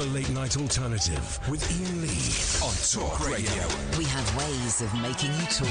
The Late Night Alternative with Iain Lee on Talk Radio. We have ways of making you talk.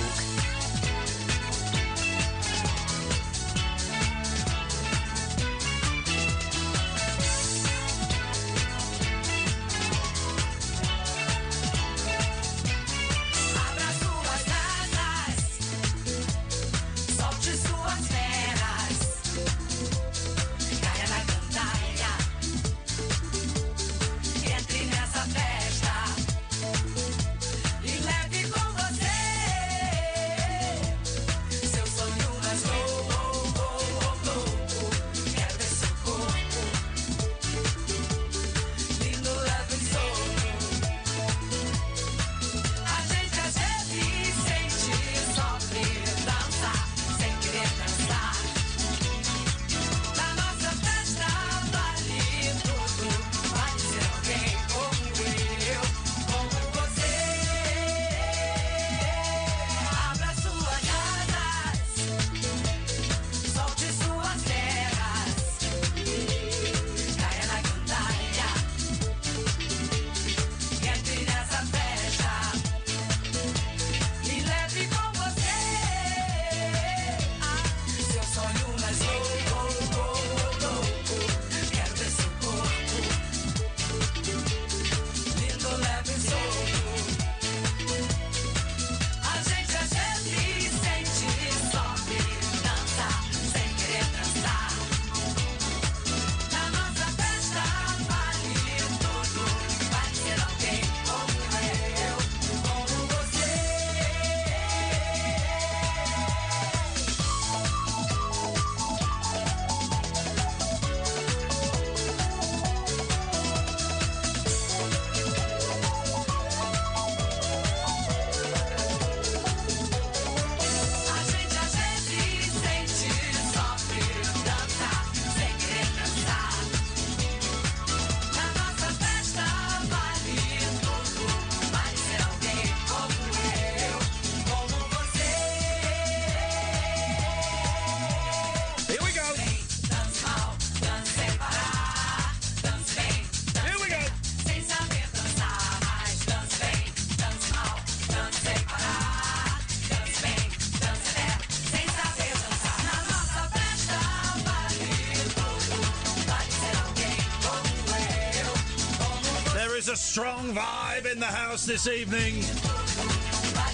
A strong vibe in the house this evening.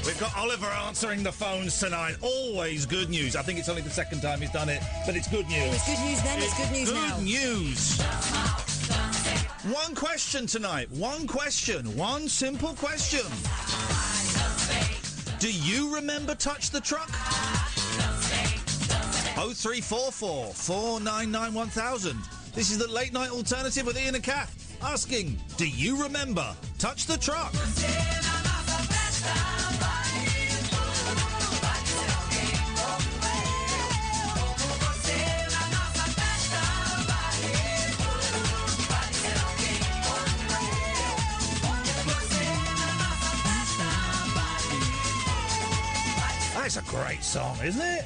We've got Oliver answering the phones tonight. Always good news. I think it's only the second time he's done it, but it's good news. It's good news then, it's good news now. Good news. One question tonight. One question. One simple question. Do you remember Touch the Truck? 0344 499 1000. This is the Late Night Alternative with Iain and Kath. Asking, do you remember Touch the Truck? That's a great song, isn't it?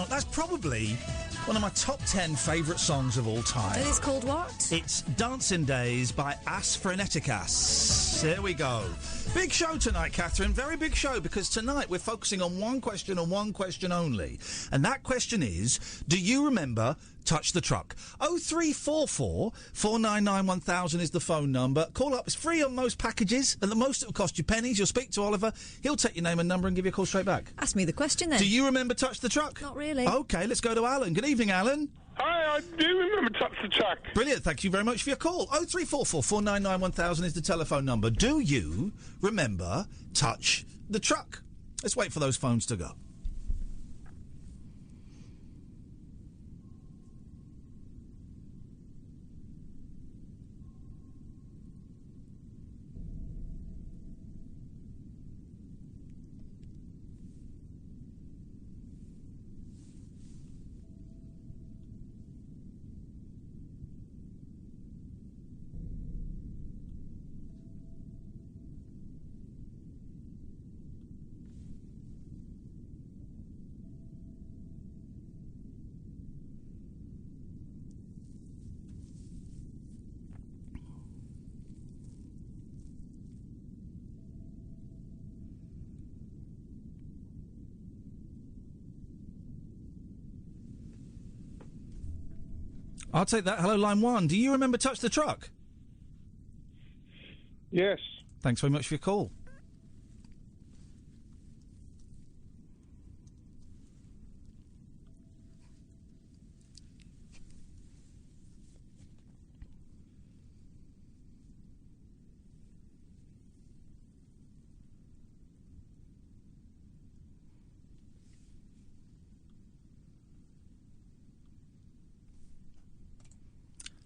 That's probably one of my top 10 favourite songs of all time. And it's called what? It's Dancing Days by As Freneticas. There we go. Big show tonight, Katherine. Very big show, because tonight we're focusing on one question and one question only. And that question is, do you remember Touch the Truck? 0344 499 1000 is the phone number. Call up. It's free on most packages. At the most, it'll cost you pennies. You'll speak to Oliver. He'll take your name and number and give you a call straight back. Ask me the question then. Do you remember Touch the Truck? Not really. OK, let's go to Alan. Good evening, Alan. Hi, I do remember Touch the Truck. Brilliant. Thank you very much for your call. 0344 499 1000 is the telephone number. Do you remember Touch the Truck? Let's wait for those phones to go. I'll take that. Hello, line 1. Do you remember Touch the Truck? Yes. Thanks very much for your call.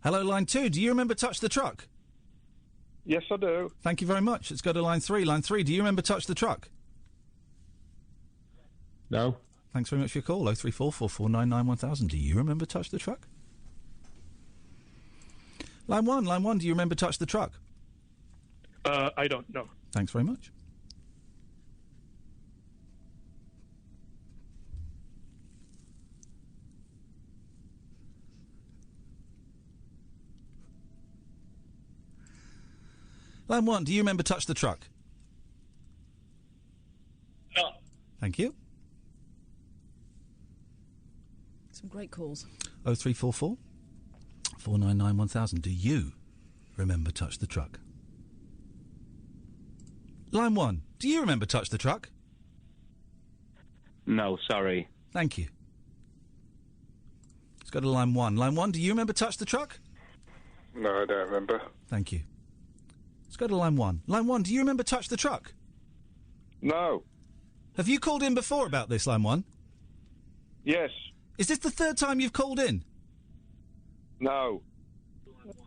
Hello, line 2. Do you remember Touch the Truck? Yes, I do. Thank you very much. Let's go to line 3. Line 3, do you remember Touch the Truck? No. Thanks very much for your call. 03444991000. Do you remember Touch the Truck? Line 1, do you remember Touch the Truck? I don't know. Thanks very much. Line 1, do you remember Touch the Truck? No. Thank you. Some great calls. 0344 499 1000. Do you remember Touch the Truck? Line 1, do you remember Touch the Truck? No, sorry. Thank you. Let's go to line 1. Line 1, do you remember Touch the Truck? No, I don't remember. Thank you. Let's go to line 1. Line 1, do you remember Touch the Truck? No. Have you called in before about this, line 1? Yes. Is this the third time you've called in? No.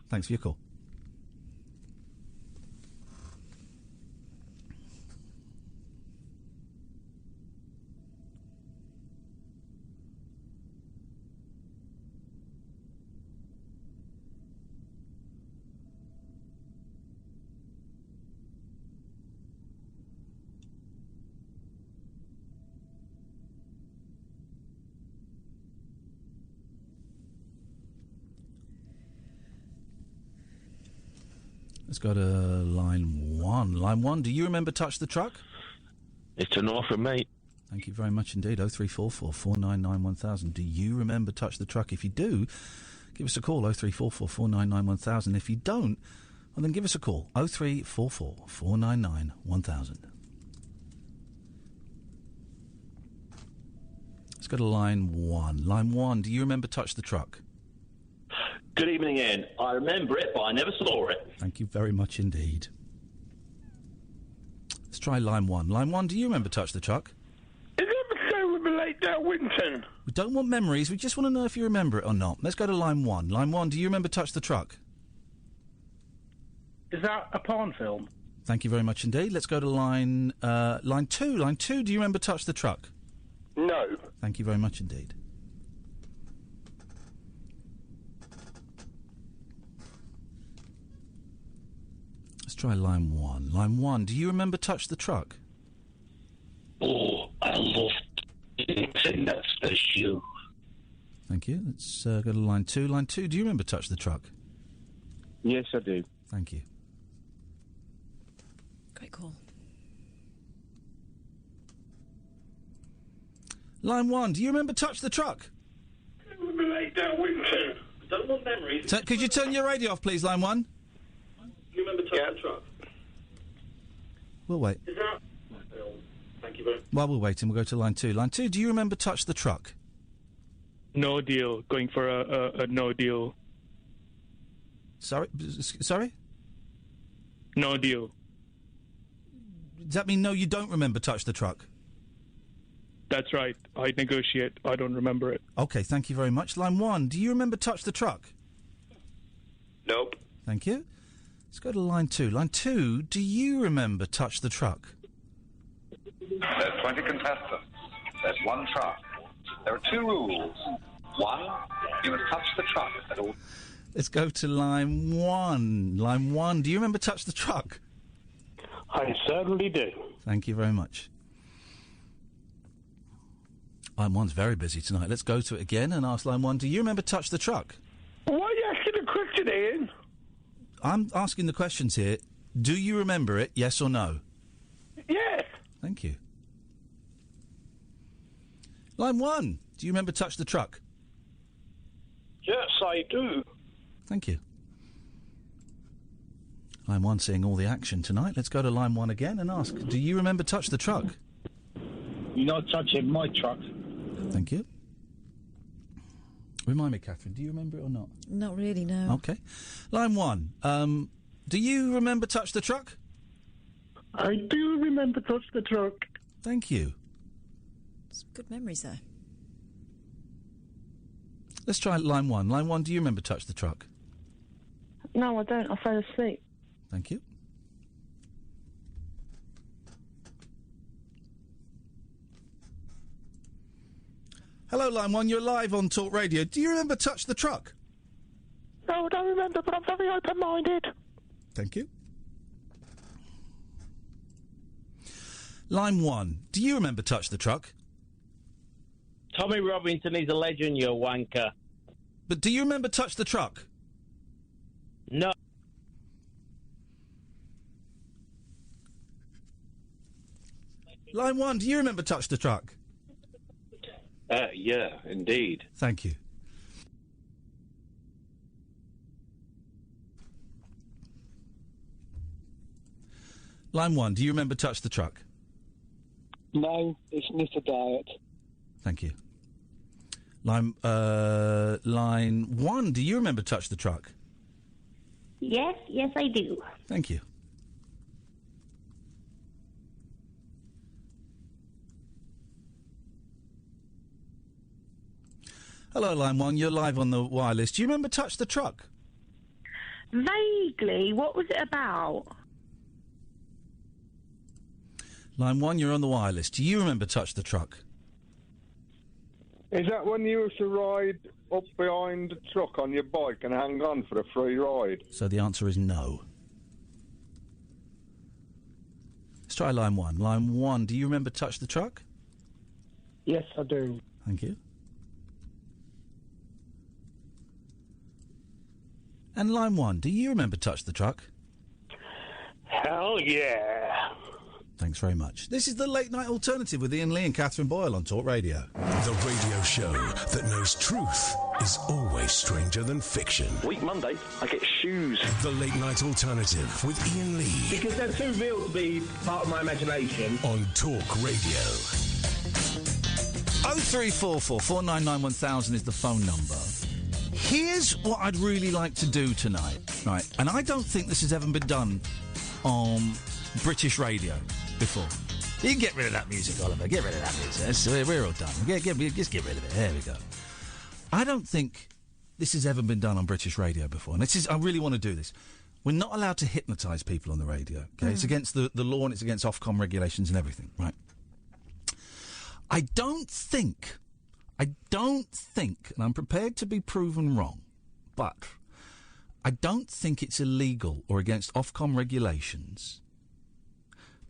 Thanks for your call. Let's go to line 1. Line 1, do you remember Touch the Truck? It's a no from me. Thank you very much indeed. 0344 499 1000. Do you remember Touch the Truck? If you do, give us a call. 0344 499 1000. If you don't, well, then give us a call. 0344 499 1000. Let's go to line 1. Line 1, do you remember Touch the Truck? Good evening, Iain. I remember it, but I never saw it. Thank you very much indeed. Let's try line 1. Line 1, do you remember Touch the Truck? Is it the same with the late Dale Winton? We don't want memories, we just want to know if you remember it or not. Let's go to line 1. Line 1, do you remember Touch the Truck? Is that a porn film? Thank you very much indeed. Let's go to line 2. Line 2, do you remember Touch the Truck? No. Thank you very much indeed. Let's try line 1. Line 1, do you remember Touch the Truck? Oh, I love anything that's for you. Thank you. Let's go to line 2. Line 2, do you remember Touch the Truck? Yes, I do. Thank you. Great call. Line 1, do you remember Touch the Truck? With the late Dale Winton. Don't want memories. Could you turn your radio off, please, line 1? You remember Touch the Truck? We'll wait. Is that... Thank you very much. While we're waiting, we'll go to line 2. Line 2, do you remember Touch the Truck? No deal. Going for a no deal. Sorry? Sorry? No deal. Does that mean no, you don't remember Touch the Truck? That's right. I negotiate. I don't remember it. OK, thank you very much. Line 1, do you remember Touch the Truck? Nope. Thank you. Let's go to line 2. Line 2, do you remember Touch the Truck? There's 20 contestants. There's one truck. There are 2 rules. 1, you must touch the truck at all. Let's go to line 1. Line 1, do you remember Touch the Truck? I certainly do. Thank you very much. Line 1's very busy tonight. Let's go to it again and ask line 1, do you remember Touch the Truck? Why are you asking a question, Ian? I'm asking the questions here. Do you remember it, yes or no? Yes. Thank you. Line 1, do you remember Touch the Truck? Yes. I do. Thank you. Line 1 seeing all the action tonight. Let's go to line 1 again and ask, do you remember Touch the Truck? You're not touching my truck. Thank you. Remind me, Catherine, do you remember it or not? Not really, no. Okay. Line 1, do you remember Touch the Truck? I do remember Touch the Truck. Thank you. Some good memories there. Let's try line 1. Line 1, do you remember Touch the Truck? No, I don't. I fell asleep. Thank you. Hello, line 1, you're live on Talk Radio. Do you remember Touch the Truck? No, I don't remember, but I'm very open-minded. Thank you. Line 1, do you remember Touch the Truck? Tommy Robinson is a legend, you wanker. But do you remember Touch the Truck? No. Line 1, do you remember Touch the Truck? Yeah, indeed. Thank you. Line 1, do you remember Touch the Truck? No, it's Mr. Diet. Thank you. Line 1, do you remember Touch the Truck? Yes, I do. Thank you. Hello, line 1, you're live on the wireless. Do you remember Touch the Truck? Vaguely. What was it about? Line 1, you're on the wireless. Do you remember Touch the Truck? Is that when you used to ride up behind the truck on your bike and hang on for a free ride? So the answer is no. Let's try line 1. Line 1, do you remember Touch the Truck? Yes, I do. Thank you. And line 1, do you remember Touch the Truck? Hell yeah. Thanks very much. This is the Late Night Alternative with Iain Lee and Katherine Boyle on Talk Radio. The radio show that knows truth is always stranger than fiction. Week Monday, I get shoes. The Late Night Alternative with Iain Lee Because they're too real to be part of my imagination. on Talk Radio. 0344 499 1000 is the phone number. Here's what I'd really like to do tonight, right? And I don't think this has ever been done on British radio before. You can get rid of that music, Oliver. Get rid of that music. We're all done. Just get rid of it. There we go. I don't think this has ever been done on British radio before. And I really want to do this. We're not allowed to hypnotise people on the radio, okay? It's against the law and it's against Ofcom regulations and everything, right? I don't think, and I'm prepared to be proven wrong, but I don't think it's illegal or against Ofcom regulations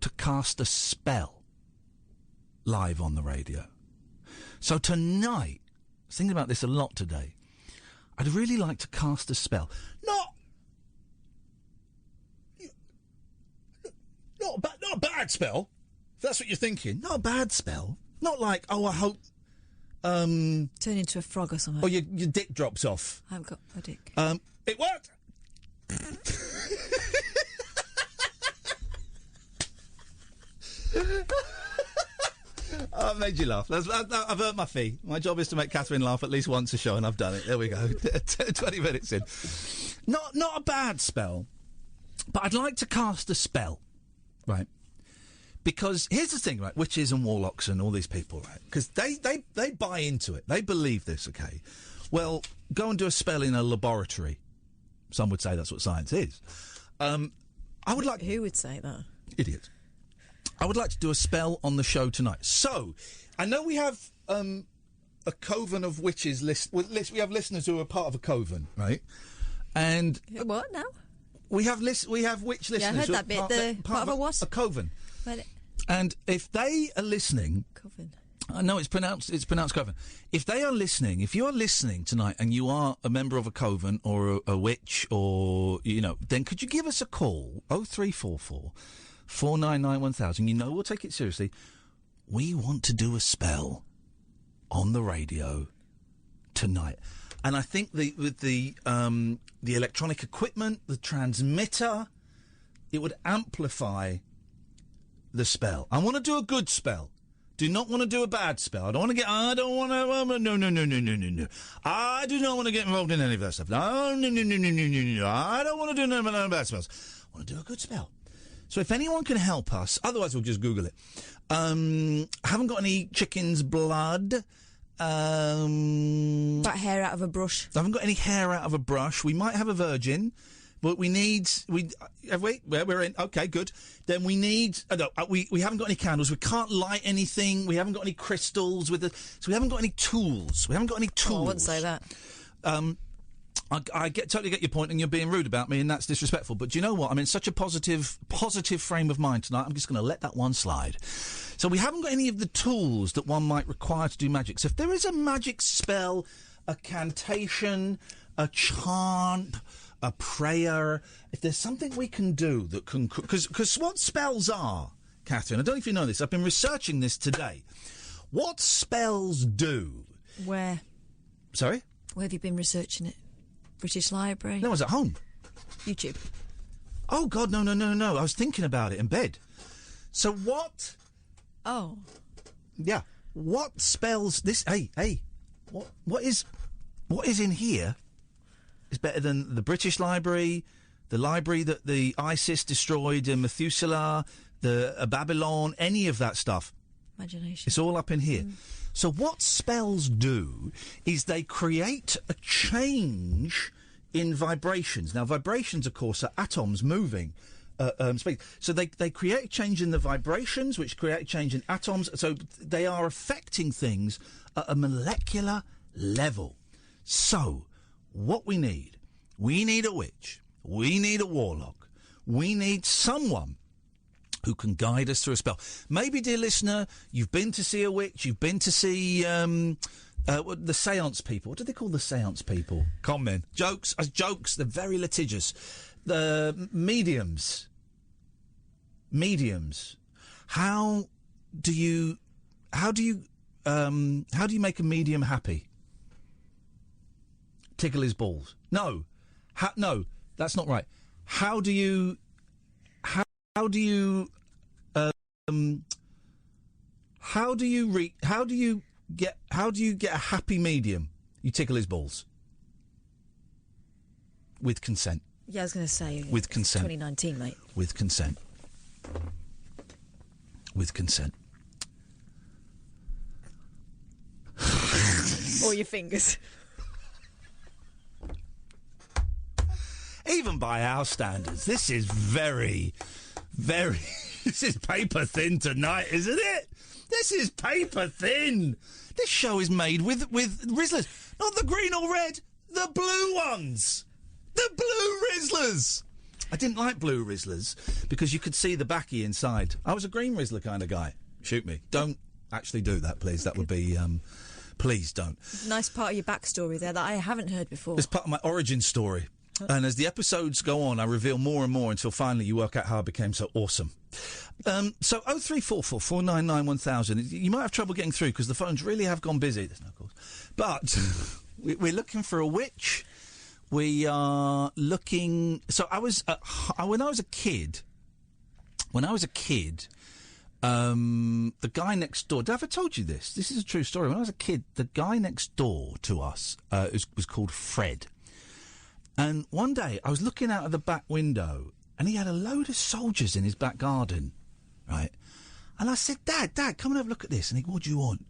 to cast a spell live on the radio. So tonight, I was thinking about this a lot today, I'd really like to cast a spell. Not a bad spell, if that's what you're thinking. Not a bad spell. Not like, I hope... Turn into a frog or something. Or your dick drops off. I haven't got a dick. It worked! Oh, I've made you laugh. I've earned my fee. My job is to make Katherine laugh at least once a show, and I've done it. There we go. 20 minutes in. Not a bad spell, but I'd like to cast a spell, right? Because here's the thing, right? Witches and warlocks and all these people, right? Because they buy into it. They believe this, okay? Well, go and do a spell in a laboratory. Some would say that's what science is. I would like... Who would say that? Idiot. I would like to do a spell on the show tonight. So, I know we have a coven of witches we have listeners who are part of a coven, right? And... What now? We have witch listeners. Yeah, I heard that bit. Part of a what? A coven. But And if they are listening... Coven. No, it's pronounced coven. If they are listening, if you're listening tonight and you are a member of a coven or a witch or, then could you give us a call? 0344 499 1000. We'll take it seriously. We want to do a spell on the radio tonight. And I think with the electronic equipment, the transmitter, it would amplify the spell. I want to do a good spell. Do not want to do a bad spell. I don't want to get... I don't want to... No. I do not want to get involved in any of that stuff. No. I don't want to do no bad spells. I want to do a good spell. So if anyone can help us, otherwise we'll just Google it. Haven't got any chicken's blood. Got hair out of a brush. Haven't got any hair out of a brush. We might have a virgin, but we need... we're in. Okay, good. Then we need... we haven't got any candles. We can't light anything. We haven't got any crystals with the... So we haven't got any tools. I wouldn't say that. I totally get your point, and you're being rude about me, and that's disrespectful. But do you know what? I'm in such a positive frame of mind tonight. I'm just going to let that one slide. So we haven't got any of the tools that one might require to do magic. So if there is a magic spell, a cantation, a chant, a prayer, if there's something we can do that can... Because what spells are, Katherine, I don't know if you know this, I've been researching this today. What spells do... Where? Sorry? Where have you been researching it? British Library? No, I was at home. YouTube? Oh, God, no. I was thinking about it in bed. So what... Oh. Yeah. What spells... This... Hey. What is in here is better than the British Library, the library that the ISIS destroyed in Methuselah, the Babylon, any of that stuff. Imagination. It's all up in here. So what spells do is they create a change in vibrations. Now, vibrations, of course, are atoms moving. Space. So they create a change in the vibrations, which create a change in atoms. So they are affecting things at a molecular level. So what we need a witch, we need a warlock, we need someone who can guide us through a spell. Maybe, dear listener, you've been to see a witch, you've been to see the seance people. What do they call the seance people? Come in. Jokes, they're very litigious. The mediums. How do you make a medium happy? Tickle his balls. No, that's not right. How do you get a happy medium? You tickle his balls with consent. Yeah, I was going to say with consent. 2019, mate. With consent. Or your fingers. Even by our standards, this is very, very... This is paper thin tonight, isn't it? This is paper thin. This show is made with Rizzlers. Not the green or red, the blue ones. The blue Rizzlers. I didn't like blue Rizzlers because you could see the Becky inside. I was a green Rizzler kind of guy. Shoot me. Don't actually do that, please. That would be... please don't. Nice part of your backstory there that I haven't heard before. It's part of my origin story. And as the episodes go on, I reveal more and more until finally you work out how I became so awesome. So 0344 499 1000. You might have trouble getting through because the phones really have gone busy. There's no calls. But we're looking for a witch. We are looking... So when I was a kid, the guy next door... Have I told you this? This is a true story. When I was a kid, the guy next door to us was called Fred. And one day, I was looking out of the back window, and he had a load of soldiers in his back garden, right? And I said, Dad, come and have a look at this. And he, what do you want?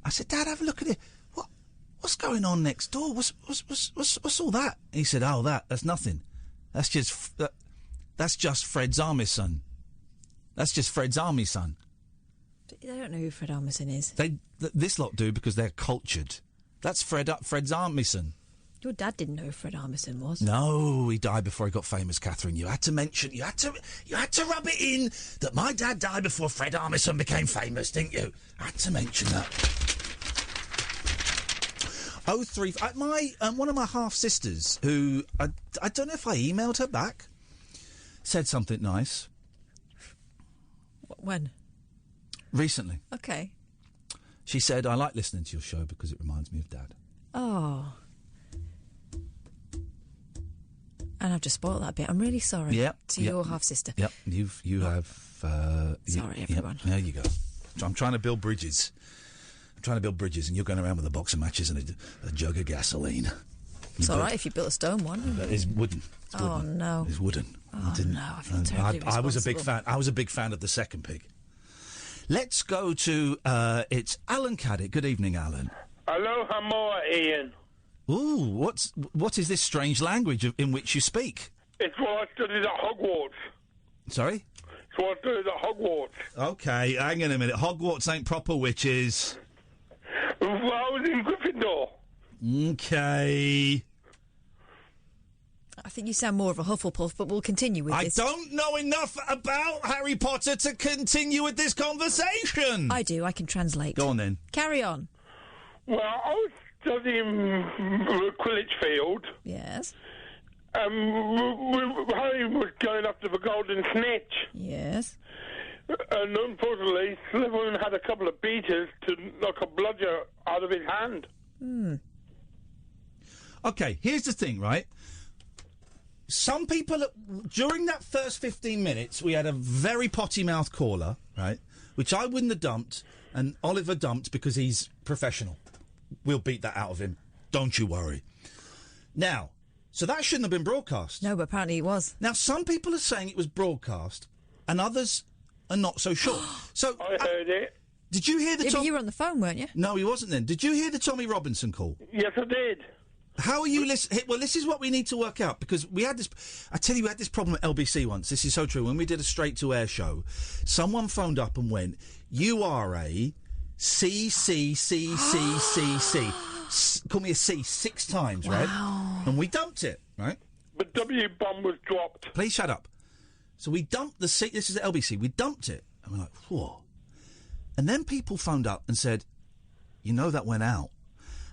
I said, Dad, have a look at it. What's going on next door? What's all that? And he said, that's nothing. That's just Fred's army, son. That's just Fred's army, son. They don't know who Fred Armisen is. This lot do because they're cultured. That's Fred's army, son. Your dad didn't know who Fred Armisen was. No, he died before he got famous, Katherine. You had to rub it in that my dad died before Fred Armisen became famous, didn't you? I had to mention that. 03... one of my half-sisters, who... I don't know if I emailed her back, said something nice. When? Recently. Okay. She said, I like listening to your show because it reminds me of Dad. Oh. And I've just spoiled that bit. I'm really sorry. Yep. To your half-sister. Yep. You have... Sorry, everyone. Yep, there you go. I'm trying to build bridges. And you're going around with a box of matches and a jug of gasoline. It's all right if you built a stone one. It's wooden. Oh, no. It's wooden. Oh, no. I feel terribly I was a big responsible. fan. I was a big fan of the second pig. Let's go to... it's Alan Caddick. Good evening, Alan. Hello, Hamoa, Ian. Ooh, what is this strange language in which you speak? It's what I studied at Hogwarts. Sorry? It's what I studied at Hogwarts. Okay, hang on a minute. Hogwarts ain't proper witches. Well, I was in Gryffindor. Okay. I think you sound more of a Hufflepuff, but we'll continue with this. I don't know enough about Harry Potter to continue with this conversation. I do. I can translate. Go on, then. Carry on. Well, I was studying Quidditch field. Yes. Harry was going after the golden snitch. Yes. And unfortunately, Slytherin had a couple of beaters to knock a bludger out of his hand. Okay, here's the thing, right? Some people, during that first 15 minutes, we had a very potty-mouthed caller, right, which I wouldn't have dumped, and Oliver dumped because he's professional. We'll beat that out of him. Don't you worry. Now, so that shouldn't have been broadcast. No, but apparently it was. Now, some people are saying it was broadcast, and others are not so sure. So I heard it. Did you hear the... But you were on the phone, weren't you? No, he wasn't then. Did you hear the Tommy Robinson call? Yes, I did. How are you listening? Well, this is what we need to work out, because we had this... I tell you, we had this problem at LBC once. This is so true. When we did a straight-to-air show, someone phoned up and went, you are a C. Call me a C 6 times, right? And we dumped it, right? The W-bomb was dropped. Please shut up. So we dumped the C. This is at LBC. We dumped it. And we're like, whoa. And then people phoned up and said, you know that went out.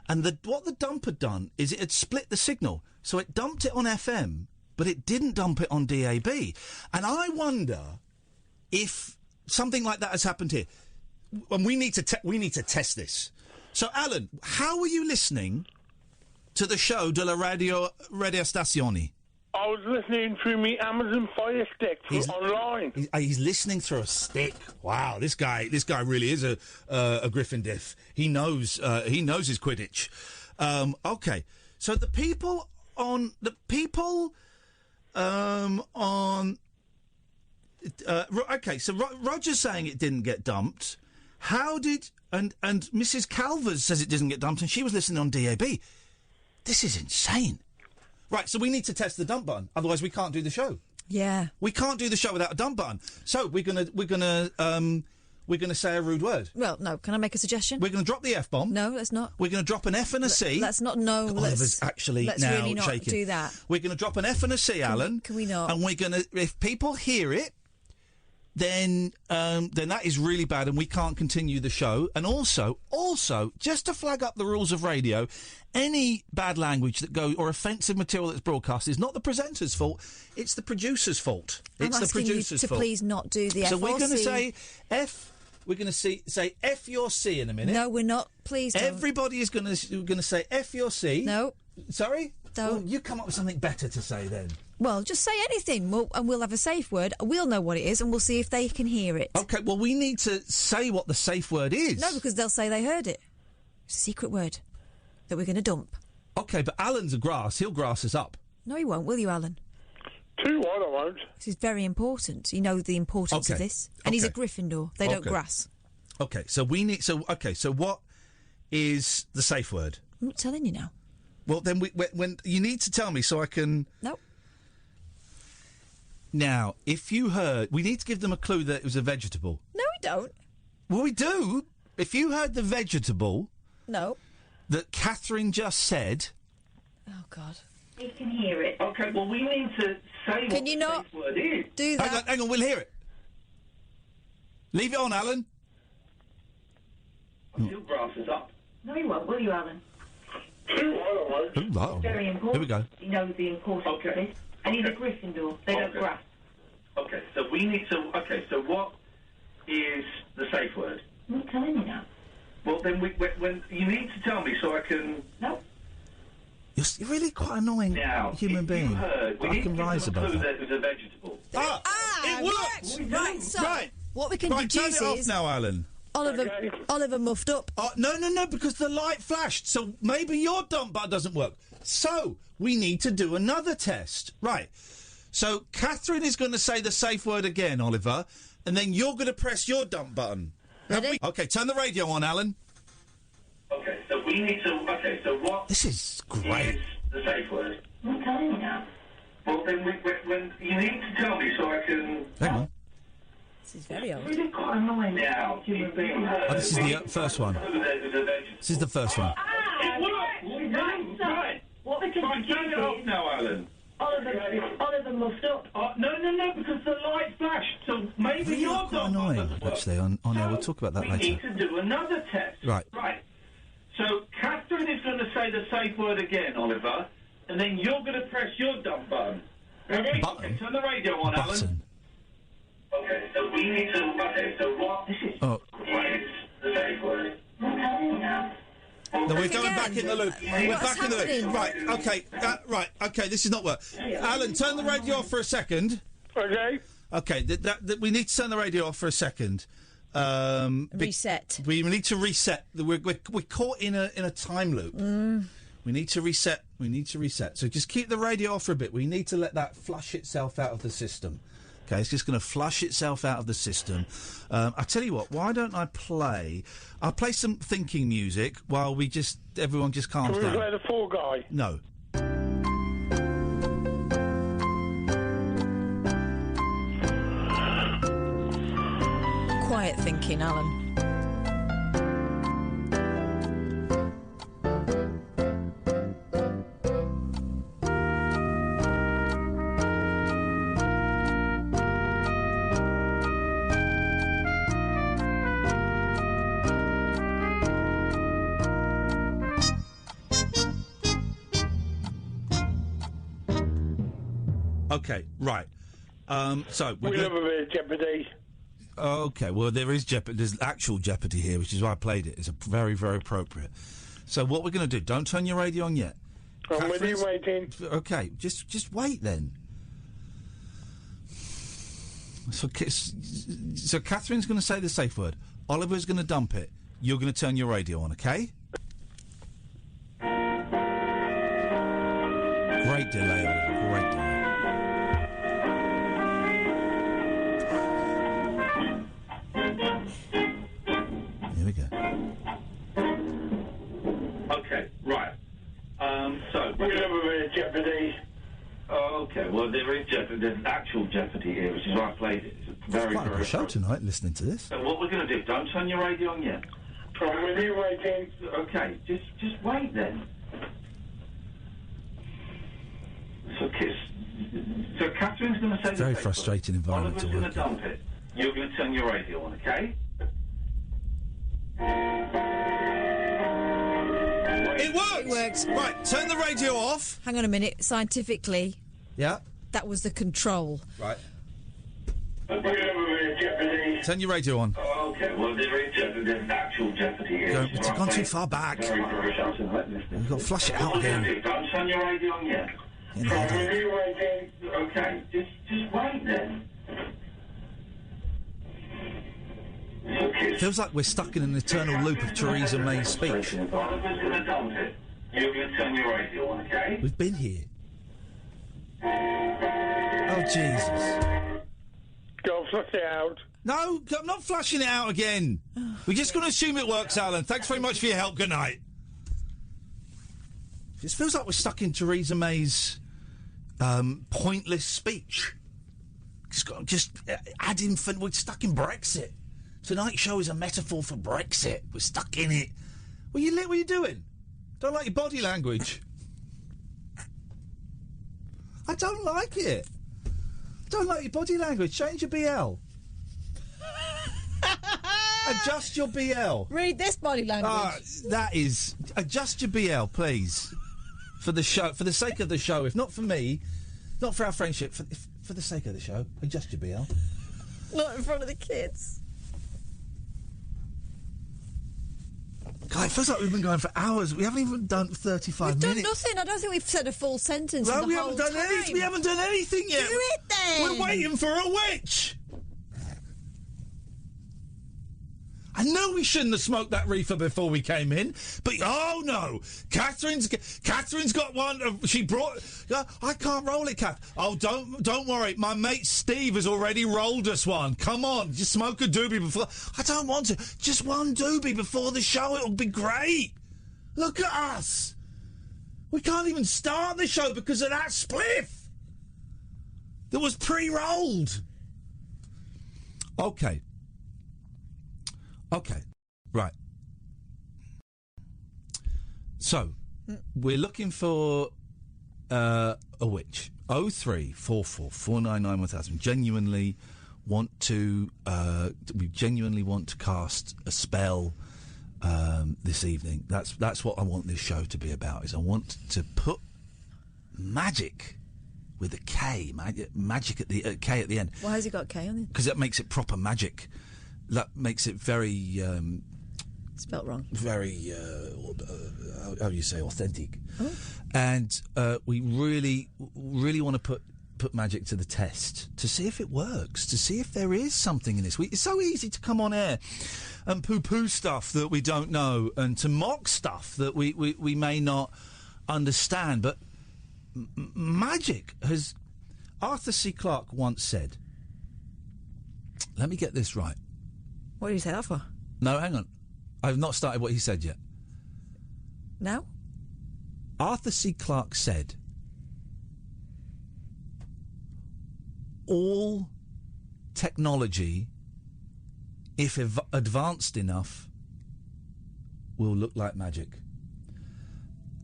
And what the dump had done is it had split the signal. So it dumped it on FM, but it didn't dump it on DAB. And I wonder if something like that has happened here. And we need to test this. So, Alan, how were you listening to the show de la radio stazione? I was listening through my Amazon Fire Stick online. He's listening through a stick. Wow, this guy really is a Gryffindor. He knows his Quidditch. Okay, so the people on okay, so Roger's saying it didn't get dumped. How did and Mrs. Calvers says it didn't get dumped, and she was listening on DAB. This is insane. Right, so we need to test the dump button, otherwise we can't do the show. Yeah, we can't do the show without a dump button. So we're gonna say a rude word. Well, no. Can I make a suggestion? We're gonna drop the F bomb. No, let's not. We're gonna drop an F and a C. Let's not. No, Oliver's actually let's now really not shaking. do that. We're gonna drop an F and a C, Alan. Can we not? And we're gonna, if people hear it, then that is really bad, and we can't continue the show. And also, just to flag up the rules of radio, any bad language that goes or offensive material that's broadcast is not the presenter's fault; it's the producer's fault. I'm asking you to please not do the F. So we're going to say F. We're going to say F your C in a minute. No, we're not. Please don't. Everybody is going to say F your C. No. Sorry? Don't. Well, you come up with something better to say then. Well, just say anything, and we'll have a safe word. We'll know what it is, and we'll see if they can hear it. OK, well, we need to say what the safe word is. No, because they'll say they heard it. It's a secret word that we're going to dump. OK, but Alan's a grass. He'll grass us up. No, he won't, will you, Alan? Too what, I won't. This is very important. You know the importance of this. And he's a Gryffindor. They don't grass. OK, so we need... So what is the safe word? I'm not telling you now. Well, then when you need to tell me so I can... No. Now, if you heard... We need to give them a clue that it was a vegetable. No, we don't. Well, we do. If you heard the vegetable... No. That Katherine just said... Oh, God. They can hear it. OK, well, we need to say Can you not safe word is. do that? Hang on, we'll hear it. Leave it on, Alan. Your grass is up. No, you won't, will you, Alan? Too what, I won't. Ooh, Very important. Here we go. You know the importance of this. And he's a Gryffindor. They don't grass. OK, so we need to... OK, so what is the safe word? I'm not telling you now. Well, then when you need to tell me so I can... No. You're really quite annoying human being. But I can rise above that. It was a vegetable. It works! Right, so what we can Turn deduce it off is now, Alan. Oliver muffed up. No, because the light flashed, so maybe your dump button doesn't work. So, we need to do another test. Right. So, Katherine is going to say the safe word again, Oliver, and then you're going to press your dump button. Ready? Okay, turn the radio on, Alan. Okay, so we need to... Okay, so what... This is great. Is the safe word? I'm telling you now. Well, then when you need to tell me so I can... Hang on. This is very old. Really quite annoying now. This is the first one. This is the first one. It works! Right. What we can Turn it off now, Alan. Oliver muffed up. No, because the light flashed, so maybe Really your quite annoying, actually, on air. We'll talk about that we later. need to do another test. Right. So, Katherine is going to say the safe word again, Oliver, and then you're going to press your dump button. Ready? Button? Turn the radio on, Alan. Button. Okay, so we need to... Okay, so what... This is... Oh. What is the safe word? I'm telling you now. No, we're going back in the loop. We're What's back in the happening? loop. Right, okay, this is not work. Alan, turn the radio off for a second. Okay. Okay, we need to turn the radio off for a second. Reset. We need to reset. We're caught in a time loop. We need to reset. So just keep the radio off for a bit. We need to let that flush itself out of the system. Okay, it's just going to flush itself out of the system. I tell you what, why don't I play... I'll play some thinking music while everyone just calms Can we down. play the Fall Guy? No. Quiet thinking, Alan. Okay, right. So We love a bit of Jeopardy. Okay, well, there is Jeopardy. There's actual Jeopardy here, which is why I played it. It's very, very appropriate. So what we're going to do, don't turn your radio on yet. I'm with you waiting. Okay, just wait then. So Katherine's going to say the safe word. Oliver's going to dump it. You're going to turn your radio on, okay? Great delay, Oliver. Great delay. Here we go. Okay, right. So... We love a bit of Jeopardy. Okay, well, there is Jeopardy. There's actual Jeopardy here, which is why I played it. It's very, Quite a very... good show tonight, listening to this. So what we're going to do, don't turn your radio on yet. I'm with you waiting. Okay, just wait then. So Katherine's going to say... Very frustrating environment to Oliver's work going to dump it. You're going to turn your radio on, okay? It works! It works. Right, turn the radio off. Hang on a minute. Scientifically, Yeah. that was the control. Right. We love a bit of Jeopardy. Turn your radio on. Okay, well, there is Jeopardy. There's actual Jeopardy here. It's gone too far back. Very, very frustrating. We've got to flush it out again. Don't turn your radio on yet. You know, I'm with you waiting. Okay, just wait then. Feels like we're stuck in an eternal loop of Theresa May's speech. Oliver's going to dump it. You're going to turn your radio on, okay? We've been here. Oh, Jesus. Go flush it out. No, I'm not flushing it out again. We're just going to assume it works, Alan. Thanks very much for your help. Good night. It feels like we're stuck in Theresa May's pointless speech. Just add in... We're stuck in Brexit. Tonight's show is a metaphor for Brexit. We're stuck in it. What are you doing? Don't like your body language. I don't like it. Don't like your body language. Change your BL. Adjust your BL. Read this body language. That is... Adjust your BL, please. For the show. For the sake of the show. If not for me, not for our friendship, for the sake of the show, adjust your BL. Not in front of the kids. God, it feels like we've been going for hours. We haven't even done 35 We've minutes. done nothing. I don't think we've said a full sentence. Well, in the we whole haven't done time. anything. We haven't done anything yet. Do it then. We're waiting for a witch. I know we shouldn't have smoked that reefer before we came in, but oh no, Catherine's got one. She brought. I can't roll it, Kath. Oh, don't worry. My mate Steve has already rolled us one. Come on, just smoke a doobie before. I don't want to. Just one doobie before the show. It'll be great. Look at us. We can't even start the show because of that spliff that was pre-rolled. Okay, right. So, we're looking for a witch. 0344 499 1000. Genuinely want to. We genuinely want to cast a spell this evening. That's what I want this show to be about. Is I want to put magic with a K, magic at the K at the end. Why has he got K on it? Because that makes it proper magic. That makes it very... spelt wrong. Very, how do you say, authentic. Oh. And we really want to put magic to the test, to see if it works, to see if there is something in this. It's so easy to come on air and poo-poo stuff that we don't know and to mock stuff that we may not understand. But magic has... Arthur C. Clarke once said... Let me get this right. What did you say that for? No, hang on. I've not started what he said yet. No? Arthur C. Clarke said, all technology, if advanced enough, will look like magic.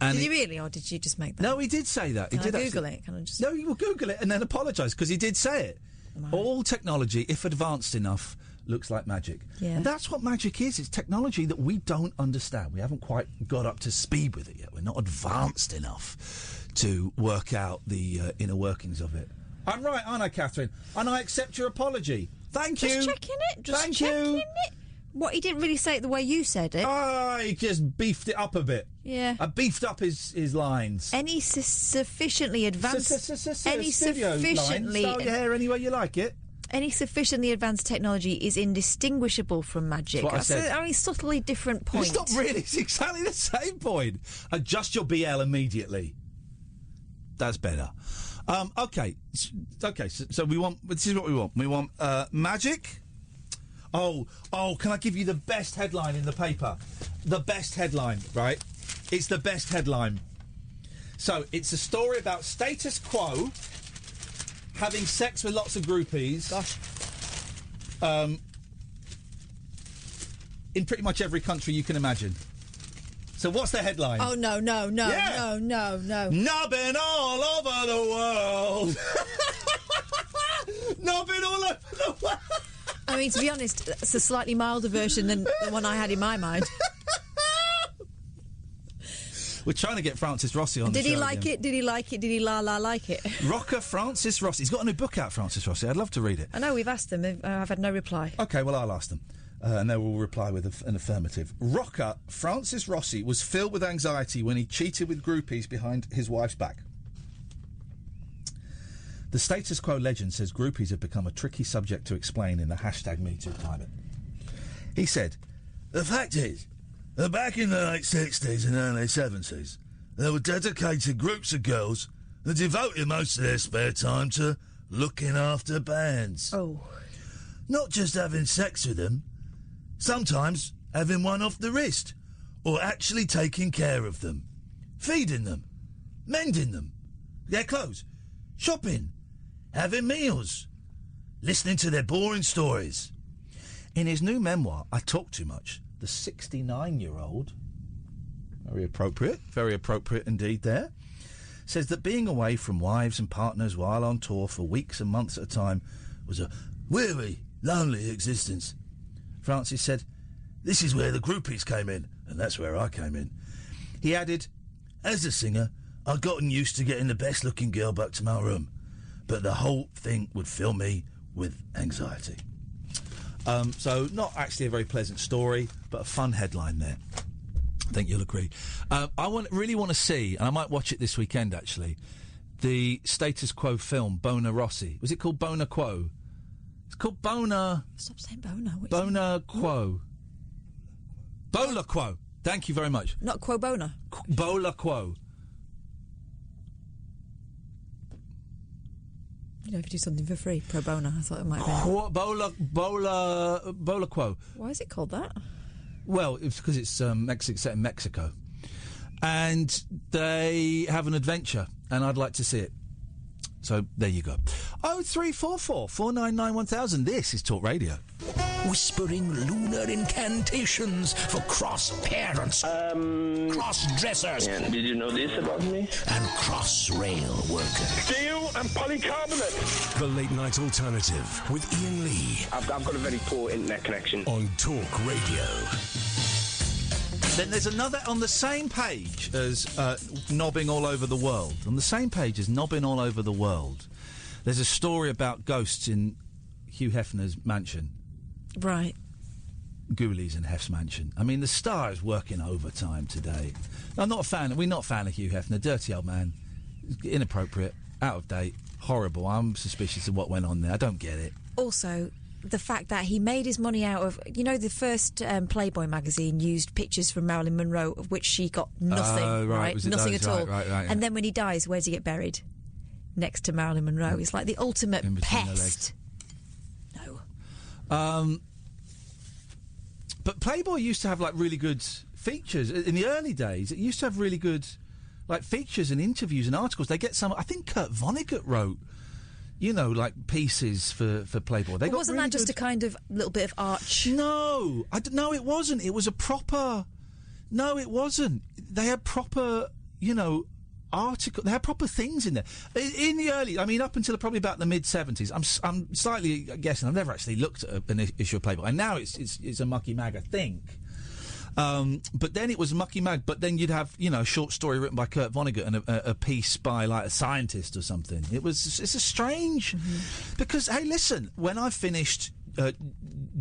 And did he really, or did you just make that? No, he did say that. Can He did I Google actually. it? Can I just... No, you will Google it and then apologise, because he did say it. Right. All technology, if advanced enough, looks like magic. Yeah. And that's what magic is. It's technology that we don't understand. We haven't quite got up to speed with it yet. We're not advanced enough to work out the inner workings of it. I'm right, aren't I, Catherine? And I accept your apology. Thank you. Just checking it. Just Thank checking you. it. What, he didn't really say it the way you said it. He just beefed it up a bit. Yeah. I beefed up his lines. Any sufficiently advanced... Any sufficiently... Style your hair any way you like it. Any sufficiently advanced technology is indistinguishable from magic. That's what I said. That's a only subtly different point. It's not really. It's exactly the same point. Adjust your BL immediately. That's better. Okay. So we want... This is what we want. We want magic... Oh, can I give you the best headline in the paper? The best headline, right? It's the best headline. So, it's a story about status quo having sex with lots of groupies. Gosh. In pretty much every country you can imagine. So, what's the headline? Oh, no. Yeah. No. Knobbing all over the world. Knobbing all over the world. I mean, to be honest, it's a slightly milder version than the one I had in my mind. We're trying to get Francis Rossi on the show. Did he like it? Did he like it? Did he like it? Rocker Francis Rossi. He's got a new book out, Francis Rossi. I'd love to read it. I know, we've asked them. I've had no reply. OK, well, I'll ask them. And they will reply with an affirmative. Rocker Francis Rossi was filled with anxiety when he cheated with groupies behind his wife's back. The status quo legend says groupies have become a tricky subject to explain in the #MeToo climate. He said, "The fact is, that back in the late 60s and early 70s, there were dedicated groups of girls that devoted most of their spare time to looking after bands. Oh. Not just having sex with them, sometimes having one off the wrist, or actually taking care of them, feeding them, mending them, their clothes, shopping, having meals, listening to their boring stories." In his new memoir, I Talk Too Much, the 69-year-old, very appropriate indeed there, says that being away from wives and partners while on tour for weeks and months at a time was a weary, lonely existence. Francis said, "This is where the groupies came in, and that's where I came in." He added, "As a singer, I'd gotten used to getting the best-looking girl back to my room, but the whole thing would fill me with anxiety." So, not actually a very pleasant story, but a fun headline there. I think you'll agree. I really want to see, and I might watch it this weekend, actually, the Status Quo film, Bona Rossi. Was it called Bona Quo? It's called Bona... Stop saying Bona. Bona Quo. Bola Quo. Thank you very much. Not Quo Bona. Bola Quo. You know, if you do something for free, pro bono, I thought it might be. Bola Quo. Why is it called that? Well, it's because it's set in Mexico. And they have an adventure, and I'd like to see it. So, there you go. 0344 499 1000. This is Talk Radio. Whispering lunar incantations for cross-parents, cross-dressers... Yeah, did you know this about me? ...and cross-rail workers. Steel and polycarbonate. The Late Night Alternative with Iain Lee. I've got a very poor internet connection. On Talk Radio. Then there's another on the same page as Knobbing All Over the World. On the same page as Knobbing All Over the World, there's a story about ghosts in Hugh Hefner's mansion. Right. Ghoulies in Hef's mansion. I mean, the Star is working overtime today. I'm not a fan. We're not a fan of Hugh Hefner. Dirty old man. Inappropriate. Out of date. Horrible. I'm suspicious of what went on there. I don't get it. Also, the fact that he made his money out of... You know, the first Playboy magazine used pictures from Marilyn Monroe, of which she got nothing, right? Nothing those? at all. Right, yeah. And then when he dies, where does he get buried? Next to Marilyn Monroe. He's like the ultimate pest. No. But Playboy used to have, like, really good features. In the early days, it used to have really good, like, features and interviews and articles. They get some... I think Kurt Vonnegut wrote... You know, like pieces for Playboy. They got wasn't really that just good... a kind of little bit of arch? No, no, it wasn't. It was a proper. No, it wasn't. They had proper, article. They had proper things in there. In the early, I mean, up until probably about the mid-70s. I'm slightly guessing. I've never actually looked at an issue of Playboy, and now it's a mucky mag, I think. But then it was Mucky Mag, but then you'd have, a short story written by Kurt Vonnegut and a piece by, like, a scientist or something. It's a strange... Because, hey, listen, when I finished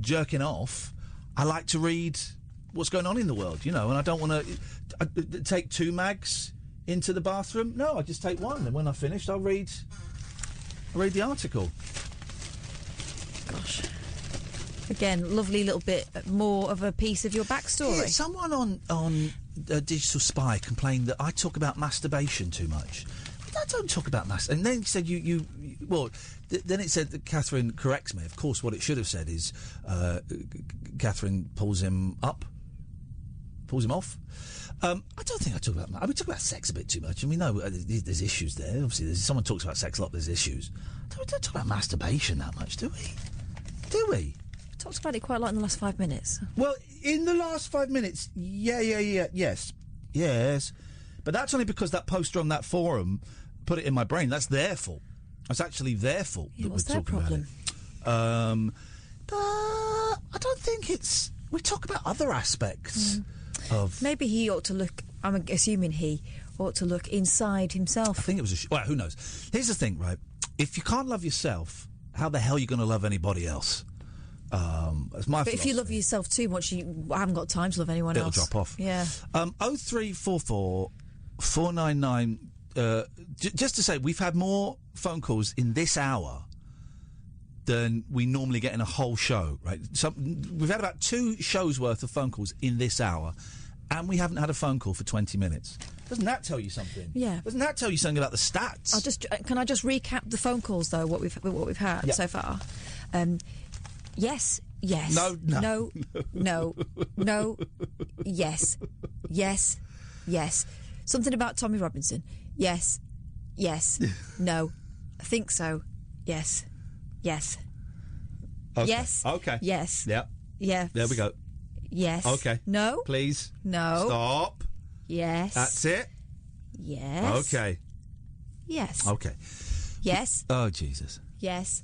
jerking off, I like to read what's going on in the world, and I don't want to take 2 mags into the bathroom. No, I just take 1, and when I've finished, I'll read the article. Gosh. Again, lovely little bit more of a piece of your backstory. Yeah, someone on Digital Spy complained that I talk about masturbation too much. I don't talk about masturbation. And then he said then it said that Katherine corrects me. Of course, what it should have said is Katherine pulls him off. I don't think I talk about... we talk about sex a bit too much, and we know there's issues there. Obviously, someone talks about sex a lot, there's issues. We don't talk about masturbation that much, do we? Do we? Talked about it quite a lot in the last 5 minutes. Well, in the last 5 minutes, yes. But that's only because that poster on that forum put it in my brain. That's their fault. That's actually their fault. Yeah, what's their problem? But I don't think it's... We talk about other aspects of... Maybe he ought to look... I'm assuming he ought to look inside himself. I think it was well, who knows? Here's the thing, right? If you can't love yourself, how the hell are you going to love anybody else? That's my philosophy. If you love yourself too much, you haven't got time to love anyone else. It'll drop off. Yeah. 0344 499. Just to say, we've had more phone calls in this hour than we normally get in a whole show. Right? We've had about 2 shows worth of phone calls in this hour, and we haven't had a phone call for 20 minutes. Doesn't that tell you something? Yeah. Doesn't that tell you something about the stats? Can I just recap the phone calls though? What we've had so far. Yes. No. Yes. Something about Tommy Robinson. Yes. No. I think so. Yes. Okay. Yes. Okay. Yes. Yeah. Yeah. There we go. Yes. Okay. No. Please. No. Stop. Yes. That's it. Yes. Okay. Yes. Okay. Yes. Oh, Jesus. Yes.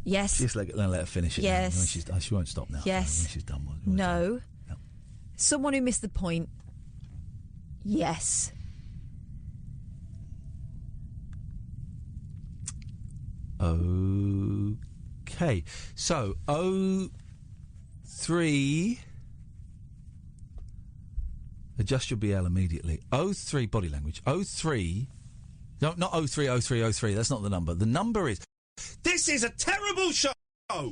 Just let her finish it. Yes. She won't stop now. Yes. When she's done. No. Someone who missed the point. Yes. Okay. So, 03... Adjust your BL immediately. 03 body language. 03. No, not 030303. That's not the number. The number is. This is a terrible show. A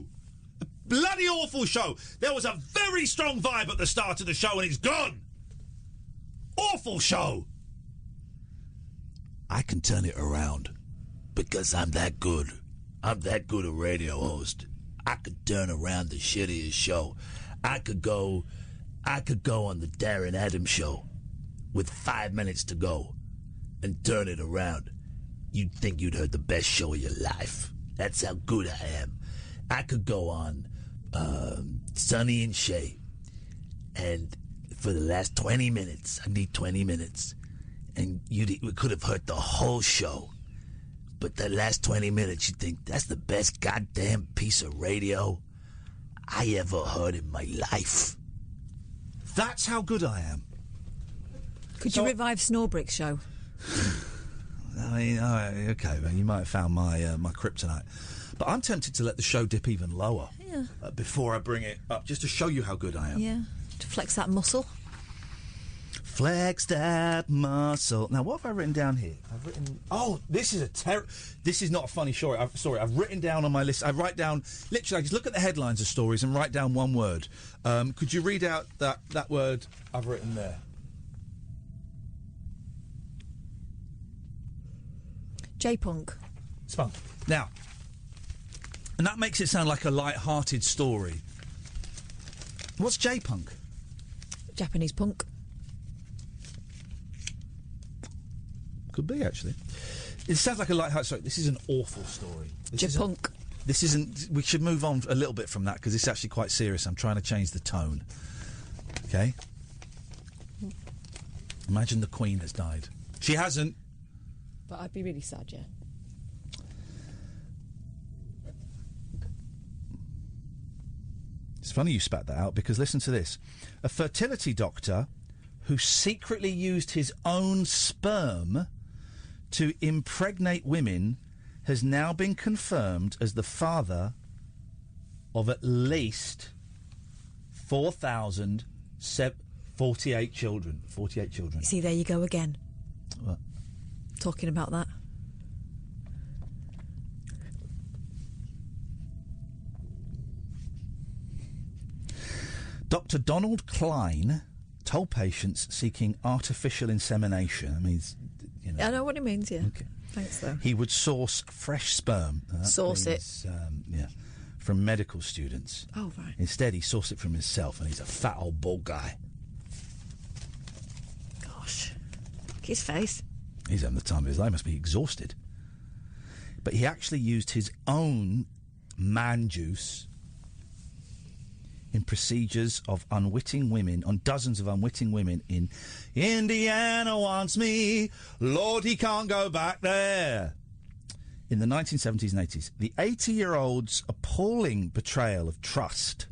bloody awful show. There was a very strong vibe at the start of the show, and it's gone. Awful show. I can turn it around because I'm that good. I'm that good a radio host. I could turn around the shittiest show. I could go on the Darren Adams show with 5 minutes to go and turn it around. You'd think you'd heard the best show of your life. That's how good I am. I could go on Sonny and Shay, and for the last 20 minutes, I need 20 minutes, and we could have heard the whole show. But the last 20 minutes, you think, that's the best goddamn piece of radio I ever heard in my life. That's how good I am. Could you revive Snorbrick's show? I mean, okay, well, you might have found my my kryptonite. But I'm tempted to let the show dip even lower before I bring it up, just to show you how good I am. Yeah, to flex that muscle. Flex that muscle. Now, what have I written down here? I've written... Oh, this is this is not a funny story. I've written down on my list... I write down... Literally, I just look at the headlines of stories and write down one word. Could you read out that word I've written there? J-punk. Spunk. Now, and that makes it sound like a light-hearted story. What's J-punk? Japanese punk. Could be, actually. It sounds like a light-hearted story. This is an awful story. J-punk. This isn't... We should move on a little bit from that, because it's actually quite serious. I'm trying to change the tone. Okay? Imagine the Queen has died. She hasn't. But I'd be really sad, yeah. It's funny you spat that out, because listen to this. A fertility doctor who secretly used his own sperm to impregnate women has now been confirmed as the father of at least 4,048 children. 48 children. See, there you go again. What? Talking about that. Dr. Donald Klein told patients seeking artificial insemination. I mean, you know. I know what it means, yeah. Okay. Thanks, though. He would source fresh sperm. Source it. From medical students. Oh, right. Instead, he sourced it from himself, and he's a fat old bald guy. Gosh. Look at his face. He's having the time of his life. Must be exhausted. But he actually used his own man juice in procedures of unwitting women, on dozens of unwitting women in Indiana wants me, Lord, he can't go back there. In the 1970s and 80s, the 80-year-old's appalling betrayal of trust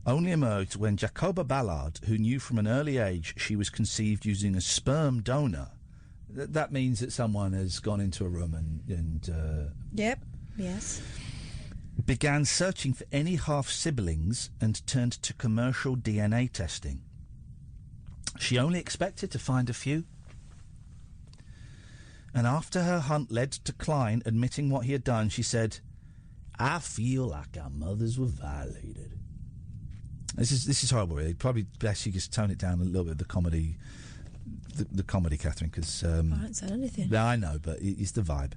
only emerged when Jacoba Ballard, who knew from an early age she was conceived using a sperm donor. That means that someone has gone into a room and Yep, yes. began searching for any half-siblings and turned to commercial DNA testing. She only expected to find a few. And after her hunt led to Klein admitting what he had done, she said, I feel like our mothers were violated. This is horrible, really. Probably best you just tone it down a little bit, the comedy, the comedy, Katherine, because... I haven't said anything. Yeah, I know, but it's the vibe.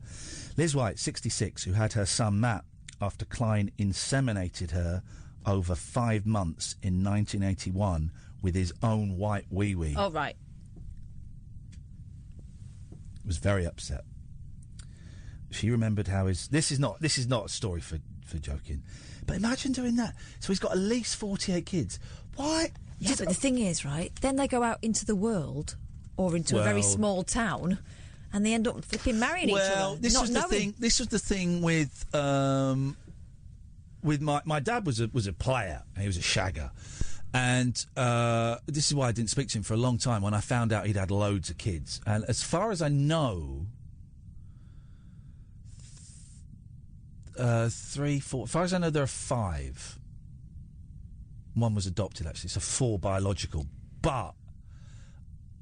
Liz White, 66, who had her son Matt after Klein inseminated her over 5 months in 1981 with his own white wee-wee. Oh, right. Was very upset. She remembered how his... This is not a story for joking. But imagine doing that. So he's got at least 48 kids. Why? Yeah, but the thing is, right, then they go out into the world or into a very small town and they end up flipping marrying each other. This was the thing with my dad was a player. He was a shagger. And this is why I didn't speak to him for a long time when I found out he'd had loads of kids. And as far as I know, 3, 4... As far as I know, there are 5. One was adopted, actually, so 4 biological. But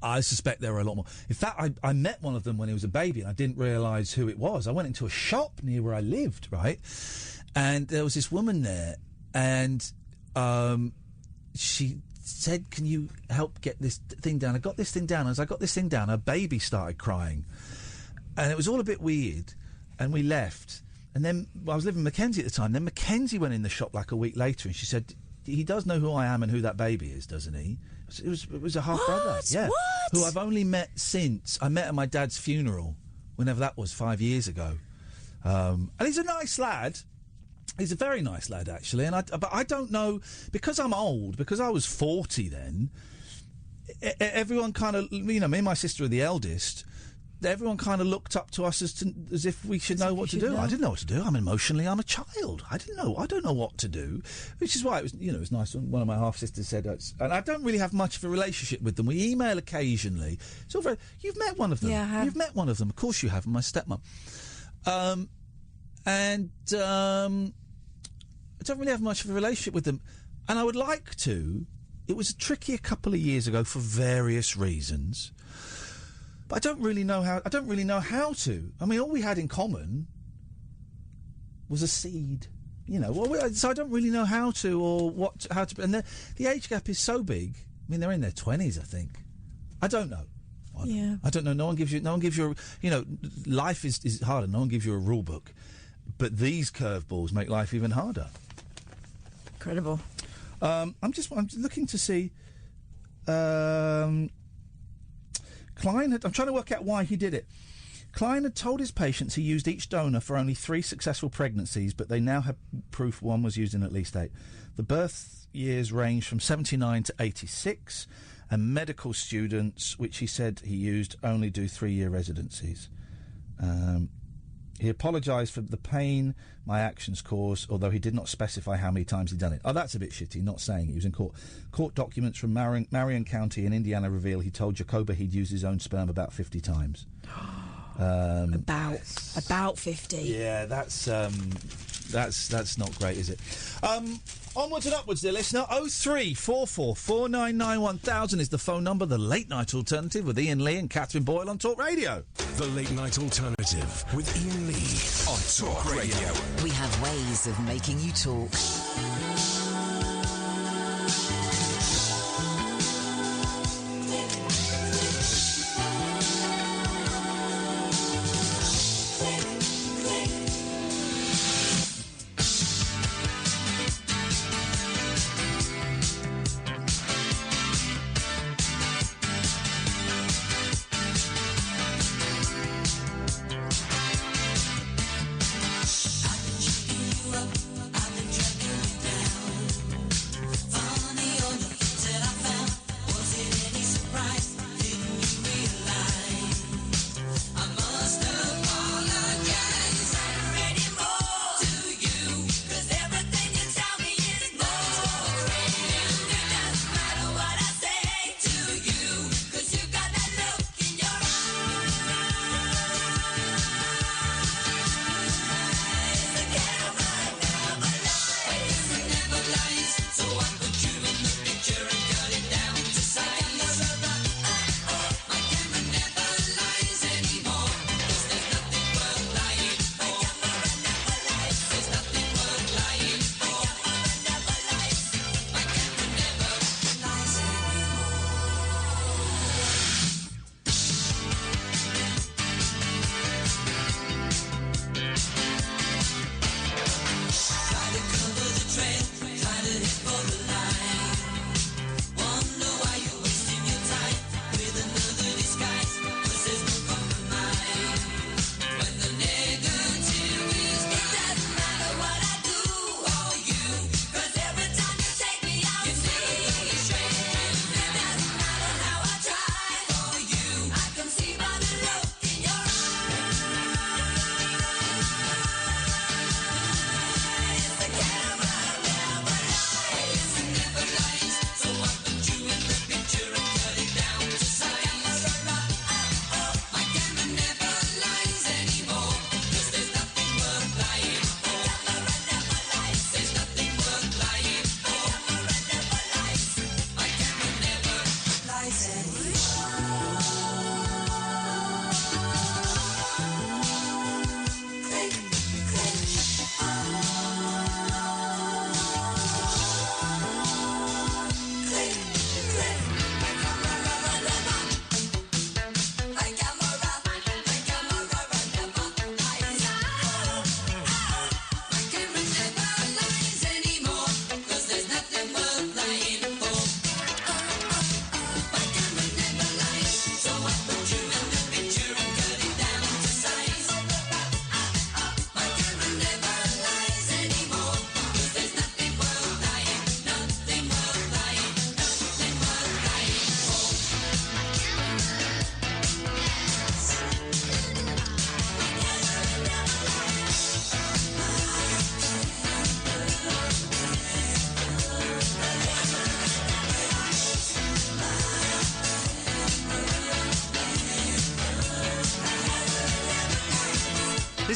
I suspect there were a lot more. In fact, I met one of them when he was a baby, and I didn't realise who it was. I went into a shop near where I lived, right? And there was this woman there, and she said, "Can you help get this thing down?" I got this thing down. As I got this thing down, her baby started crying. And it was all a bit weird, and we left. And then I was living with Mackenzie at the time. Then Mackenzie went in the shop like a week later, and she said, "He does know who I am and who that baby is, doesn't he?" It was a half brother, yeah, who I've only met since I met at my dad's funeral, whenever that was, 5 years ago. And he's a nice lad. He's a very nice lad, actually. But I don't know, because I'm old, because I was 40 then. Everyone kind of, me and my sister are the eldest. Everyone kind of looked up to us as if we should know what to do. I didn't know what to do. I'm a child. I don't know what to do, which is why it was, it was nice when one of my half sisters said, and I don't really have much of a relationship with them. We email occasionally. It's all very. You've met one of them. Yeah, I have. You've met one of them. Of course you have. My stepmom. I don't really have much of a relationship with them, and I would like to. It was tricky a couple of years ago for various reasons. But I don't really know how to. I mean, all we had in common was a seed, so I don't really know how to or how to. And the age gap is so big. I mean, they're in their 20s, I think. I don't know. I don't know. No one gives you. Life is harder. No one gives you a rule book, but these curveballs make life even harder. Incredible. I'm looking to see. I'm trying to work out why he did it. Klein had told his patients he used each donor for only 3 successful pregnancies, but they now have proof one was used in at least 8. The birth years range from 79 to 86, and medical students, which he said he used, only do 3-year residencies. He apologised for the pain my actions caused, although he did not specify how many times he'd done it. Oh, that's a bit shitty, not saying he was in court. Court documents from Marion County in Indiana reveal he told Jacoba he'd used his own sperm about 50 times. About 50. Yeah, that's not great, is it? Onwards and upwards, dear listener. 0344 499 1000 is the phone number. The Late Night Alternative with Iain Lee and Katherine Boyle on Talk Radio. The Late Night Alternative with Iain Lee on Talk Radio. We have ways of making you talk. I've been checking you up, I've been tracking you down.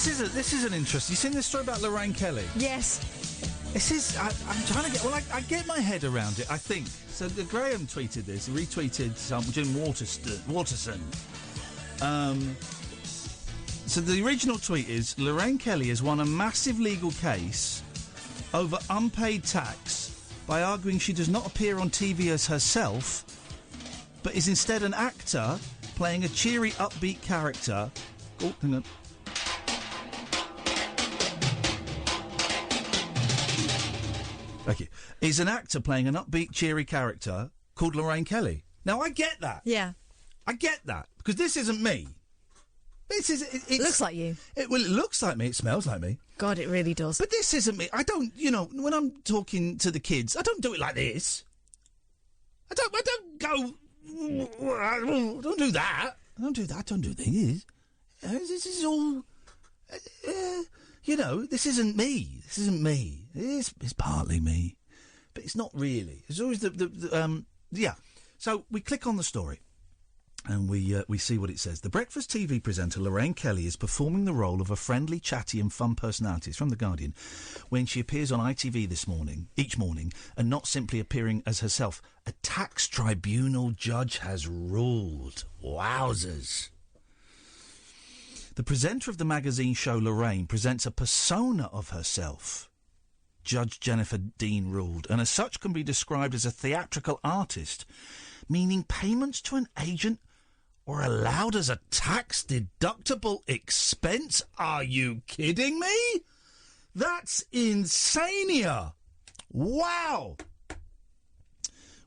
This is an interesting. You seen this story about Lorraine Kelly? Yes. This is. I'm trying to get. Well, I get my head around it. I think so. Graham tweeted this. He retweeted Jim Waterson. So the original tweet is: Lorraine Kelly has won a massive legal case over unpaid tax by arguing she does not appear on TV as herself, but is instead an actor playing a cheery, upbeat character. Oh, hang on. Thank you. Is an actor playing an upbeat, cheery character called Lorraine Kelly. Now, I get that. Yeah. I get that, because this isn't me. This is... It looks like you. It looks like me. It smells like me. God, it really does. But this isn't me. I don't, when I'm talking to the kids, I don't do it like this. I don't go... Don't do that. I don't do that. I don't do this. This is all... this isn't me. This isn't me. It's partly me, but it's not really. There's always yeah. So we click on the story, and we see what it says. The breakfast TV presenter Lorraine Kelly is performing the role of a friendly, chatty, and fun personality. It's from The Guardian, when she appears on ITV each morning, and not simply appearing as herself. A tax tribunal judge has ruled. Wowzers. The presenter of the magazine show Lorraine presents a persona of herself, Judge Jennifer Dean ruled, and as such can be described as a theatrical artist, meaning payments to an agent were allowed as a tax-deductible expense. Are you kidding me? That's insania. Wow.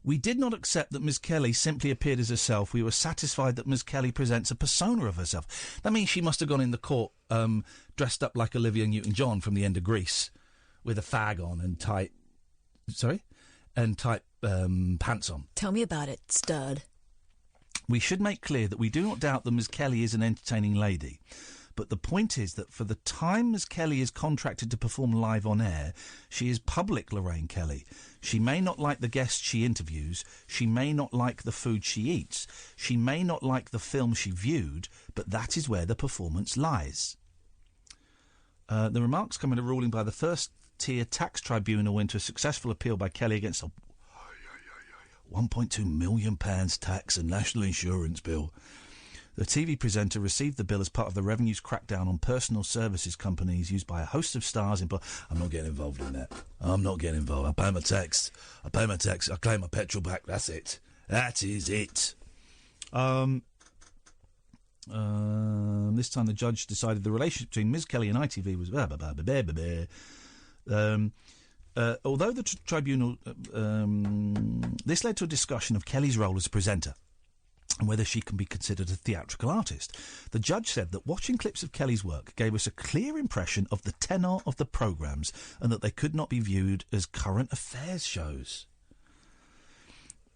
We did not accept that Ms. Kelly simply appeared as herself. We were satisfied that Ms. Kelly presents a persona of herself. That means she must have gone in the court dressed up like Olivia Newton-John from The End of Grease, with a fag on and tight... Sorry? And tight pants on. Tell me about it, stud. We should make clear that we do not doubt that Ms. Kelly is an entertaining lady. But the point is that for the time Ms. Kelly is contracted to perform live on air, she is public Lorraine Kelly. She may not like the guests she interviews. She may not like the food she eats. She may not like the film she viewed, but that is where the performance lies. The remarks come in a ruling by the first-tier tax tribunal into a successful appeal by Kelly against a £1.2 million tax and national insurance bill. The TV presenter received the bill as part of the revenue's crackdown on personal services companies used by a host of stars. I'm not getting involved in that. I'm not getting involved. I pay my tax. I claim my petrol back. That's it. That is it. This time the judge decided the relationship between Ms. Kelly and ITV was... although the tribunal... this led to a discussion of Kelly's role as a presenter and whether she can be considered a theatrical artist. The judge said that watching clips of Kelly's work gave us a clear impression of the tenor of the programmes and that they could not be viewed as current affairs shows.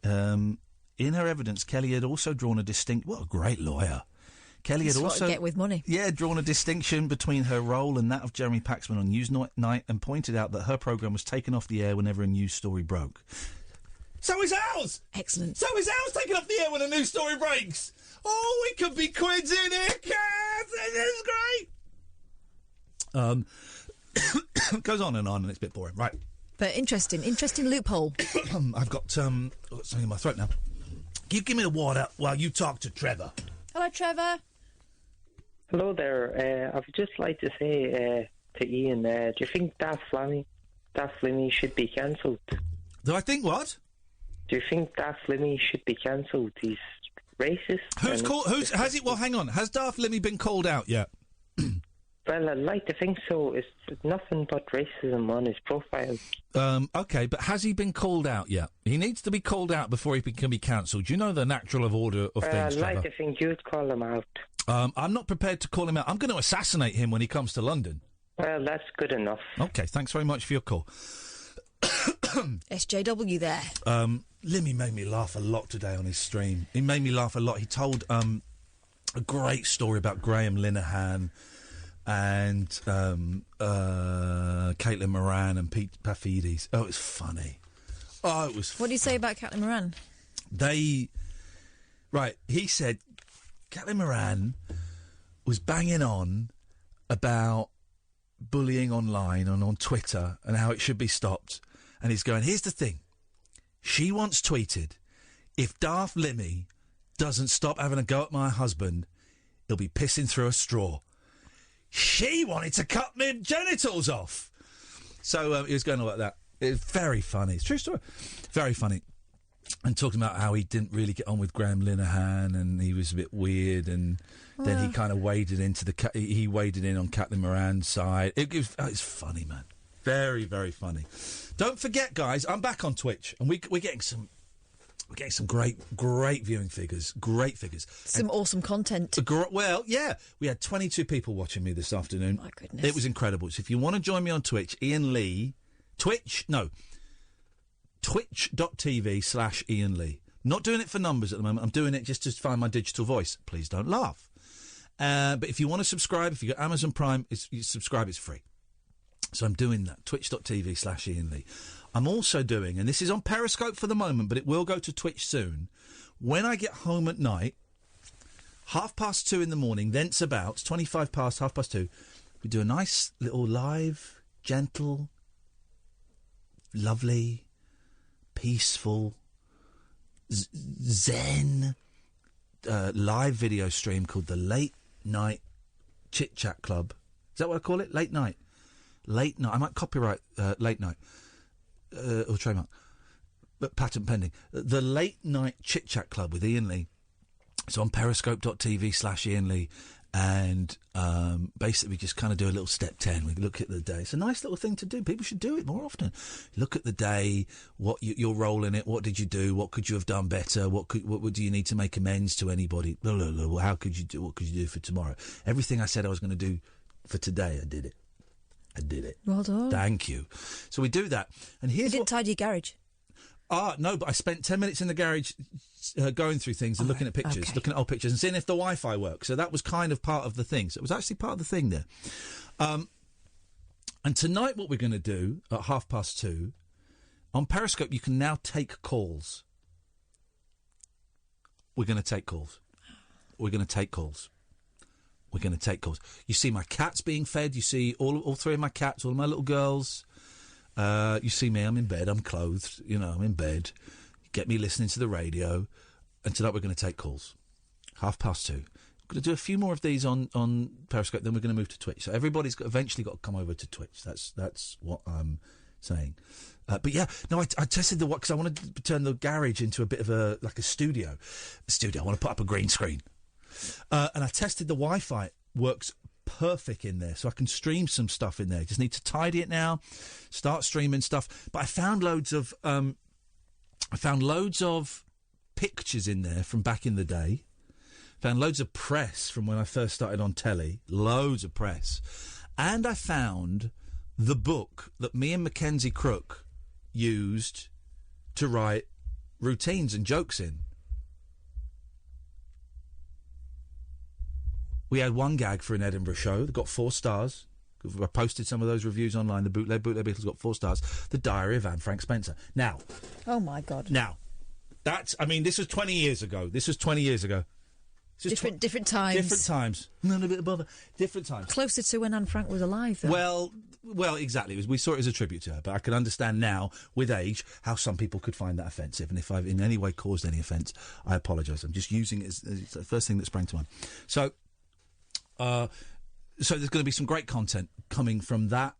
In her evidence, Kelly had also drawn a distinct... What a great lawyer. Kelly had also... get with money. Yeah, drawn a distinction between her role and that of Jeremy Paxman on Newsnight and pointed out that her programme was taken off the air whenever a news story broke. So is ours! Excellent. So is ours taken off the air when a news story breaks! Oh, we could be quids in here, cats! This is great! Goes on, and it's a bit boring. Right. But interesting loophole. I've got something in my throat now. You give me the water while you talk to Trevor. Hello, Trevor. Hello there. I would just like to say to Iain, do you think Daft Lemmy should be cancelled? Do I think what? Do you think Daft Lemmy should be cancelled? He's racist. Well, hang on. Has Daft Lemmy been called out yet? Well, I'd like to think so. It's nothing but racism on his profile. OK, but has he been called out yet? He needs to be called out before he can be cancelled. Do you know the natural order of things, I'd like to think you'd call him out. I'm not prepared to call him out. I'm going to assassinate him when he comes to London. Well, that's good enough. OK, thanks very much for your call. SJW there. Lemmy made me laugh a lot today on his stream. He made me laugh a lot. He told a great story about Graham Linehan and Caitlin Moran and Pete Paphides. Oh, it was funny. Oh, it was What do you say about Caitlin Moran? He said Caitlin Moran was banging on about bullying online and on Twitter and how it should be stopped. And he's going, here's the thing. She once tweeted, if Daft Limmy doesn't stop having a go at my husband, he'll be pissing through a straw. She wanted to cut my genitals off. So he was going on about that. It's very funny. It's a true story. Very funny. And talking about how he didn't really get on with Graham Linehan and he was a bit weird, and then he kind of waded into he waded in on Katherine Moran's side. It's funny, man. Very, very funny. Don't forget, guys, I'm back on Twitch, and we're getting some great viewing figures. Great figures. Some awesome content. Well, yeah. We had 22 people watching me this afternoon. My goodness. It was incredible. So if you want to join me on Twitch, Iain Lee, twitch.tv/Iain Lee. Not doing it for numbers at the moment. I'm doing it just to find my digital voice. Please don't laugh. But if you want to subscribe, if you've got Amazon Prime, you subscribe, it's free. So I'm doing that. Twitch.tv/Iain Lee. I'm also doing, and this is on Periscope for the moment, but it will go to Twitch soon. When I get home at night, 2:30 in the morning, thence about 25 past 2:30, we do a nice little live, gentle, lovely, peaceful, zen live video stream called the Late Night Chit Chat Club. Is that what I call it? Late night. I might copyright Late Night. Or trademark, but patent pending. The Late Night Chit Chat Club with Iain Lee. It's on periscope.tv/Iain Lee, and basically we just kind of do a little step 10. We look at the day. It's a nice little thing to do. People should do it more often. Look at the day, what your role in it. What did you do? What could you have done better? What do you need to make amends to anybody? How could you do? What could you do for tomorrow? Everything I said I was going to do for today, I did it. Well done. Thank you. So we do that. And here's You didn't tidy your garage? No, but I spent 10 minutes in the garage going through things and looking at pictures, looking at old pictures and seeing if the Wi-Fi works. So that was kind of part of the thing. So it was actually part of the thing there. And tonight what we're going to do at 2:30, on Periscope you can now take calls. We're going to take calls. You see my cats being fed. You see all three of my cats, all of my little girls. You see me, I'm in bed, I'm clothed, I'm in bed. You get me listening to the radio. And tonight we're going to take calls. 2:30. We're going to do a few more of these on Periscope, then we're going to move to Twitch. So everybody's eventually got to come over to Twitch. That's what I'm saying. But yeah, no, I tested the because I wanted to turn the garage into a bit of a studio. I want to put up a green screen. And I tested the Wi-Fi. Works perfect in there, so I can stream some stuff in there. Just need to tidy it now, start streaming stuff. But I found loads of pictures in there from back in the day. Found loads of press from when I first started on telly. Loads of press. And I found the book that me and Mackenzie Crook used to write routines and jokes in. We had one gag for an Edinburgh show that got 4 stars. I posted some of those reviews online. The Bootleg Beatles got 4 stars. The Diary of Anne Frank Spencer. Now. Oh, my God. Now. This was 20 years ago. Different times. Different times. None of it above it. Different times. Closer to when Anne Frank was alive, though. Well, exactly. We saw it as a tribute to her, but I can understand now, with age, how some people could find that offensive. And if I've in any way caused any offence, I apologise. I'm just using it as the first thing that sprang to mind. So there's going to be some great content coming from that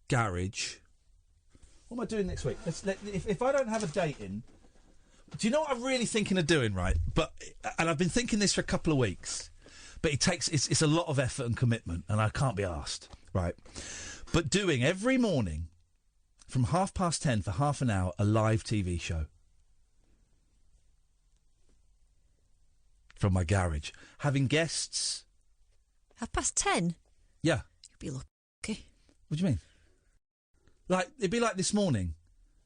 garage. What am I doing next week? If I don't have a date in, do you know what I'm really thinking of doing, right? And I've been thinking this for a couple of weeks, but it's a lot of effort and commitment, and I can't be asked, right? But doing every morning from 10:30 for half an hour a live TV show from my garage, having guests. 10:30? Yeah. You'll be lucky. What do you mean? It'd be like this morning,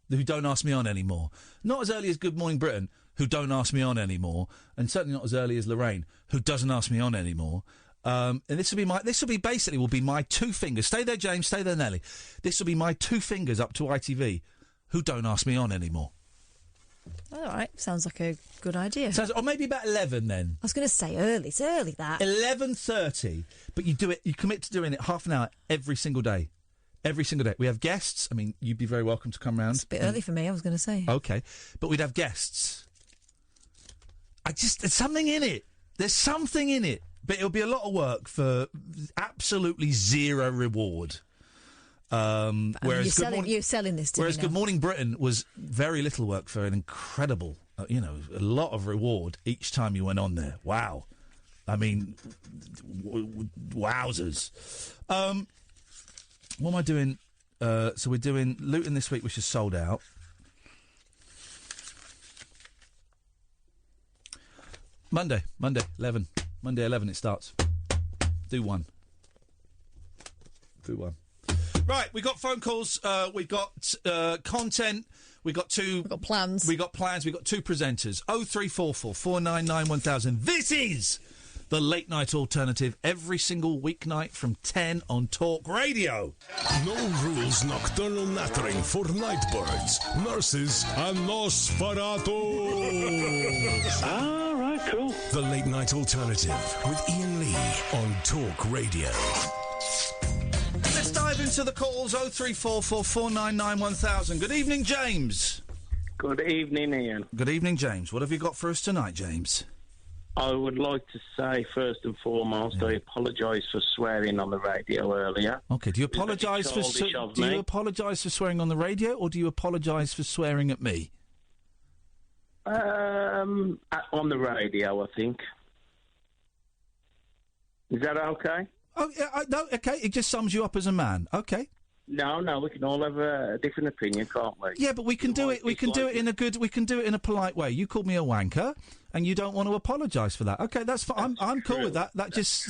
who don't ask me on anymore. Not as early as Good Morning Britain, who don't ask me on anymore, and certainly not as early as Lorraine, who doesn't ask me on anymore. And this will be my 2 fingers. Stay there, James. Stay there, Nelly. This will be my 2 fingers up to ITV, who don't ask me on anymore. All right, sounds like a good idea. Or maybe about 11 then. I was going to say early. It's early, that. 11:30. But you do it. You commit to doing it half an hour every single day. Every single day. We have guests. I mean, you'd be very welcome to come round. It's a bit early for me, I was going to say. Okay. But we'd have guests. There's something in it. There's something in it. But it'll be a lot of work for absolutely zero reward. You're selling this to me Whereas now. Good Morning Britain was very little work for an incredible, a lot of reward each time you went on there. Wow. I mean, wowzers. What am I doing? So we're doing Luton this week, which is sold out. Monday, 11. Monday, 11 it starts. Do one. Right, we got phone calls, we got content, we got plans. We got plans, we got two presenters. 0344 499 1000. This is the Late Night Alternative every single weeknight from 10 on Talk Radio. No rules nocturnal nattering for nightbirds, nurses, and Nosferatu. All right, cool. The Late Night Alternative with Iain Lee on Talk Radio. Let's dive into the calls. 0344 499 1000. Good evening, James. Good evening, Ian. Good evening, James. What have you got for us tonight, James? I would like to say, first and foremost, I apologise for swearing on the radio earlier. Okay, do you apologise for swearing on the radio, or do you apologise for swearing at me? On the radio, I think. Is that okay? Oh, yeah, no, okay, it just sums you up as a man. Okay. No, we can all have a different opinion, can't we? Yeah, but we can do it. We can do it in a polite way. You called me a wanker, and you don't want to apologise for that. Okay, that's fine. I'm cool with that. That just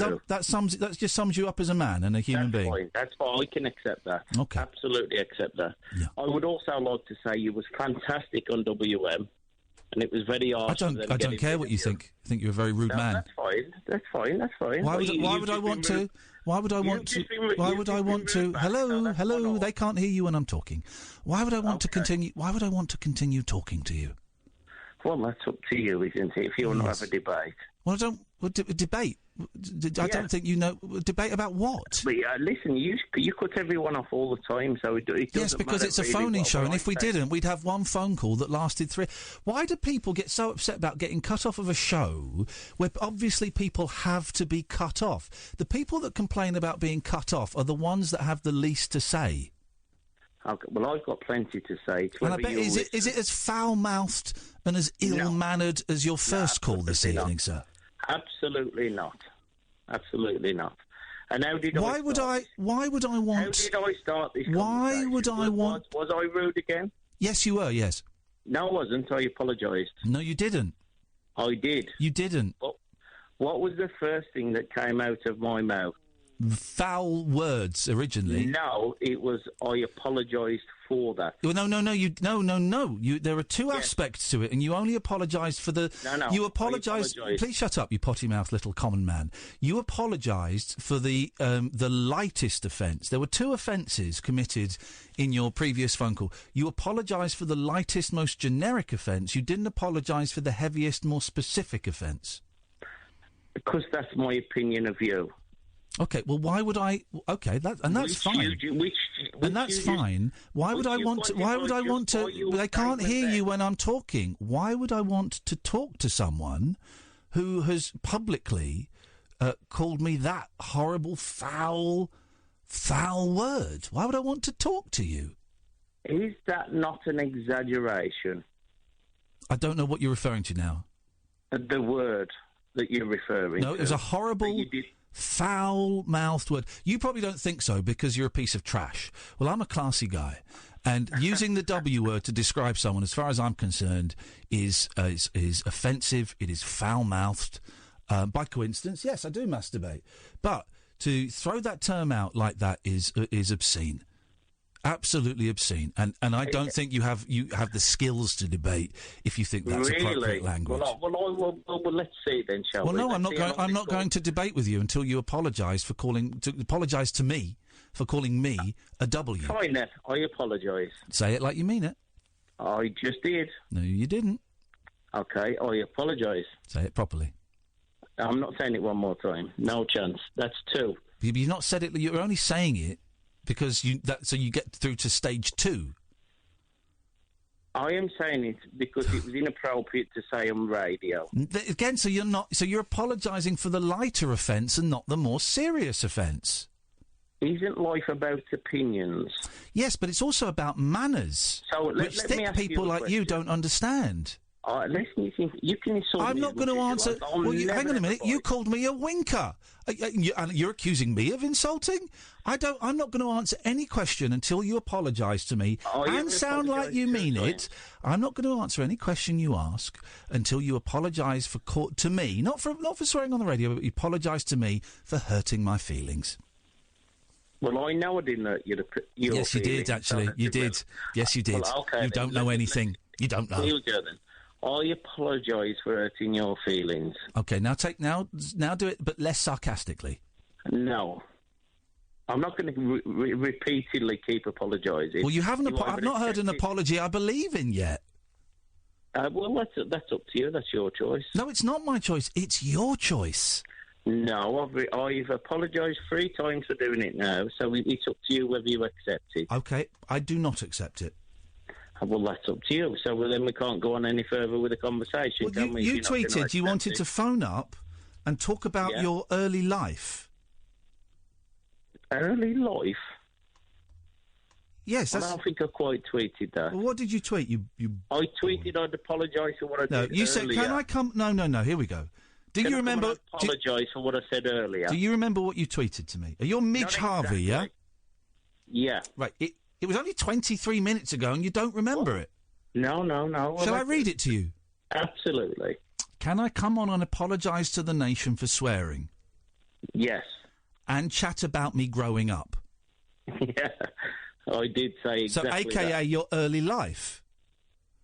sums you up as a man and a human being. Fine. That's fine. I can accept that. Okay, absolutely accept that. Yeah. I would also like to say you was fantastic on WM, and it was very hard. I don't care what you think. I think you're a very rude man. That's fine. Why would I want to? Hello. They can't hear you when I'm talking. Why would I want to continue? Why would I want to continue talking to you? Well, that's up to you, isn't it? If you want to have a debate. Well, I don't debate. I don't think you know. Debate about what? But listen, you cut everyone off all the time, so it doesn't Yes, because matter it's a really phoning show, and I if we didn't, we'd have one phone call that lasted 3. Why do people get so upset about getting cut off of a show where obviously people have to be cut off? The people that complain about being cut off are the ones that have the least to say. Okay, well, I've got plenty to say. And I bet, is it as foul-mouthed and as ill-mannered as your first call this evening, sir? Absolutely not. Absolutely not. And how did Why would I want? How did I start this Why would I want? Was I rude again? Yes, you were. Yes. No, I wasn't. I apologised. No, you didn't. I did. You didn't. What was the first thing that came out of my mouth? Foul words originally. No, it was I apologised for that. No. There are two aspects to it, and you only apologised for the. No. You apologised. Please shut up, you potty-mouthed little common man. You apologised for the lightest offence. There were 2 offences committed in your previous phone call. You apologised for the lightest, most generic offence. You didn't apologise for the heaviest, more specific offence. Because that's my opinion of you. Okay, well, why would I? Okay, that's fine. That's fine. Why would I want to? They can't hear you when I'm talking. Why would I want to talk to someone who has publicly called me that horrible, foul word? Why would I want to talk to you? Is that not an exaggeration? I don't know what you're referring to now. The word that you're referring to. No, it was a horrible, foul-mouthed word. You probably don't think so because you're a piece of trash. Well, I'm a classy guy, and using the W word to describe someone, as far as I'm concerned, is offensive. It is foul-mouthed. By coincidence, yes, I do masturbate, but to throw that term out like that is obscene. Absolutely obscene, and I don't think you have the skills to debate if you think that's appropriate language. Well, let's see then, shall we? Well, no, I'm not going to debate with you until you apologise to me for calling me a W. Fine, then. I apologise. Say it like you mean it. I just did. No, you didn't. Okay, I apologise. Say it properly. I'm not saying it one more time. No chance. That's 2. You've not said it. You're only saying it because so you get through to stage 2. I am saying it because it was inappropriate to say on radio. Again, so you're not. So you're apologising for the lighter offence and not the more serious offence. Isn't life about opinions? Yes, but it's also about manners, which thick people like you don't understand. Listen, you can insult I'm me not going to answer. Well, hang on a minute. You called me a winker. You're accusing me of insulting? I'm not going to answer any question until you apologise to me and sound like you mean it. I'm not going to answer any question you ask until you apologise to me, not for swearing on the radio, but you apologise to me for hurting my feelings. Well, I know I didn't hurt your Yes, you did, actually. You did. Yes, you did. Well, okay, you don't know anything. You don't know. Here we go, then. I apologise for hurting your feelings. Okay, now do it, but less sarcastically. No. I'm not going to repeatedly keep apologising. Well, you haven't. I've not heard an apology I believe in yet. Well, that's up to you. That's your choice. No, it's not my choice. It's your choice. No, I've apologised 3 times for doing it now, so it's up to you whether you accept it. Okay, I do not accept it. Well, that's up to you. So then we can't go on any further with the conversation. Well, you tweeted you wanted to phone up and talk about your early life. Early life? Yes, I don't think I quite tweeted that. Well, what did you tweet? I tweeted I'd apologise for what I did earlier. No, you said, can I come... No, here we go. Do you remember... apologise for what I said earlier. Do you remember what you tweeted to me? You're Midge Harvey, yeah? Yeah. Right, it was only 23 minutes ago and you don't remember it? No. Shall I read it to you? Absolutely. Can I come on and apologise to the nation for swearing? Yes. And chat about me growing up? Yeah, I did say exactly So, a.k.a. your early life?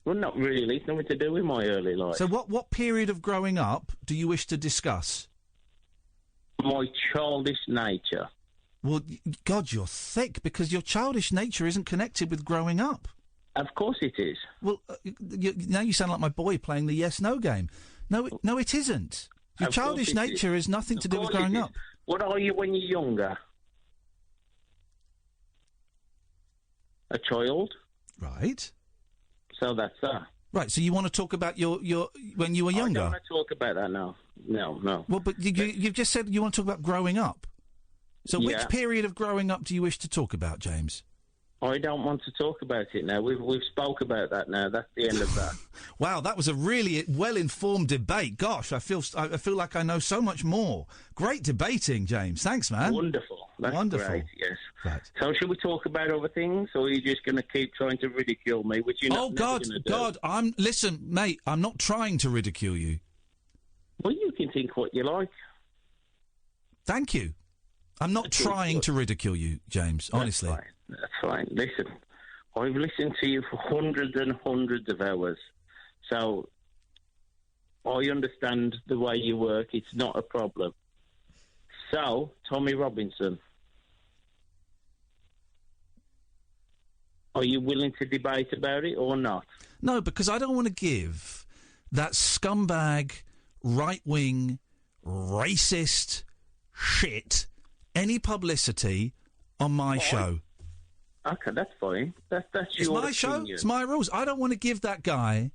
Well, not really. It's nothing to do with my early life. So what period of growing up do you wish to discuss? My childish nature. Well, God, you're thick, because your childish nature isn't connected with growing up. Of course it is. Well, now you sound like my boy playing the yes-no game. No, it isn't. Your childish nature has nothing to do with growing up. What are you when you're younger? A child. Right. So that's that. Right, so you want to talk about your when you were younger? I don't want to talk about that now. No. Well, but you've just said you want to talk about growing up. So which period of growing up do you wish to talk about, James? I don't want to talk about it now. We've spoke about that now. That's the end of that. Wow, that was a really well-informed debate. Gosh, I feel like I know so much more. Great debating, James. Thanks, man. Wonderful. That's wonderful. Great, yes. Right. So should we talk about other things, or are you just going to keep trying to ridicule me, which you're not God, going to do? God, listen, mate, I'm not trying to ridicule you. Well, you can think what you like. Thank you. I'm not trying to ridicule you, James, honestly. That's fine. Listen, I've listened to you for hundreds and hundreds of hours, so I understand the way you work. It's not a problem. So, Tommy Robinson, are you willing to debate about it or not? No, because I don't want to give that scumbag, right-wing, racist shit any publicity on my show. Okay, that's fine. That's it's your my opinion. show. It's my rules. I don't want to give that guy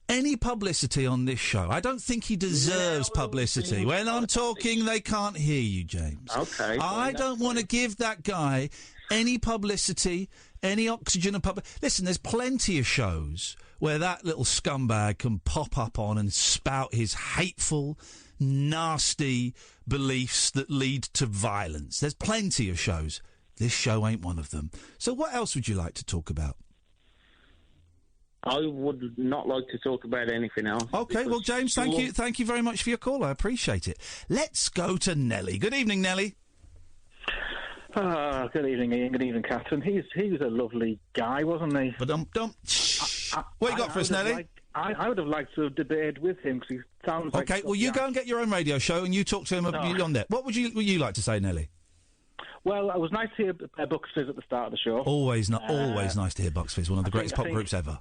any publicity on this show. I don't think he deserves publicity. When I'm talking, they can't hear you, James. Okay. I don't want to give that guy any publicity, any oxygen and public. Listen, there's plenty of shows where that little scumbag can pop up on and spout his hateful, nasty beliefs that lead to violence. There's plenty of shows. This show ain't one of them. So what else would you like to talk about? I would not like to talk about anything else. Okay, well, James, thank you very much for your call. I appreciate it. Let's go to Nelly. Good evening, Nelly. Good evening, Ian. Good evening, Katherine. He was a lovely guy, wasn't he? But what you got for us, Nelly? I would have liked to have debated with him because he sounds like... Okay, well, you go and get your own radio show and you talk to him on there. What would you like to say, Nelly? Well, it was nice to hear Bucks Fizz at the start of the show. Always nice to hear Bucks Fizz, one of the greatest pop groups ever.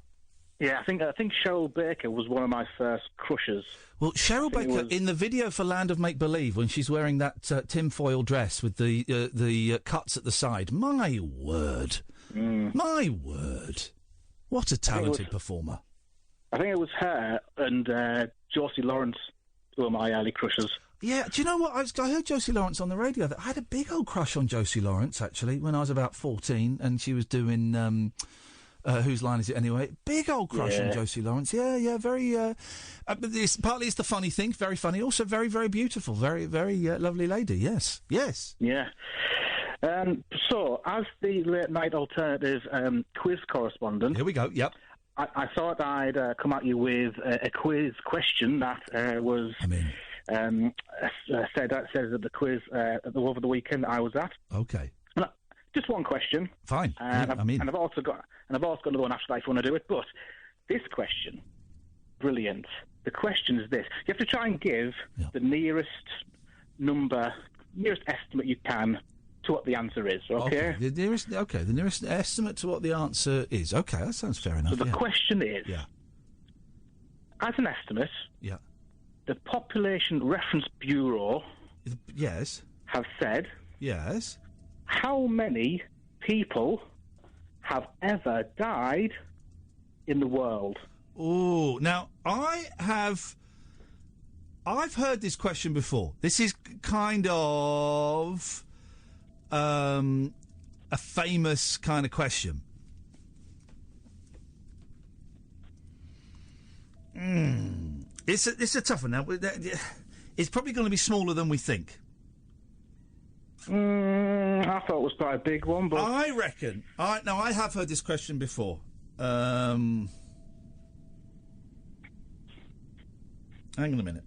Yeah, I think Cheryl Baker was one of my first crushes. Well, Cheryl Baker, in the video for Land of Make Believe, when she's wearing that tinfoil dress with the cuts at the side, my word. My word. What a talented performer. I think it was her and Josie Lawrence who were my early crushes. Yeah, do you know what? I heard Josie Lawrence on the radio. I had a big old crush on Josie Lawrence, actually, when I was about 14, and she was doing... Whose Line Is It Anyway? Big old crush on Josie Lawrence. Yeah, very... partly it's the funny thing, very funny, also very, very beautiful, very, very lovely lady, yes. Yeah. So, as the late night alternative quiz correspondent... Here we go, yep. I thought I'd come at you with a quiz question that was... said at the quiz over the weekend I was at. Okay. Just one question. Fine. And I've also got another one after that if you want to do it. But this question, brilliant. The question is this: you have to try and give the nearest estimate you can to what the answer is. Okay. The nearest estimate to what the answer is. Okay, that sounds fair enough. So the question is, as an estimate, the Population Reference Bureau, have said, how many people have ever died in the world? Oh, now I've heard this question before. This is kind of a famous kind of question. It's a tough one now. It's probably going to be smaller than we think. I thought it was quite a big one, but... I reckon... I have heard this question before. Hang on a minute.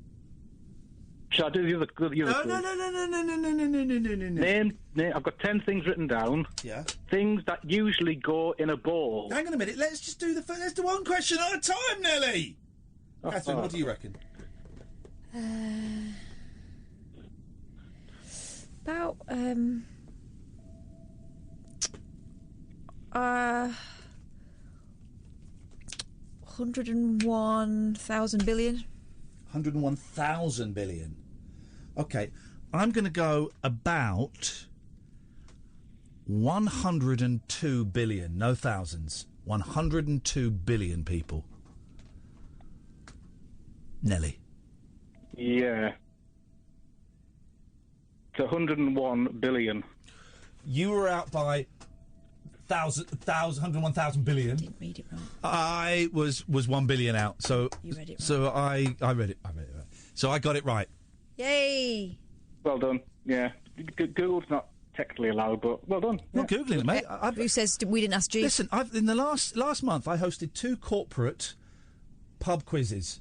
Shall I do the other quiz? No. I've got 10 things written down. Yeah. Things that usually go in a bowl. Hang on a minute. Let's just do let's do one question at a time, Nelly. Katherine, what do you reckon? About 101,000 billion. 101,000 billion. Okay, I'm going to go about 102 billion. No thousands. 102 billion people. Nelly. Yeah. It's 101 billion. You were out by 101,000 billion. Didn't read it wrong. I was 1 billion out. So you read it right. So I read it right. So I got it right. Yay! Well done. Yeah. Google's not technically allowed, but well done. Not Googling it, mate. Who says we didn't ask G? Listen, in the last month, I hosted 2 corporate pub quizzes.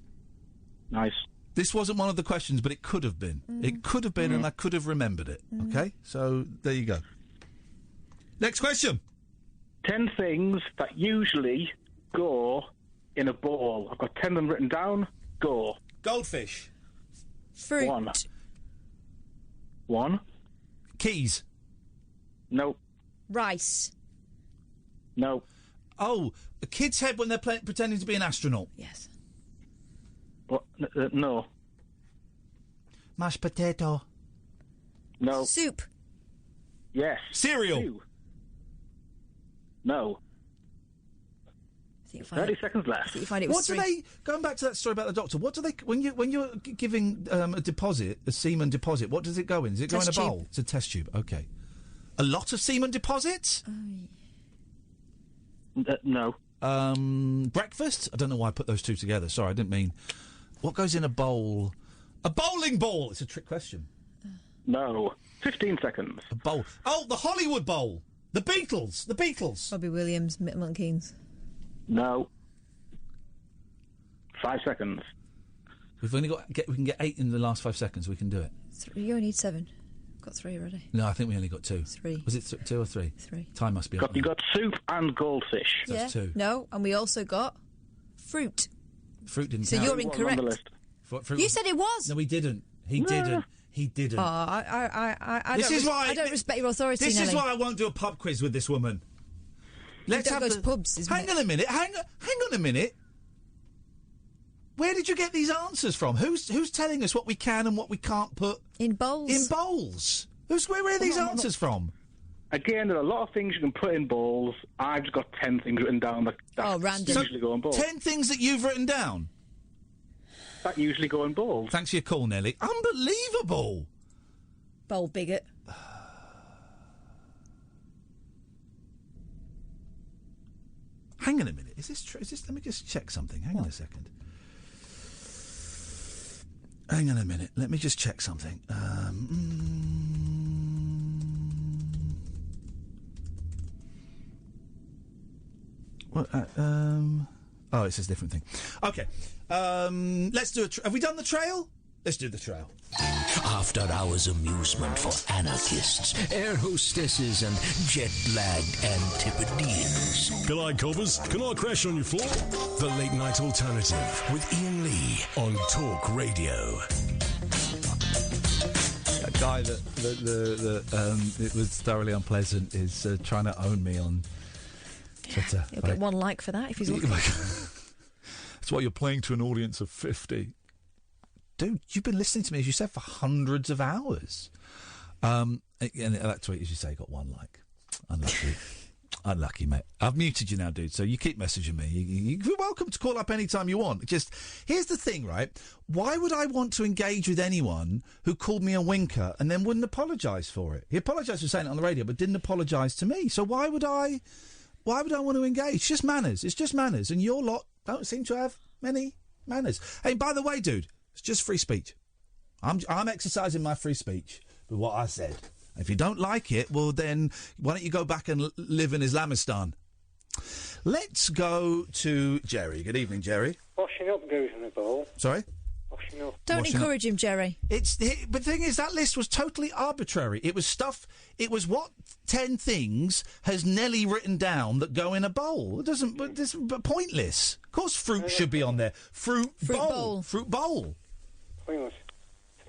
Nice. This wasn't one of the questions, but it could have been. It could have been, and I could have remembered it. Okay? So, there you go. Next question. 10 things that usually go in a bowl. I've got 10 of them written down. Go. Goldfish. Fruit. One. Keys. No. Rice. No. Oh, a kid's head when they're pretending to be an astronaut. Yes. What? No. Mashed potato. No. Soup. Yes. Cereal. 2. No. 30 seconds left. You find it what do they? Going back to that story about the doctor. What do they? When you're giving a semen deposit, what does it go in? Does it go in a bowl? It's a test tube. Okay. A lot of semen deposits? No. Breakfast? I don't know why I put those two together. Sorry, I didn't mean. What goes in a bowl? A bowling ball. It's a trick question. No. 15 seconds. A bowl. Oh, the Hollywood Bowl. The Beatles. The Beatles. Robbie Williams, Milton Keynes. No. 5 seconds. We've only got. We can get 8 in the last 5 seconds. We can do it. You only need 7. Got 3 already. No, I think we only got 2. 3. Was it 2 or 3? 3. Time must be up. You got soup and goldfish. That's 2. No, and we also got fruit. Fruit didn't So count. you're incorrect. You said it was. No, he didn't. He didn't. He didn't. Oh, I I don't respect your authority, This Nelly. is why I won't do a pub quiz with this woman. Let's don't have go to pubs, isn't Hang on a minute. Hang on a minute. Where did you get these answers from? Who's telling us what we can and what we can't put in bowls? In bowls. Where are these answers from? Again, there are a lot of things you can put in bowls. I've just got 10 things written down that random. usually go in bowls. 10 things that you've written down? That usually go in bowls. Thanks for your call, Nelly. Unbelievable. Bowl bigot. Hang on a minute. Is this true? Let me just check something. Hang on a second. Hang on a minute. Let me just check something. Oh, it says different thing. Okay. Let's do have we done the trail? Let's do the trail. After hours amusement for anarchists, air hostesses and jet-lagged Antipodeans. G'day, coppers. Can I crash on your floor? The Late Night Alternative with Iain Lee on Talk Radio. That guy that it was thoroughly unpleasant is trying to own me on Twitter. You'll get one like for that if he's looking. That's why you're playing to an audience of 50. Dude, you've been listening to me, as you said, for hundreds of hours. And that tweet, as you say, got one like. Unlucky. Unlucky, mate. I've muted you now, dude, so you keep messaging me. You're welcome to call up any time you want. Just, here's the thing, right? Why would I want to engage with anyone who called me a winker and then wouldn't apologise for it? He apologised for saying it on the radio, but didn't apologise to me. So why would I want to engage? It's just manners. It's just manners. And your lot don't seem to have many manners. Hey, by the way, dude, it's just free speech. I'm exercising my free speech with what I said. If you don't like it, well then, why don't you go back and live in Islamistan? Let's go to Jerry. Good evening, Jerry. Washing up goes in a bowl. Sorry? Washing up. Don't encourage him, Jerry. But the thing is, that list was totally arbitrary. It was stuff. It was what 10 things has Nelly written down that go in a bowl. It doesn't. But this pointless. Of course, fruit should be on there. Fruit bowl. Fruit bowl. Pointless.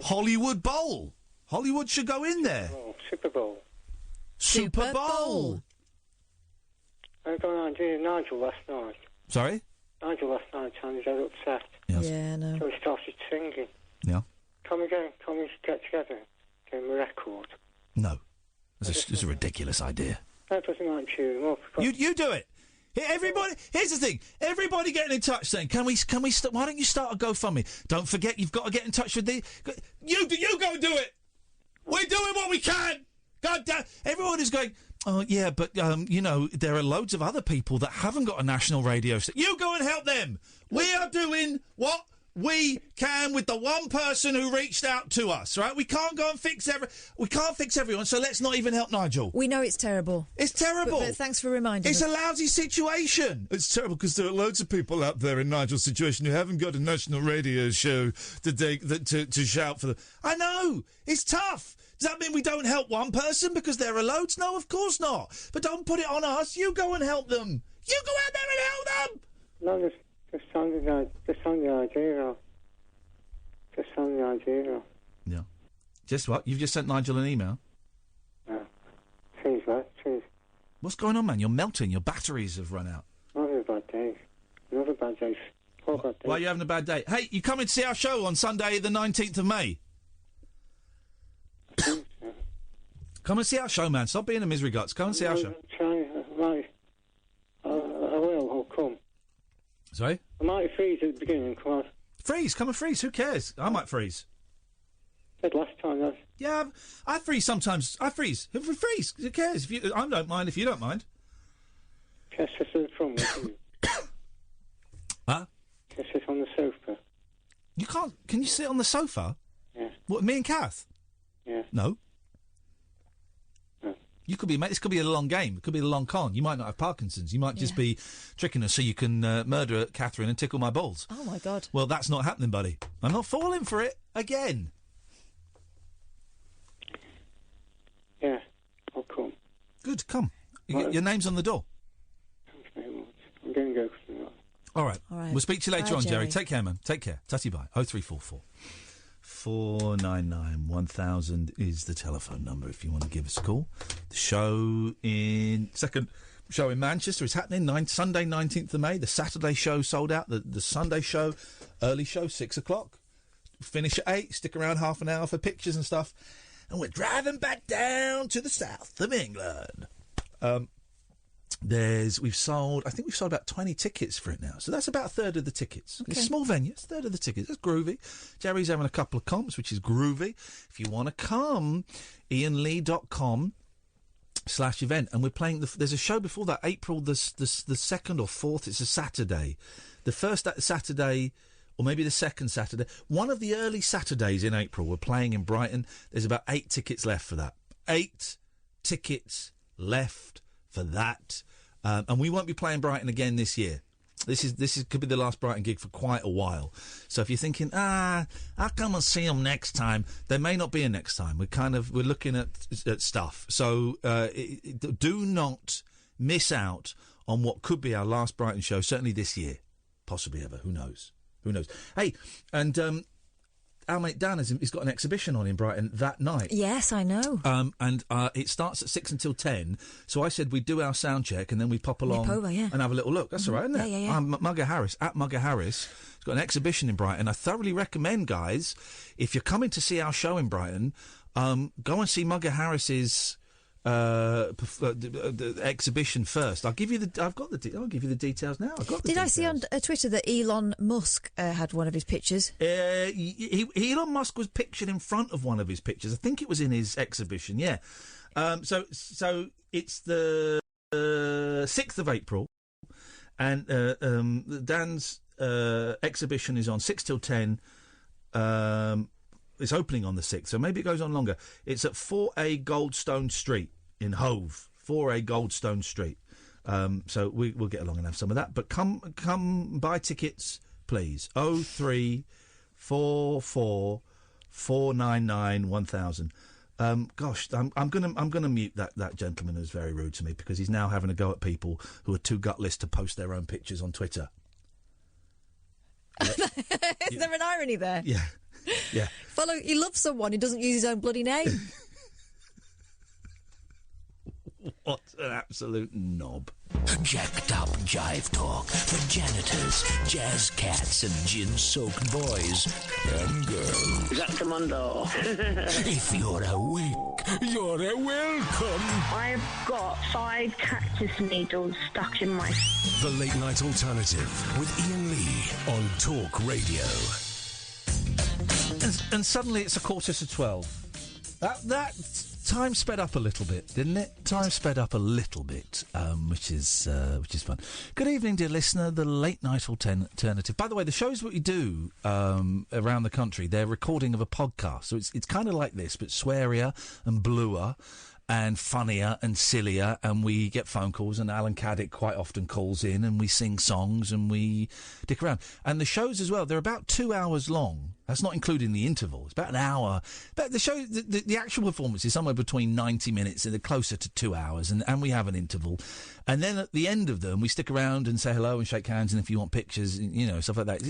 Hollywood bowl. Hollywood should go in there. Oh, Super Bowl. Super Bowl. I got an idea of Nigel last night. Sorry? Nigel last night told me he was upset. Yes. Yeah, no. So he started singing. Yeah. Can we get together? Give him a record. No. It's a ridiculous idea. That doesn't like cheer him up. You do it. Everybody. Here's the thing. Everybody getting in touch saying, "Can we? Why don't you start a GoFundMe? Don't forget, you've got to get in touch with the. You go and do it. We're doing what we can. God damn. Everyone is going. Oh yeah, but there are loads of other people that haven't got a national radio station. You go and help them. We are doing what we can with the one person who reached out to us, right? We can't go and fix everyone, so let's not even help Nigel. We know it's terrible. It's terrible. But thanks for reminding us. It's a lousy situation. It's terrible because there are loads of people out there in Nigel's situation who haven't got a national radio show to shout for them. I know. It's tough. Does that mean we don't help one person because there are loads? No, of course not. But don't put it on us. You go and help them. You go out there and help them. No, just sound the idea. Just sound the idea. Yeah. Just what? You've just sent Nigel an email? No. Cheese, mate. Cheese. What's going on, man? You're melting. Your batteries have run out. Another bad day. Why are you having a bad day? Hey, you coming to see our show on Sunday the 19th of May? Come and see our show, man. Stop being a misery guts. Come and see our show. Right. I will. I'll come. Sorry? I might freeze at the beginning. Come on. Freeze. Come and freeze. Who cares? I might freeze. Said last time, though. Yeah, I freeze sometimes. I freeze. If we freeze, who cares? I don't mind if you don't mind. Can I sit at the front with you? Huh? Can I sit on the sofa? You can't. Can you sit on the sofa? Yeah. What, me and Kath? Yeah. No. You could be, mate. This could be a long game. It could be a long con. You might not have Parkinson's. You might just be tricking us so you can murder Katherine and tickle my balls. Oh my God. Well, that's not happening, buddy. I'm not falling for it again. Yeah, I'll come. Good, come. Your name's on the door. Thanks very much. I'm going to go for now. All right. We'll speak to you later on, Jerry. Jerry. Take care, man. Take care. Tutty bye. 0344 499 1000 is the telephone number if you want to give us a call. The show in second show in Manchester is happening Sunday 19th of May. The Saturday show sold out. The Sunday show, early show, 6 o'clock. Finish at 8. Stick around half an hour for pictures and stuff. And we're driving back down to the south of England. We've sold about 20 tickets for it now. So that's about a third of the tickets. Okay. It's a small venue, it's a third of the tickets. That's groovy. Jerry's having a couple of comps, which is groovy. If you want to come, iainlee.com/event. And we're playing, there's a show before that, April the 2nd or 4th. It's a Saturday. The first Saturday, or maybe the second Saturday. One of the early Saturdays in April, we're playing in Brighton. There's about 8 tickets left for that. 8 tickets left for that. And we won't be playing Brighton again this year. This could be the last Brighton gig for quite a while. So if you're thinking, I'll come and see them next time, there may not be a next time. We're looking at stuff. So do not miss out on what could be our last Brighton show, certainly this year, possibly ever. Who knows? Hey, and our mate Dan he's got an exhibition on in Brighton that night. Yes, I know. And it starts at 6 until 10. So I said we'd do our sound check and then we'd pop along and have a little look. That's all right, isn't it? Yeah. Mugger Harris, at Mugger Harris. He's got an exhibition in Brighton. I thoroughly recommend, guys, if you're coming to see our show in Brighton, go and see Mugger Harris's the exhibition first. I'll give you the details now. Did I see on Twitter that Elon Musk had one of his pictures? Elon Musk was pictured in front of one of his pictures. I think it was in his exhibition. Yeah. So it's the 6th of April, and Dan's exhibition is on 6 till 10. It's opening on the 6th, so maybe it goes on longer. It's at 4A Goldstone Street in Hove. 4A Goldstone Street. So we'll get along and have some of that. But come buy tickets, please. 0344 499 1000. Gosh, I'm gonna mute that gentleman who's very rude to me because he's now having a go at people who are too gutless to post their own pictures on Twitter. Is there an irony there? Yeah. Yeah. He loves someone who doesn't use his own bloody name. What an absolute knob. Jacked up jive talk for janitors, jazz cats, and gin-soaked boys and girls. Is that Commando? If you're awake, you're welcome. I've got 5 cactus needles stuck in my... The Late Night Alternative with Iain Lee on Talk Radio. And suddenly it's 11:45. That time sped up a little bit, didn't it? Time sped up a little bit, which is fun. Good evening, dear listener. The Late Night Alternative. By the way, the shows that we do around the country, they're recording of a podcast, so it's kind of like this, but swearier and bluer and funnier and sillier, and we get phone calls, and Alan Caddick quite often calls in, and we sing songs, and we dick around. And the shows as well, they're about 2 hours long. That's not including the interval. It's about an hour. But the show, the actual performance is somewhere between 90 minutes and they're closer to 2 hours, and we have an interval. And then at the end of them, we stick around and say hello and shake hands, and if you want pictures, stuff like that.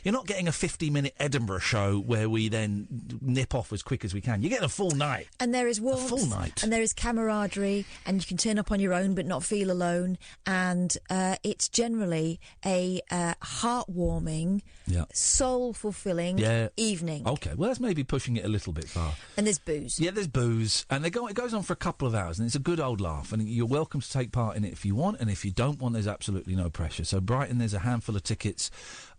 You're not getting a 50-minute Edinburgh show where we then nip off as quick as we can. You're getting a full night. And there is warmth. A full night. And there is camaraderie, and you can turn up on your own but not feel alone. And it's generally a heartwarming, soul-fulfilling evening. Okay, well, that's maybe pushing it a little bit far. And there's booze. Yeah, there's booze. And it goes on for a couple of hours, and it's a good old laugh. And you're welcome to take part in it if you want, and if you don't want, there's absolutely no pressure. So Brighton, there's a handful of tickets.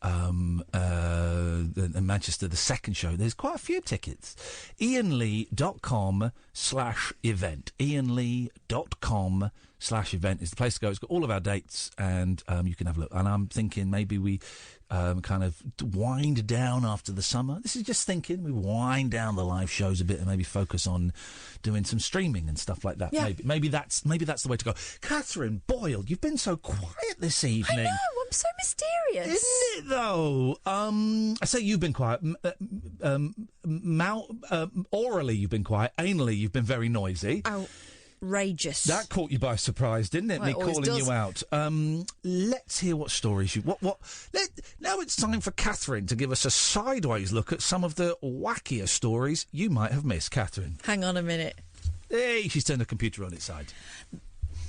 And Manchester, the second show, there's quite a few tickets. iainlee.com/event. iainlee.com/event is the place to go. It's got all of our dates, and you can have a look. And I'm thinking maybe we kind of wind down after the summer. This is just thinking. We wind down the live shows a bit and maybe focus on doing some streaming and stuff like that. Yeah. Maybe that's the way to go. Catherine Boyle, you've been so quiet this evening. I know, I'm so mysterious. Isn't it, though? I say you've been quiet. Orally, you've been quiet. Anally, you've been very noisy. Outrageous. That caught you by surprise, didn't it? Well, me calling does. you out. Let's hear what stories you... Now it's time for Catherine to give us a sideways look at some of the wackier stories you might have missed. Catherine. Hang on a minute. Hey, she's turned the computer on its side.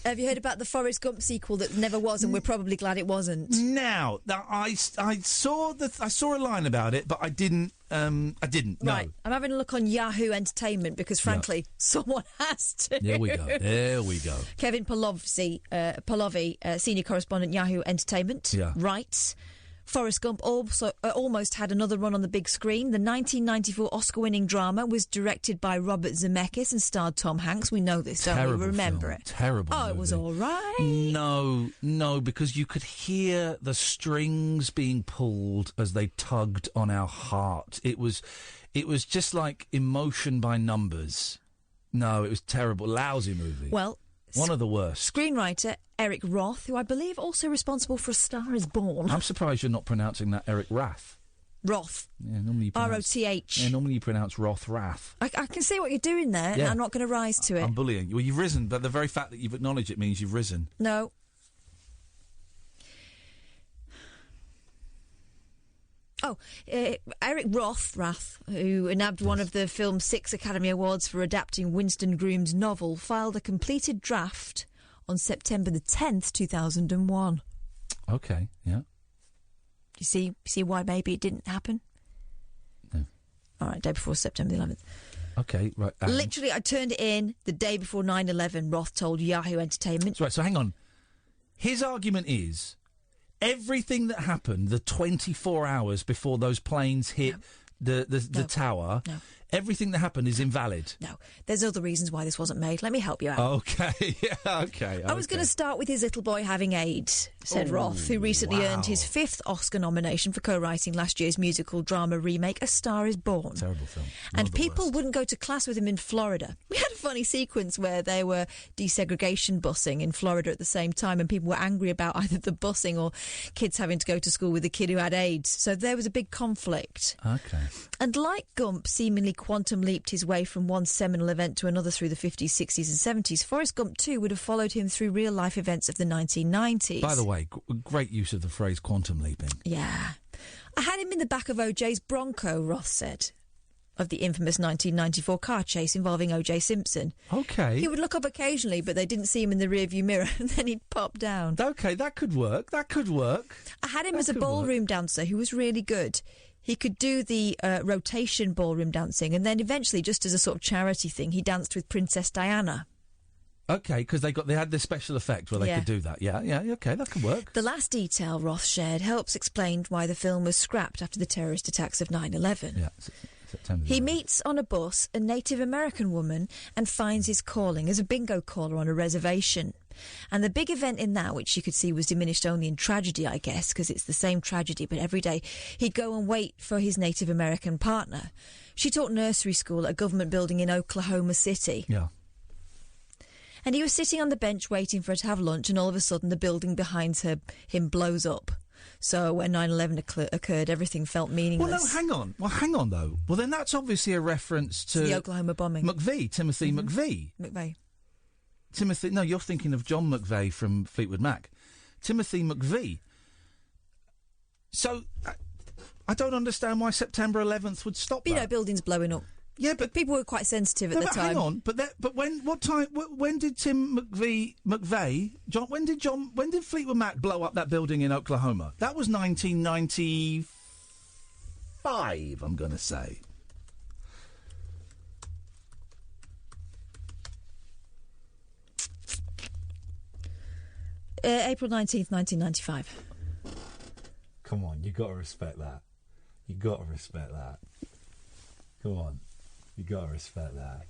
Have you heard about the Forrest Gump sequel that never was, and we're probably glad it wasn't? Now I saw a line about it, but I didn't. No. Right, I'm having a look on Yahoo Entertainment because, frankly, someone has to. There we go. Kevin Polovi, senior correspondent, Yahoo Entertainment, writes. Forrest Gump also almost had another run on the big screen. The 1994 Oscar-winning drama was directed by Robert Zemeckis and starred Tom Hanks. We know this, don't we? Remember it? Terrible. Oh, movie. It was all right. No, because you could hear the strings being pulled as they tugged on our heart. It was just like emotion by numbers. No, it was terrible. Lousy movie. Well, one of the worst. Screenwriter Eric Roth, who I believe also responsible for A Star Is Born. I'm surprised you're not pronouncing that Eric Rath. Roth. Yeah, normally you pronounce R-O-T-H. Yeah, normally you pronounce Roth Rath. I can see what you're doing there, and I'm not going to rise to it. I'm bullying you. Well, you've risen, but the very fact that you've acknowledged it means you've risen. No. Oh, Eric Rath, who nabbed one of the film's 6 Academy Awards for adapting Winston Groom's novel, filed a completed draft on September the 10th, 2001. Okay, yeah. You see why maybe it didn't happen? No. All right, day before September the 11th. Okay, right. Literally, I turned it in the day before 9/11, Roth told Yahoo Entertainment. Right, so hang on. His argument is everything that happened the 24 hours before those planes hit the tower, everything that happened is invalid. No, there's other reasons why this wasn't made. Let me help you out. Okay, okay. I was going to start with his little boy having AIDS, said Roth, who recently earned his 5th Oscar nomination for co-writing last year's musical drama remake, A Star Is Born. Terrible film. And people wouldn't go to class with him in Florida. We had a funny sequence where they were desegregation busing in Florida at the same time, and people were angry about either the busing or kids having to go to school with a kid who had AIDS. So there was a big conflict. Okay. And like Gump seemingly quantum leaped his way from one seminal event to another through the 50s, 60s and 70s, Forrest Gump too would have followed him through real-life events of the 1990s. By the way, great use of the phrase quantum leaping. Yeah. I had him in the back of O.J.'s Bronco, Roth said, of the infamous 1994 car chase involving O.J. Simpson. Okay. He would look up occasionally, but they didn't see him in the rearview mirror, and then he'd pop down. Okay, that could work. I had him as a ballroom dancer who was really good. He could do the rotation ballroom dancing, and then eventually, just as a sort of charity thing, he danced with Princess Diana. Okay, because they had this special effect where they could do that. Yeah, okay, that could work. The last detail Roth shared helps explain why the film was scrapped after the terrorist attacks of 9/11. Yeah, September. He meets on a bus a Native American woman and finds his calling as a bingo caller on a reservation. And the big event in that, which you could see was diminished only in tragedy, I guess, because it's the same tragedy, but every day he'd go and wait for his Native American partner. She taught nursery school at a government building in Oklahoma City. Yeah. And he was sitting on the bench waiting for her to have lunch, and all of a sudden the building behind him blows up. So when 9/11 occurred, everything felt meaningless. Well, no, hang on, though. Well, then that's obviously a reference to the Oklahoma bombing. Timothy McVeigh. No, you're thinking of John McVeigh from Fleetwood Mac. Timothy McVeigh. So, I don't understand why September 11th would stop that. You know, buildings blowing up. Yeah, but people were quite sensitive at the time. Hang on, but when did Tim McVeigh, when did Fleetwood Mac blow up that building in Oklahoma? That was 1995, I'm going to say. April 19th, 1995. Come on, you got to respect that. Come on. You got to respect that.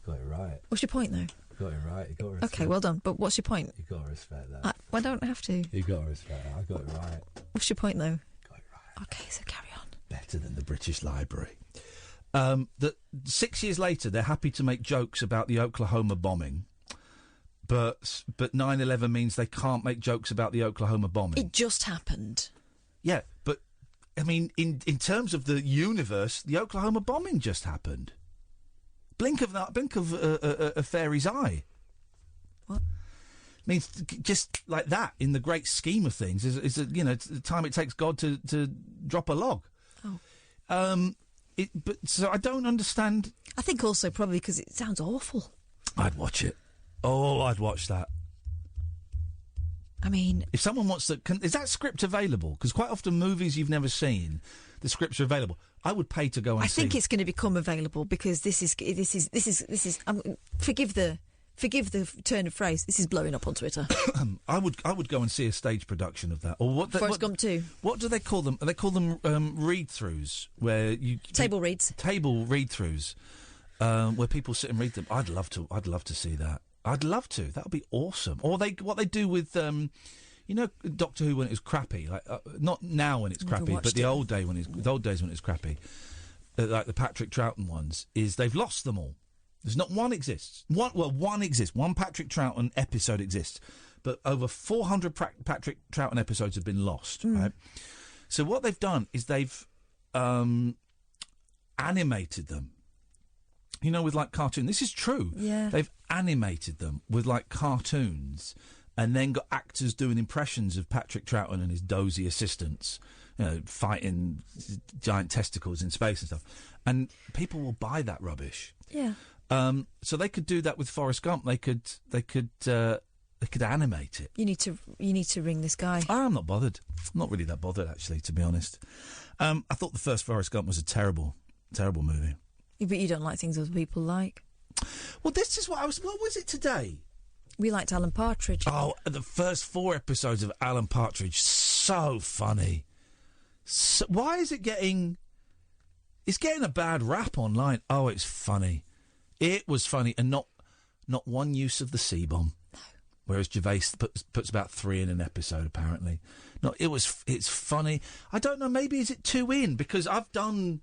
Got it right. What's your point, though? Got it right. You got to respect. Okay, well done. But what's your point? You got to respect that. I don't have to. You got to respect that. I got it right. What's your point, though? Got it right. Okay, so carry on. Better than the British Library. 6 years later, they're happy to make jokes about the Oklahoma bombing, but 9/11 means they can't make jokes about the Oklahoma bombing. It just happened. Yeah, but I mean, in terms of the universe, the Oklahoma bombing just happened. Blink of a fairy's eye. What? I mean, just like that, in the great scheme of things, is it's the time it takes God to drop a log. Oh. But so I don't understand. I think also probably because it sounds awful. I'd watch it. Oh, I'd watch that. I mean... If someone wants to... is that script available? Because quite often movies you've never seen, the scripts are available. I would pay to go and see. I think it's going to become available because this is forgive the turn of phrase. This is blowing up on Twitter. I would go and see a stage production of that. Or what? Forrest Gump 2. What do they call them? They call them read-throughs, where you table reads. Table read-throughs, where people sit and read them. I'd love to see that. I'd love to. That would be awesome. Or what they do with, Doctor Who when it was crappy. Like not now when it's crappy, but the old days when it's crappy. Like the Patrick Troughton ones, is they've lost them all. There's not one exists. One exists. One Patrick Troughton episode exists, but over 400 Patrick Troughton episodes have been lost. Right. So what they've done is they've animated them. With like cartoon. This is true. Yeah. They've animated them with like cartoons, and then got actors doing impressions of Patrick Troughton and his dozy assistants, fighting giant testicles in space and stuff. And people will buy that rubbish. Yeah. So they could do that with Forrest Gump. They could animate it. You need to ring this guy. I'm not bothered. I'm not really that bothered, actually, to be honest. I thought the first Forrest Gump was a terrible, terrible movie. But you don't like things other people like. Well, this is what was it today? We liked Alan Partridge. Oh, the first 4 episodes of Alan Partridge, so funny. So, why is it getting... It's getting a bad rap online. Oh, it's funny. It was funny, and not one use of the C-bomb. No. Whereas Gervais puts about 3 in an episode, apparently. No, it's funny. I don't know, maybe is it 2 in? Because I've done...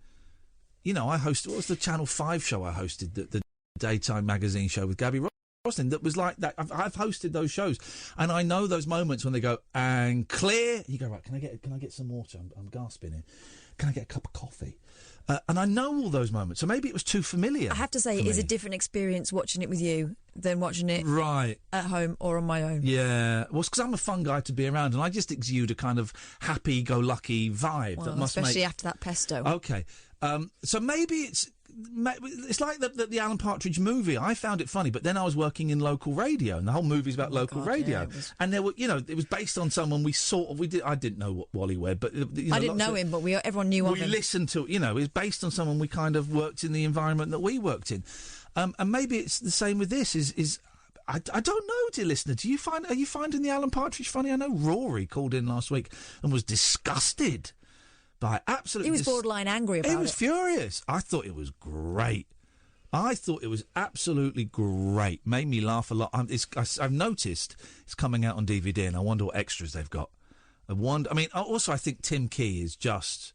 I hosted... What was the Channel 5 show I hosted? The daytime magazine show with Gabby Roslin. That was like that. I've hosted those shows. And I know those moments when they go, and clear. You go, right, can I get some water? I'm gasping here. Can I get a cup of coffee? And I know all those moments. So maybe it was too familiar. I have to say, it is a different experience watching it with you than watching it at home or on my own. Yeah. Well, it's because I'm a fun guy to be around, and I just exude a kind of happy-go-lucky vibe that must especially after that pesto. Okay. So maybe it's like the Alan Partridge movie. I found it funny, but then I was working in local radio, and the whole movie's about local radio. Yeah, and there were, it was based on someone I didn't know what Wally Webb, but I didn't know him, but everyone knew of him. We listened to, it was based on someone we kind of worked in the environment that we worked in, and maybe it's the same with this. I don't know, dear listener. Are you finding the Alan Partridge funny? I know Rory called in last week and was disgusted. He was borderline angry about it. He was furious. I thought it was great. I thought it was absolutely great. Made me laugh a lot. I've noticed it's coming out on DVD, and I wonder what extras they've got. I think Tim Key is just...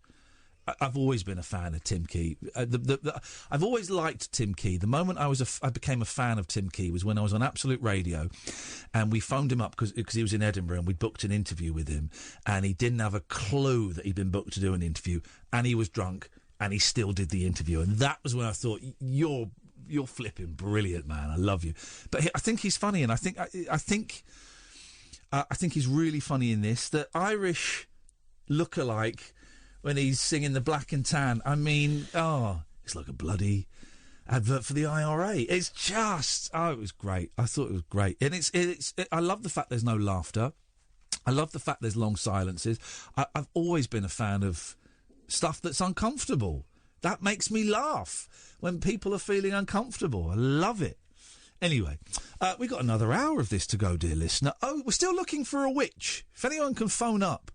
I've always been a fan of Tim Key. I've always liked Tim Key. The moment I became a fan of Tim Key was when I was on Absolute Radio, and we phoned him up because he was in Edinburgh, and we booked an interview with him, and he didn't have a clue that he'd been booked to do an interview, and he was drunk, and he still did the interview, and that was when I thought, you're flipping brilliant, man. I love you. But I think he's funny, and I think he's really funny in this. The Irish lookalike, when he's singing the Black and Tan, it's like a bloody advert for the IRA. It's just, it was great. I thought it was great. And I love the fact there's no laughter. I love the fact there's long silences. I've always been a fan of stuff that's uncomfortable. That makes me laugh when people are feeling uncomfortable. I love it. Anyway, we've got another hour of this to go, dear listener. Oh, we're still looking for a witch. If anyone can phone up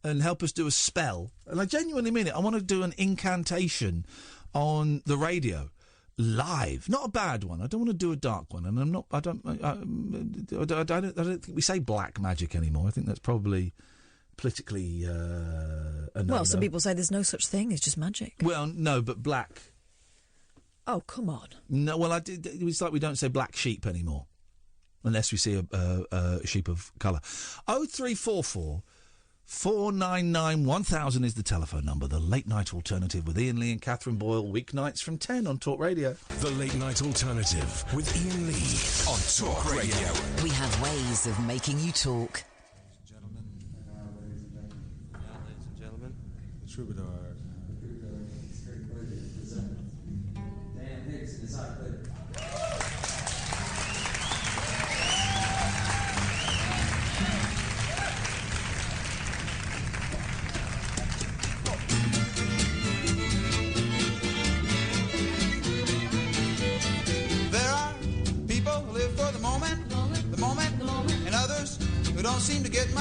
and help us do a spell, and I genuinely mean it, I want to do an incantation on the radio live, not a bad one. I don't want to do a dark one, and I don't think we say black magic anymore. I think that's probably politically a no-no. Well, some people say there's no such thing. It's just magic. Well, no, but black. Oh, come on. No, well, it's like we don't say black sheep anymore, unless we see a sheep of colour. 0344 499 1000 is the telephone number. The Late Night Alternative with Iain Lee and Katherine Boyle, weeknights from 10 on Talk Radio. The Late Night Alternative with Iain Lee on Talk Radio. We have ways of making you talk. Ladies and gentlemen, the troubadour. Dan Hicks is our leader.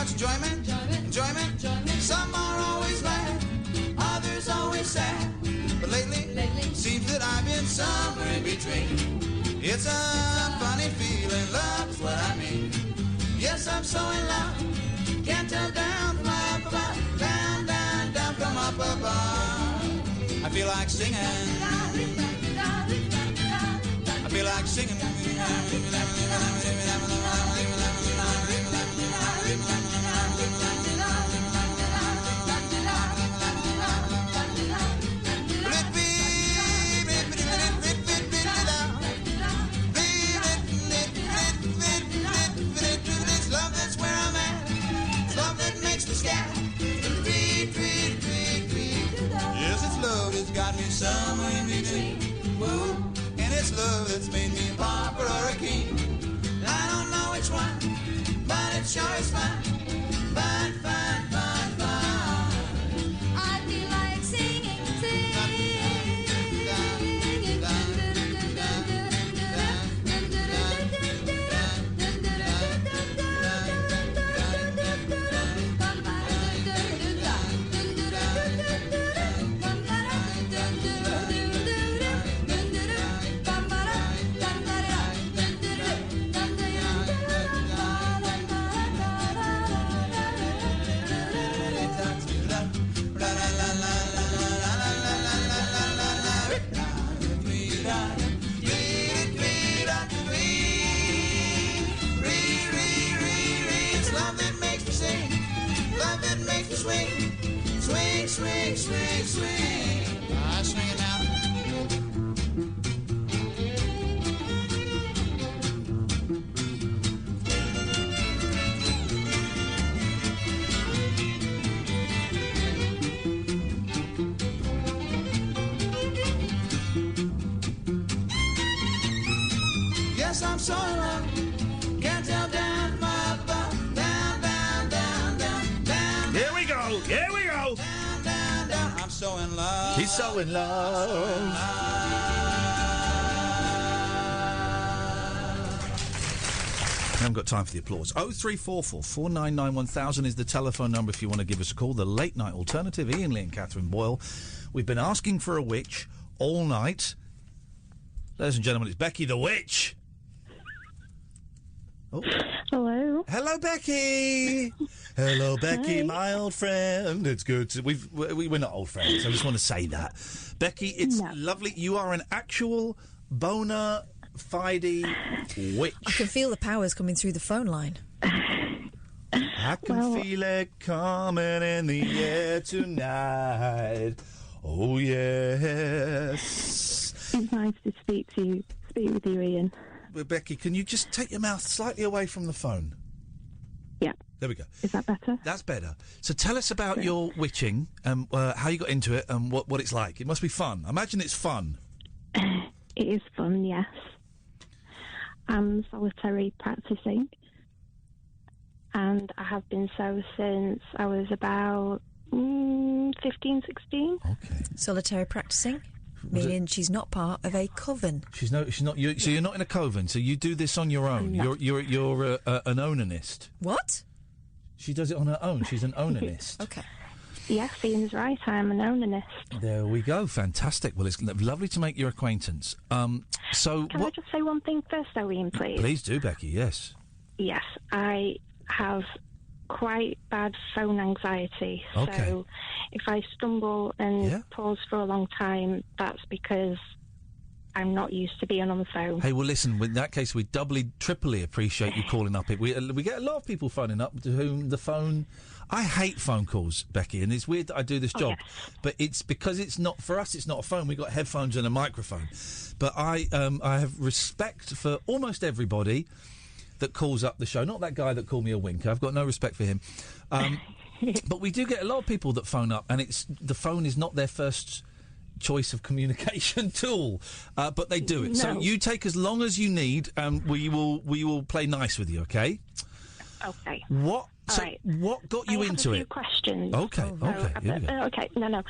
much enjoyment. Some are always glad, others always sad. But lately, seems that I've been somewhere in between. It's a funny feeling, love's what I mean. Yes, I'm so in love, can't tell down from up above, down, down, down from up above. I feel like singing. I feel like singing. Yes, it's love that's got me somewhere in between. Woo. And it's love that's made me a pauper or a king. I don't know which one, but it sure is fun. Fun, fun, fun, fun. I feel like singing, swing, swing, swing, swing. I swing it now. Yes, I'm so in love. Can't tell down my butt. Down, down, down, down, down. Here we go. Here we go. Down, down, down. I'm so in love. He's so in love. I haven't got time for the applause. 0344 499 1000 is the telephone number if you want to give us a call. The late night alternative, Iain, Lee and Katherine Boyle. We've been asking for a witch all night. Ladies and gentlemen, it's Becky the Witch. Oh. Hello. Hello, Becky. Hello, Becky, Hi. my old friend. It's good. We're not old friends. I just want to say that. Becky, it's lovely. You are an actual bona fide witch. I can feel the powers coming through the phone line. I can feel it coming in the air tonight. Oh, yes. It's nice to speak with you, Iain. Well, Becky, can you just take your mouth slightly away from the phone? Yeah. There we go. Is that better? That's better. So tell us about your witching, how you got into it, and what it's like. It must be fun. I imagine it's fun. It is fun, yes. I'm solitary practising, and I have been so since I was about 15, 16. Okay. Solitary practising? Meaning she's not part of a coven. She's not. So you're not in a coven. So you do this on your own. No. You're an onanist. What? She does it on her own. She's an onanist. Okay. Yes, Ian's right. I am an onanist. There we go. Fantastic. Well, it's lovely to make your acquaintance. So Can I just say one thing first, though, Ian, please? Please do, Becky. Yes. Yes, I have quite bad phone anxiety. Okay. So if I stumble and pause for a long time, that's because I'm not used to being on the phone. Hey, well, listen, in that case, we doubly, triply appreciate you calling up. We get a lot of people phoning up to whom the phone... I hate phone calls, Becky, and it's weird that I do this job, but it's because it's not... For us, it's not a phone. We've got headphones and a microphone. But I have respect for almost everybody that calls up the show. Not that guy that called me a winker. I've got no respect for him. But we do get a lot of people that phone up, and the phone is not their first choice of communication tool, but they do it. No. So you take as long as you need, and we will play nice with you. Okay. Okay. What? All So right. what got you I have into a few it? questions. Okay. So, Okay. Here we go. okay. No.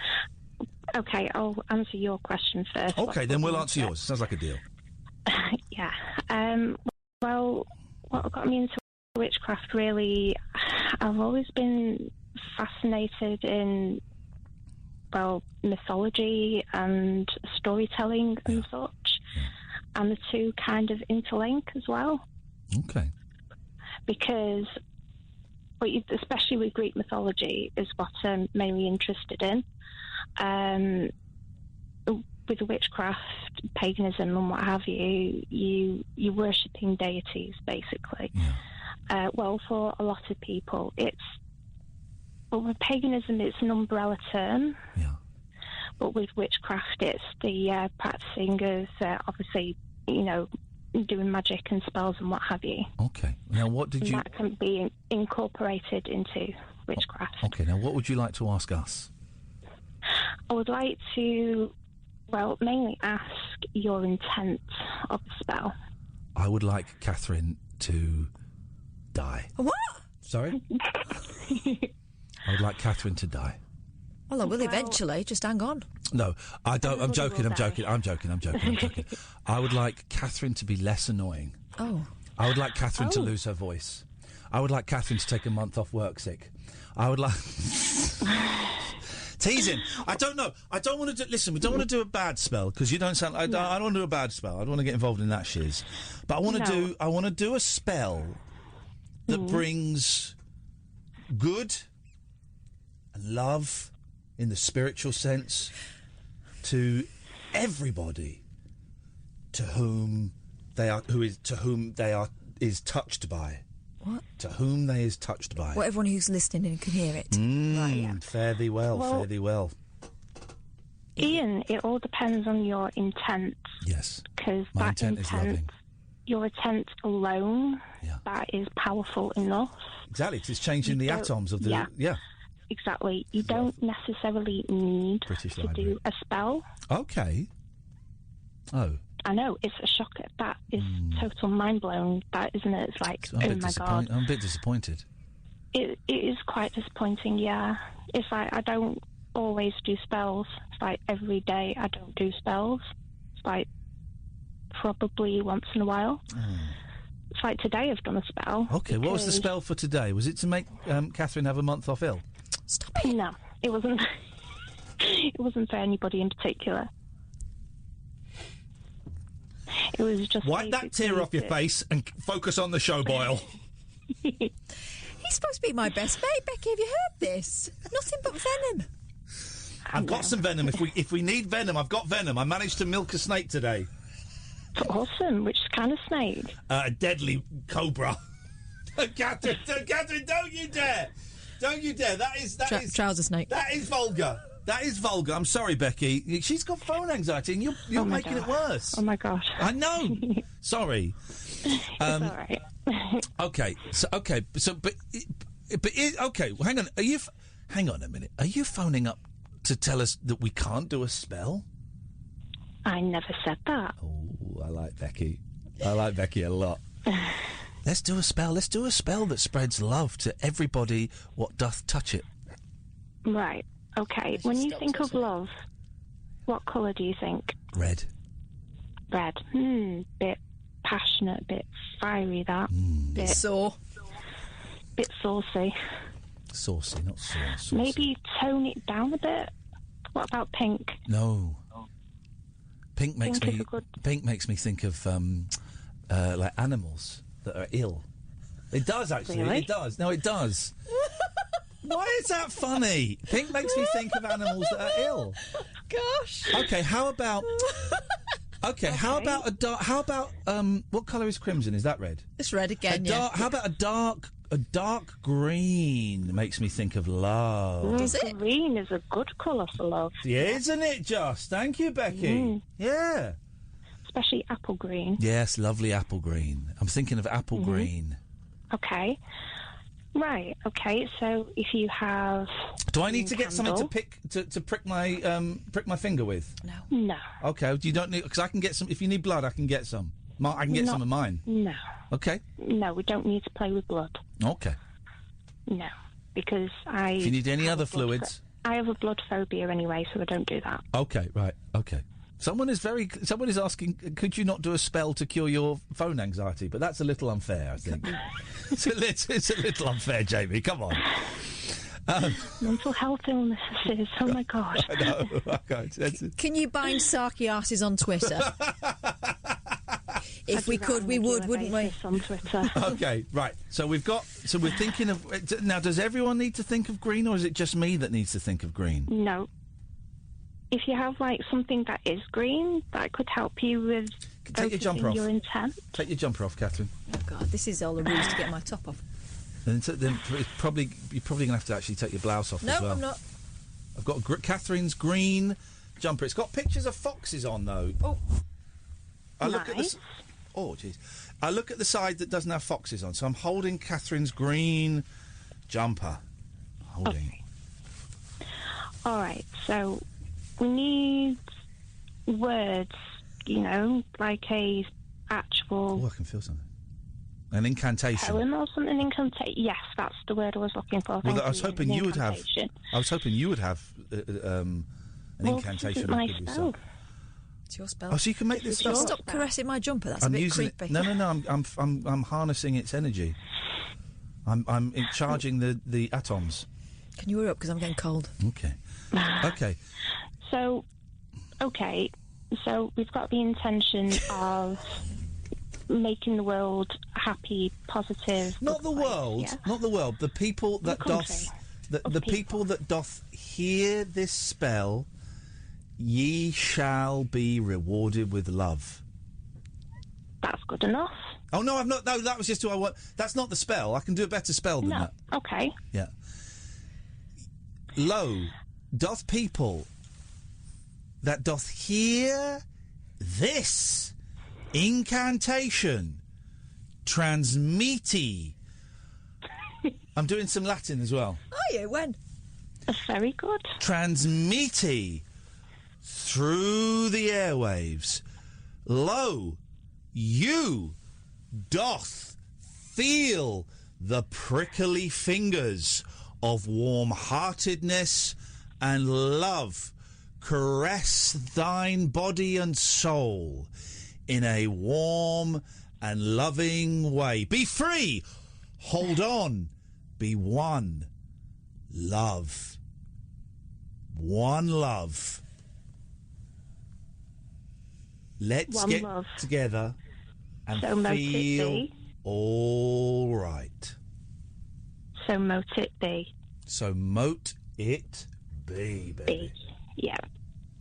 Okay, I'll answer your question first. Okay, then we'll answer yours. Sounds like a deal. Yeah. Well, what got me into witchcraft really, I've always been fascinated in, well, mythology and storytelling and such, and the two kind of interlink as well. Okay. Because, especially with Greek mythology, is what I'm mainly interested in. With witchcraft, paganism, and what have you, you're worshipping deities, basically. Well, for a lot of people, with paganism, it's an umbrella term. Yeah. But with witchcraft, it's the practicing of, obviously, doing magic and spells and what have you. Okay. Now, what did you... That can be incorporated into witchcraft. Okay, now what would you like to ask us? I would like to, mainly ask your intent of the spell. I would like Katherine to die. What? Sorry? I would like Katherine to die. Well, I will eventually. Just hang on. No, I don't. I'm joking. I'm joking. I would like Katherine to be less annoying. Oh. I would like Katherine to lose her voice. I would like Katherine to take a month off work sick. I would like... Teasing. I don't know. I don't want to do... Listen, we don't want to do a bad spell, because you don't sound... I don't want to do a bad spell. I don't want to get involved in that shiz. But I want to do... I want to do a spell that brings good and love in the spiritual sense to everybody to whom they are is touched by. What? To whom they is touched by. Well, everyone who's listening and can hear it. Right, yeah. Fare thee well, fare thee well. Iain, it all depends on your intent. Yes. Because my that intent is loving. Your intent alone, that is powerful enough. Exactly, 'cause it's changing the atoms of the... Yeah. Exactly. You don't necessarily need to do a spell. Okay. Oh. I know, it's a shocker. That is total mind blown, that, isn't it? It's like, oh my God. I'm a bit disappointed. It is quite disappointing, yeah. It's like, I don't always do spells. It's like every day I don't do spells. It's like probably once in a while. It's like today I've done a spell. Okay, what was the spell for today? Was it to make Katherine have a month off ill? Stop it. No, it wasn't. It wasn't for anybody in particular. It was just... Wipe that tear off your face and focus on the show, Boyle. He's supposed to be my best mate, Becky. Have you heard this? Nothing but venom. I've got some venom. If we need venom, I've got venom. I managed to milk a snake today. Awesome. Which kind of snake? A deadly cobra. Katherine, don't you dare! Don't you dare! That is trouser snake. That is vulgar. That is vulgar. I'm sorry, Becky. She's got phone anxiety, and you're making it worse. Oh my God! I know. Sorry. It's all right. Okay. Okay. Hang on. Hang on a minute. Are you phoning up to tell us that we can't do a spell? I never said that. Oh, I like Becky. I like Becky a lot. Let's do a spell. Let's do a spell that spreads love to everybody what doth touch it. Right. Okay. When you think of love, what colour do you think? Red. Red. Bit passionate, bit fiery, that. Bit sore. Bit saucy. Saucy, not sore. Saucy. Maybe tone it down a bit. What about pink? No. Pink makes me think of like animals that are ill. It does, actually. Really? It does. No, it does. Why is that funny? Pink makes me think of animals that are ill. Gosh. Okay, how about... Okay, how about a dark... How about... what colour is crimson? Is that red? It's red again, yeah. How about a dark green makes me think of love. Does it? Green is a good colour for love. Yeah, isn't it just? Thank you, Becky. Yeah. Especially apple green. Yes, lovely apple green. I'm thinking of apple green. Okay. Right, okay, so if you have... Do I need to get something to prick my finger with? No. Okay, you don't need... Because I can get some... If you need blood, I can get some. I can get some of mine. No. Okay. No, we don't need to play with blood. Okay. No, because I... If you need any other fluids... I have a blood phobia anyway, so I don't do that. Okay, right, okay. Someone is asking, could you not do a spell to cure your phone anxiety? But that's a little unfair, I think. it's a little unfair, Jamie. Come on. Mental health illnesses. Oh my God. I know. Okay. Can you bind sarky asses on Twitter? If we could, we would, wouldn't we? On Twitter. Okay, right. So we're thinking of now. Does everyone need to think of green, or is it just me that needs to think of green? No. If you have something that is green, that could help you with take your jumper off. Your intent. Take your jumper off, Katherine. Oh God, this is all a ruse to get my top off. Then you're probably going to have to actually take your blouse off as well. No, I'm not. I've got Katherine's green jumper. It's got pictures of foxes on, though. Oh, Look at this. Oh, jeez. I look at the side that doesn't have foxes on, so I'm holding Katherine's green jumper. Okay. All right, so we need words, like a actual... Oh, I can feel something. An incantation. Poem or something, incantation. Yes, that's the word I was looking for. Well, I was hoping you would have... an incantation. It's my spell. It's your spell. Oh, so you can make this stuff. Stop caressing my jumper. That's a bit creepy. No. I'm harnessing its energy. I'm charging the atoms. Can you hurry up because I'm getting cold? Okay. Okay. So we've got the intention of making the world happy, positive. Not the world. Yeah? Not the world. The people that the people that doth hear this spell. Ye shall be rewarded with love. That's good enough. Oh, no, I've not... No, that was just who I want... That's not the spell. I can do a better spell than that. Okay. Yeah. Lo, doth people that doth hear this incantation transmiti... I'm doing some Latin as well. Oh, yeah, when? That's very good. Transmiti... through the airwaves, lo, you doth feel the prickly fingers of warm-heartedness and love caress thine body and soul in a warm and loving way. Be free, hold on, be one, love. One love. Let's get together and feel all right. So mote it be. So mote it be, baby. Yeah.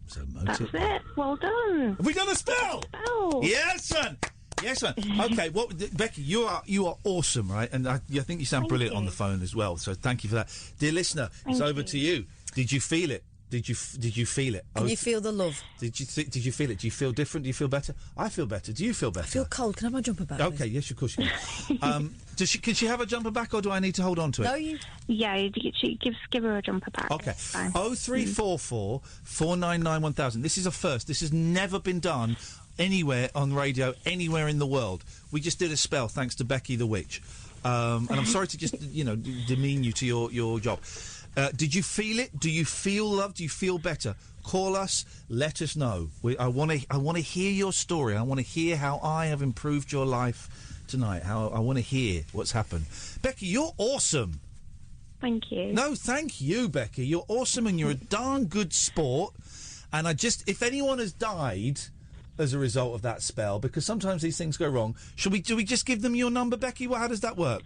So mote That's it. it. Well done. Have we done a spell? Yes, man. Yes, man. Okay. Well, Becky, you are awesome, right? And I think you sound brilliant on the phone as well. So thank you for that, dear listener. It's over to you. Did you feel it? Did you feel it? Can you feel the love? Did you feel it? Do you feel different? Do you feel better? I feel better. Do you feel better? I feel cold. Can I have my jumper back? Okay, yes, of course you can. Can she have a jumper back, or do I need to hold on to it? No, Yeah, give her a jumper back. Okay. 0344 499 1000. This is a first. This has never been done anywhere on radio, anywhere in the world. We just did a spell thanks to Becky the Witch. And I'm sorry to just, demean you to your job. Did you feel it? Do you feel love? Do you feel better? Call us. Let us know. I want to hear your story. I want to hear how I have improved your life tonight. I want to hear what's happened. Becky, you're awesome. Thank you. No, thank you, Becky. You're awesome and you're a darn good sport. And if anyone has died as a result of that spell, because sometimes these things go wrong, do we just give them your number, Becky? How does that work?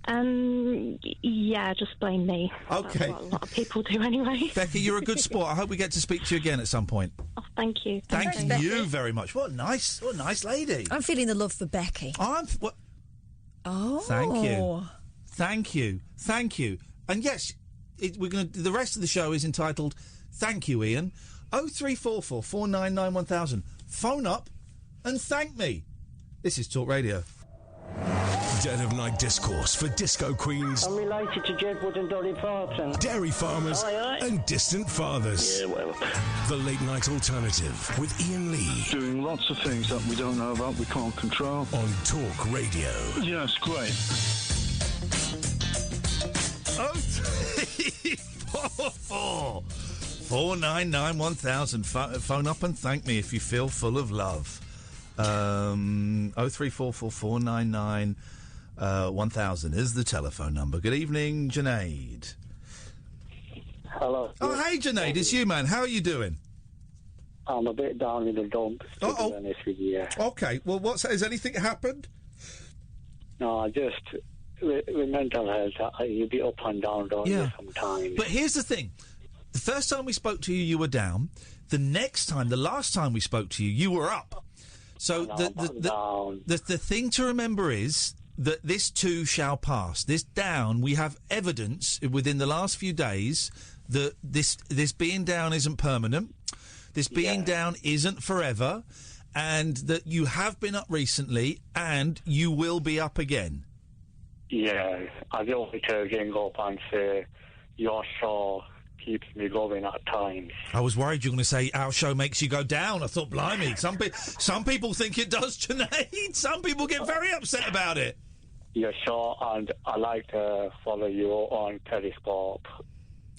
Yeah, just blame me. Okay. That's what a lot of people do anyway. Becky, you're a good sport. I hope we get to speak to you again at some point. Oh, thank you. Thank you very much. What a nice lady. I'm feeling the love for Becky. Oh. Thank you. And yes, the rest of the show is entitled Thank You, Iain. 0344 499 1000. Phone up and thank me. This is Talk Radio. Dead of Night Discourse for disco queens. I'm related to Jedward and Dolly Parton. Dairy farmers and distant fathers. Yeah, well. The Late Night Alternative with Iain Lee. Doing lots of things that we don't know about, we can't control. On Talk Radio. Yes, great. 0344 499 1000. Phone up and thank me if you feel full of love. 0344499 1000 is the telephone number. Good evening, Junaid. Hello. Oh, hey, Junaid, it's you, man. How are you doing? I'm a bit down in the dumps, to be honest with you. Okay, well, has anything happened? No, just with mental health, you be up and down, don't you, sometimes? But here's the thing. The first time we spoke to you, you were down. The last time we spoke to you, you were up. So the thing to remember is that this too shall pass. This down, we have evidence within the last few days that this being down isn't permanent. This being down isn't forever, and that you have been up recently, and you will be up again. Yeah, I don't want to again go up and say your show keeps me going at times. I was worried you were going to say our show makes you go down. I thought, blimey, some people think it does, Junaid. Some people get very upset about it. Your show, and I like to follow you on Periscope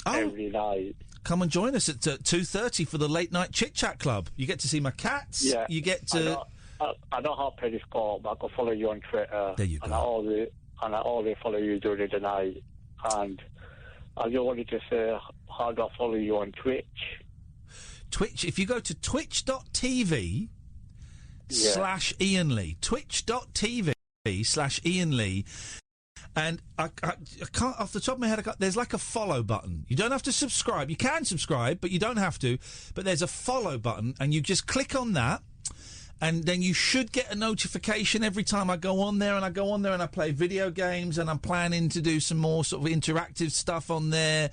every night. Come and join us at 2:30 for the late night chit chat club. You get to see my cats. Yeah, you get to. I don't have Periscope, but I can follow you on Twitter. There you go. And I always follow you during the night. And I just wanted to say, how do I follow you on Twitch? Twitch. If you go to twitch.tv /Iain Lee, twitch.tv/Iain Lee. And I can't, off the top of my head, there's like a follow button. You don't have to subscribe. You can subscribe, but you don't have to. But there's a follow button, and you just click on that, and then you should get a notification every time I go on there, and I play video games, and I'm planning to do some more sort of interactive stuff on there.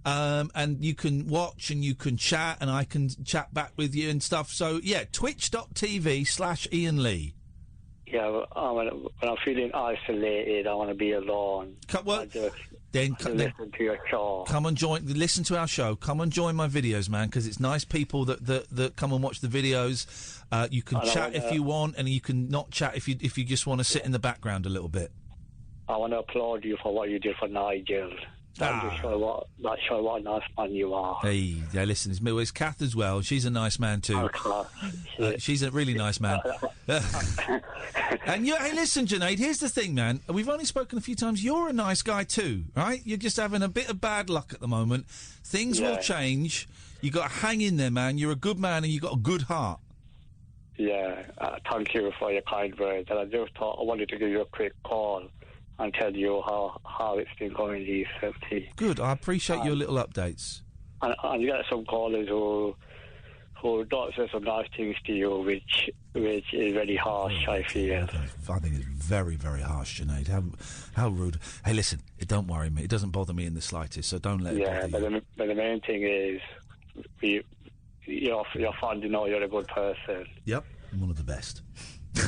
And you can watch, and you can chat, and I can chat back with you and stuff. So, yeah, twitch.tv /Iain Lee. Yeah, when I'm feeling isolated, I want to be alone. Then listen to your show. Come and listen to our show. Come and join my videos, man, because it's nice people that come and watch the videos. You can chat if you want, and you can not chat if you just want to sit in the background a little bit. I want to applaud you for what you did for Nigel. That show what a nice man you are. Hey, listen, it's Kath as well. She's a nice man too. She's a really nice man. And hey, listen, Junaid, here's the thing, man. We've only spoken a few times. You're a nice guy too, right? You're just having a bit of bad luck at the moment. Things will change. You got to hang in there, man. You're a good man, and you got a good heart. Yeah, thank you for your kind words. And I just thought I wanted to give you a quick call and tell you how it's been going recently. Good, I appreciate your little updates. And you get some callers who don't say some nice things to you, which is very harsh, I feel. I think it's very, very harsh, Junaid. How rude. Hey, listen, don't worry me. It doesn't bother me in the slightest, so don't let it bother you. But the main thing is, you're fun to know you're a good person. Yep, I'm one of the best.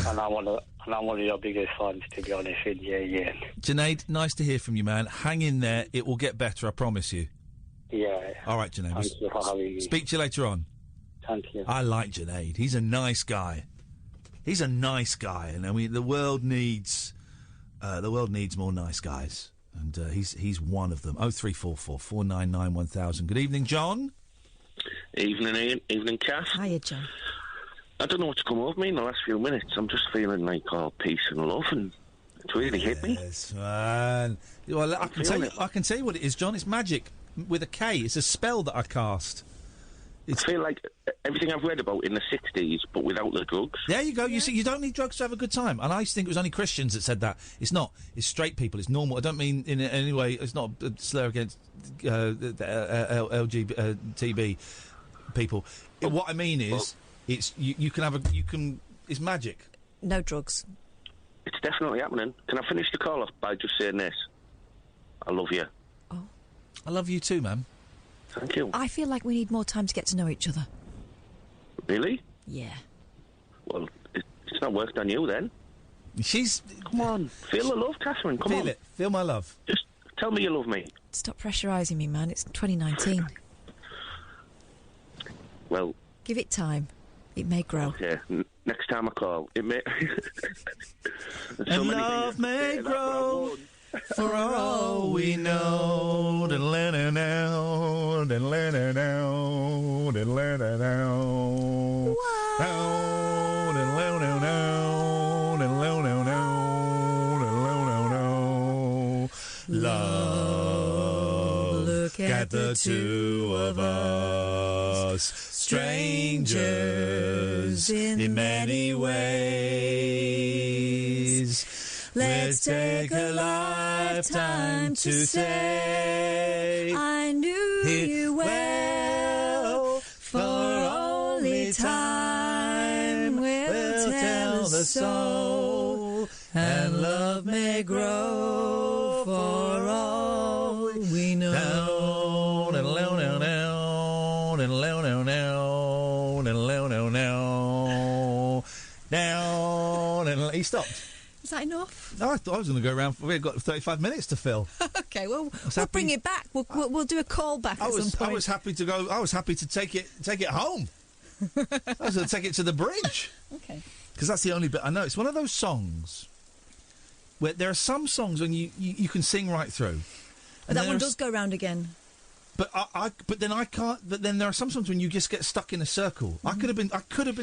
And I'm one of your biggest fans, to be honest with you, Iain. Junaid, nice to hear from you, man. Hang in there. It will get better, I promise you. Yeah. All right, Junaid. Thank you for having me. Speak to you later on. Thank you. I like Junaid. He's a nice guy. And I mean, the world needs more nice guys, and he's one of them. 0344 499 1000. Good evening, John. Evening, Iain. Evening, Kath. Hiya, John. I don't know what's come over me in the last few minutes. I'm just feeling like all peace and love, and it's really hit me. Yes, man. Well, I can tell you what it is, John. It's magic with a K. It's a spell that I cast. I feel like everything I've read about in the 60s, but without the drugs. There you go. You see, you don't need drugs to have a good time. And I used to think it was only Christians that said that. It's not. It's straight people. It's normal. I don't mean in any way. It's not a slur against LGBT people. What I mean is, it's you can. It's magic. No drugs. It's definitely happening. Can I finish the call off by just saying this? I love you. Oh. I love you too, man. Thank you. I feel like we need more time to get to know each other. Really? Yeah. Well, it's not worked on you then. She's... Come on. Feel the love, Katherine. Come on. Feel it. Feel my love. Just tell me you love me. Stop pressurising me, man. It's 2019. Well... Give it time. It may grow. Okay. Next time I call, it may... And love may grow For all we know, love, look at the two of us, strangers in many ways. Let's take a lifetime to say I knew you well, for only time will tell us so, and love may grow for all we know. He stopped. Is that enough? No, I thought I was going to go around. We've got 35 minutes to fill. Okay, well, we'll bring it back. We'll do a call back at some point. I was happy to go. I was happy to take it home. I was going to take it to the bridge. Okay. Because that's the only bit I know. It's one of those songs where there are some songs when you can sing right through. But that one does go round again. But but then I can't. But then there are some songs when you just get stuck in a circle. I could have been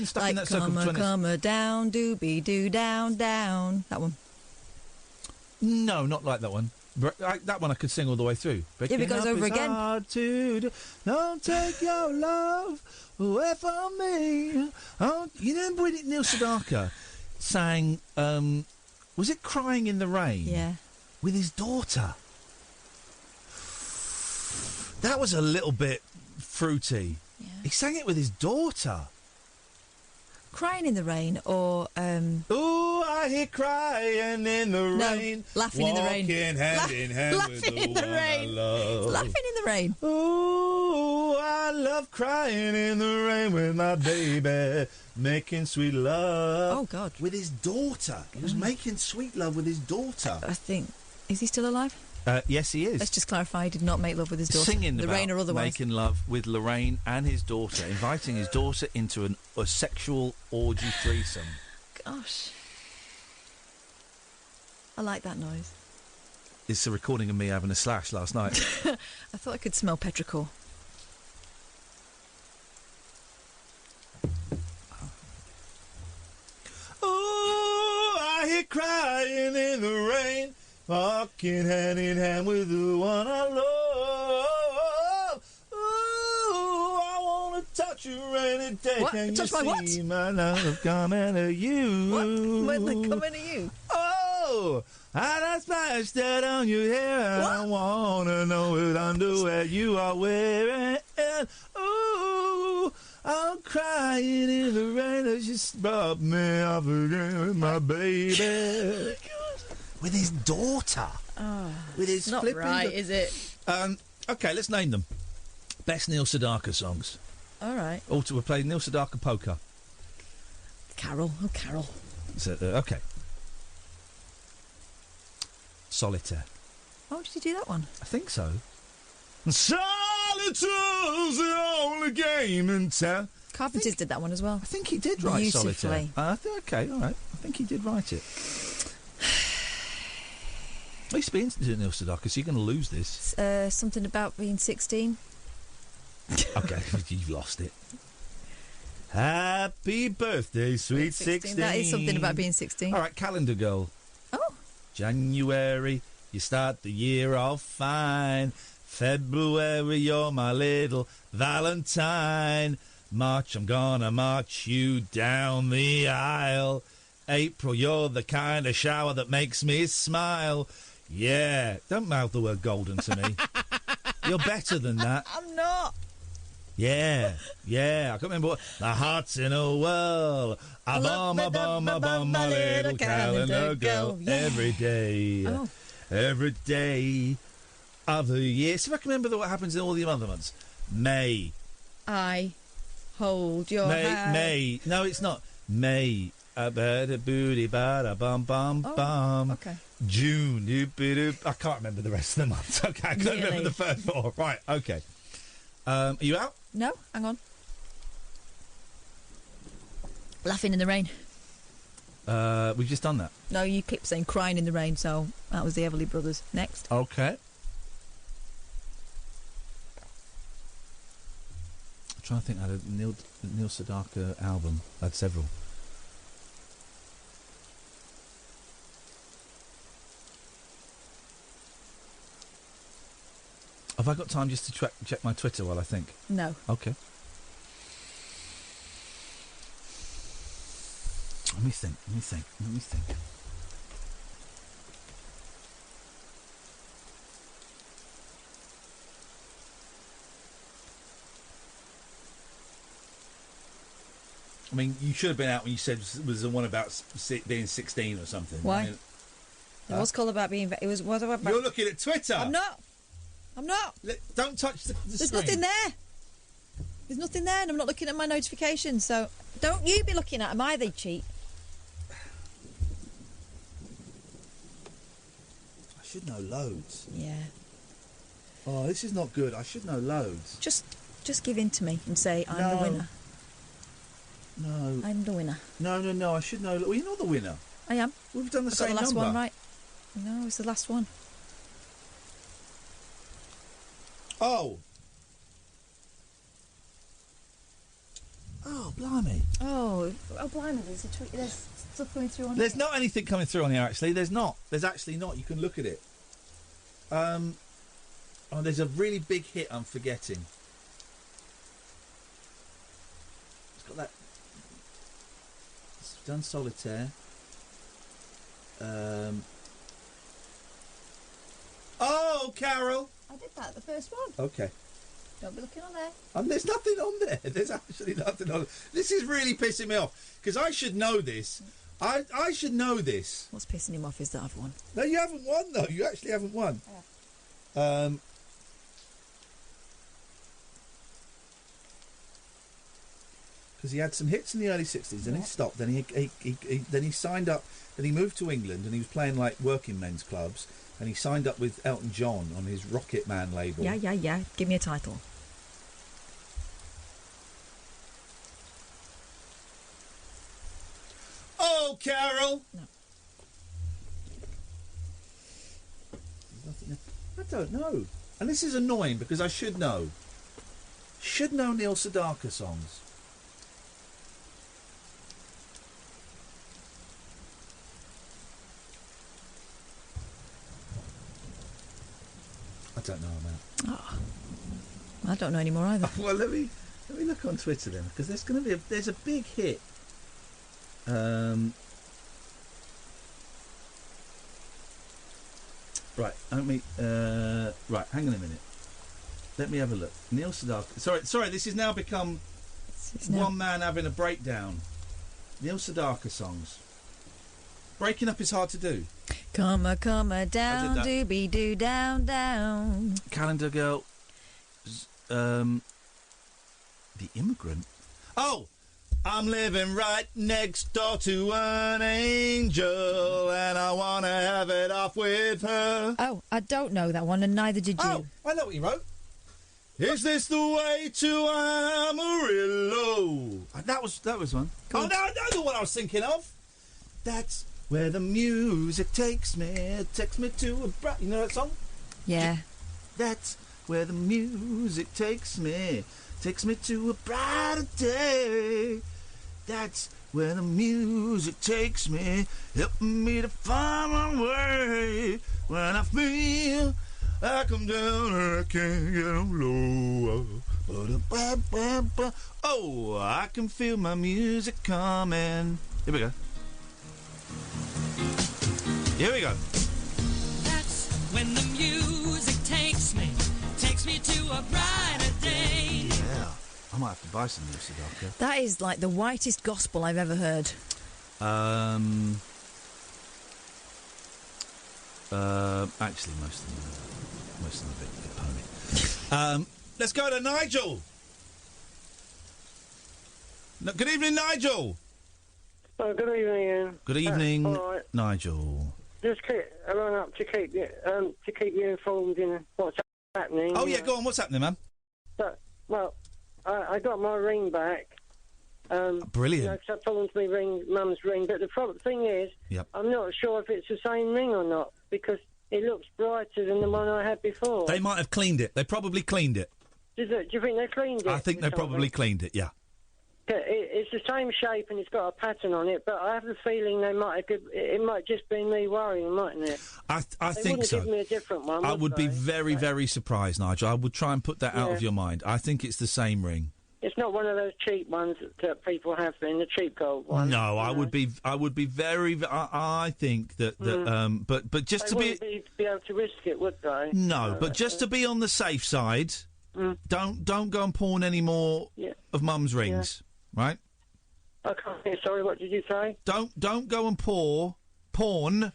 stuck in that circle for 20 Come down, doobie doo, down, down. That one. No, not like that one. That one I could sing all the way through. If it goes over again. Hard to do. Don't take your love away from me. Oh, you know when Neil Sedaka sang, was it Crying in the Rain? Yeah. With his daughter. That was a little bit fruity. Yeah. He sang it with his daughter. Crying in the Rain or... Ooh, I hear crying in the rain. Laughing in the Rain. Walking hand in hand with Laughing in the Rain. Laughing in the Rain. Ooh, I love crying in the rain with my baby, making sweet love. Oh, God. With his daughter. He was making sweet love with his daughter. I think... Is he still alive? Yes, he is. Let's just clarify, he did not make love with his daughter. Singing the about rain or otherwise. making love with Lorraine and his daughter, inviting his daughter into a sexual orgy threesome. Gosh. I like that noise. It's a recording of me having a slash last night. I thought I could smell petrichor. Oh, I hear crying in the rain. Walking hand in hand with the one I love. Ooh, I want to touch you any day. What? Can Touch you my what? see my love coming to you? What? When they coming to you? Oh, I splashed that on your hair. What? I want to know what underwear you are wearing. Ooh, I'm crying in the rain as you brought me off again with my baby. Oh, my God. With his daughter. Oh, with his not right, is it? Okay, let's name them. Best Neil Sedaka songs. All right. Also, we'll play Neil Sedaka Polka. Carol. Oh, Carol. So, okay. Solitaire. Oh, did you do that one? I think so. Solitaire's the only game in town. Carpenters did that one as well. I think he did write Beautifully. Solitaire. Okay, all right. I think he did write it. I used to be into Neil Sedaka, so you're going to lose this. Something about being 16. Okay, you've lost it. Happy birthday, sweet 16. That is something about being 16. All right, Calendar Girl. Oh. January, you start the year off fine. February, you're my little Valentine. March, I'm gonna march you down the aisle. April, you're the kind of shower that makes me smile. Yeah, don't mouth the word golden to me. You're better than that. I'm not. Yeah. I can't remember what. My heart's in a whirl. I bum, my little calendar girl. Yeah. Every day. Oh. Every day of the year. See if I can remember what happens in all the other months. May. I hold your hand. May. No, it's not. May. A better booty, bada bum bum bum. Okay. June. I can't remember the rest of the months. Okay, I can't remember the first four. Right. Okay. Are you out? No, hang on. Laughing in the Rain. We've just done that. No, you kept saying Crying in the Rain, so that was the Everly Brothers. Next. Okay. I'm trying to think. I had a Neil Sedaka album. I had several. Have I got time just to check my Twitter while I think? No. Okay. Let me think. I mean, you should have been out when you said was the one about being 16 or something. Why? I mean, It was called about being... It was... What about... You're looking at Twitter. I'm not. Don't touch the There's screen. nothing there. There's nothing there, and I'm not looking at my notifications, so don't you be looking at them either, cheat. I should know loads. Yeah. Oh, this is not good. I should know loads. Just give in to me and say, I'm the winner. No. I'm the winner. No. I should know. Well, you're not the winner. I am. We've done the I same got the last number. one right. No, it's the last one. Oh, blimey. Oh, blimey, there's stuff coming through on There's here. not anything coming through on here, actually. There's not. There's actually not. You can look at it. There's a really big hit I'm forgetting. It's got that... It's done Solitaire. Oh, Carol! I did that, the first one. Okay. Don't be looking on there. There's nothing on there. There's actually nothing on. This is really pissing me off because I should know this. I should know this. What's pissing him off is that I've won. No, you haven't won though. You actually haven't won. Because he had some hits in the early '60s, then he stopped. Then he signed up. Then he moved to England, and he was playing like working men's clubs. And he signed up with Elton John on his Rocket Man label. Yeah. Give me a title. Oh, Carol! No. There's nothing. I don't know. And this is annoying because I should know. Should know Neil Sedaka songs. I don't know about. Oh, I don't know anymore either. Well, let me look on Twitter then, because there's going to be there's a big hit. Right, right, hang on a minute. Let me have a look. Neil Sedaka. Sorry. This has now become one man having a breakdown. Neil Sedaka songs. Breaking up is hard to do. Comma, down, doobie doo, down. Calendar Girl. The Immigrant. Oh! I'm living right next door to an angel, and I want to have it off with her. Oh, I don't know that one, and neither did you. Oh, I know what you wrote. Is this the way to Amarillo? That was one. Oh, no, I know the one I was thinking of. That's where the music takes me to a bright... You know that song? Yeah. That's where the music takes me to a brighter day. That's where the music takes me, helping me to find my way. When I feel I come down and I can't get on low. Oh, I can feel my music coming. Here we go. That's when the music takes me to a brighter day. Yeah, I might have to buy some Neil Sedaka. That is like the whitest gospel I've ever heard. Actually, most of them are a bit pony. Let's go to Nigel. No, good evening, Nigel. Oh, good evening, Ian. Good evening, all right. Nigel. Just I rang up to keep you informed in what's happening. Oh yeah, go on. What's happening, man? Well, I got my ring back, Brilliant. You know, 'cause I told them to me mum's ring. But the thing is, Yep. I'm not sure if it's the same ring or not, because it looks brighter than the one I had before. They might have cleaned it. They probably cleaned it. Do you think they cleaned it? I think they or something? probably cleaned it, yeah. It's the same shape and it's got a pattern on it, but I have a feeling they might have. It might just be me worrying, mightn't it? I They think wouldn't so. give me a different one. I would be they? very, very surprised, Nigel. I would try and put that out Yeah. of your mind. I think it's the same ring. It's not one of those cheap ones that people have in the cheap gold ones. No, I would be very. I think that. But just they to wouldn't be able to risk it, would they? No, but just to be on the safe side, don't go and pawn any more of Mum's rings, right? I can't hear. Sorry, what did you say? Don't go and pawn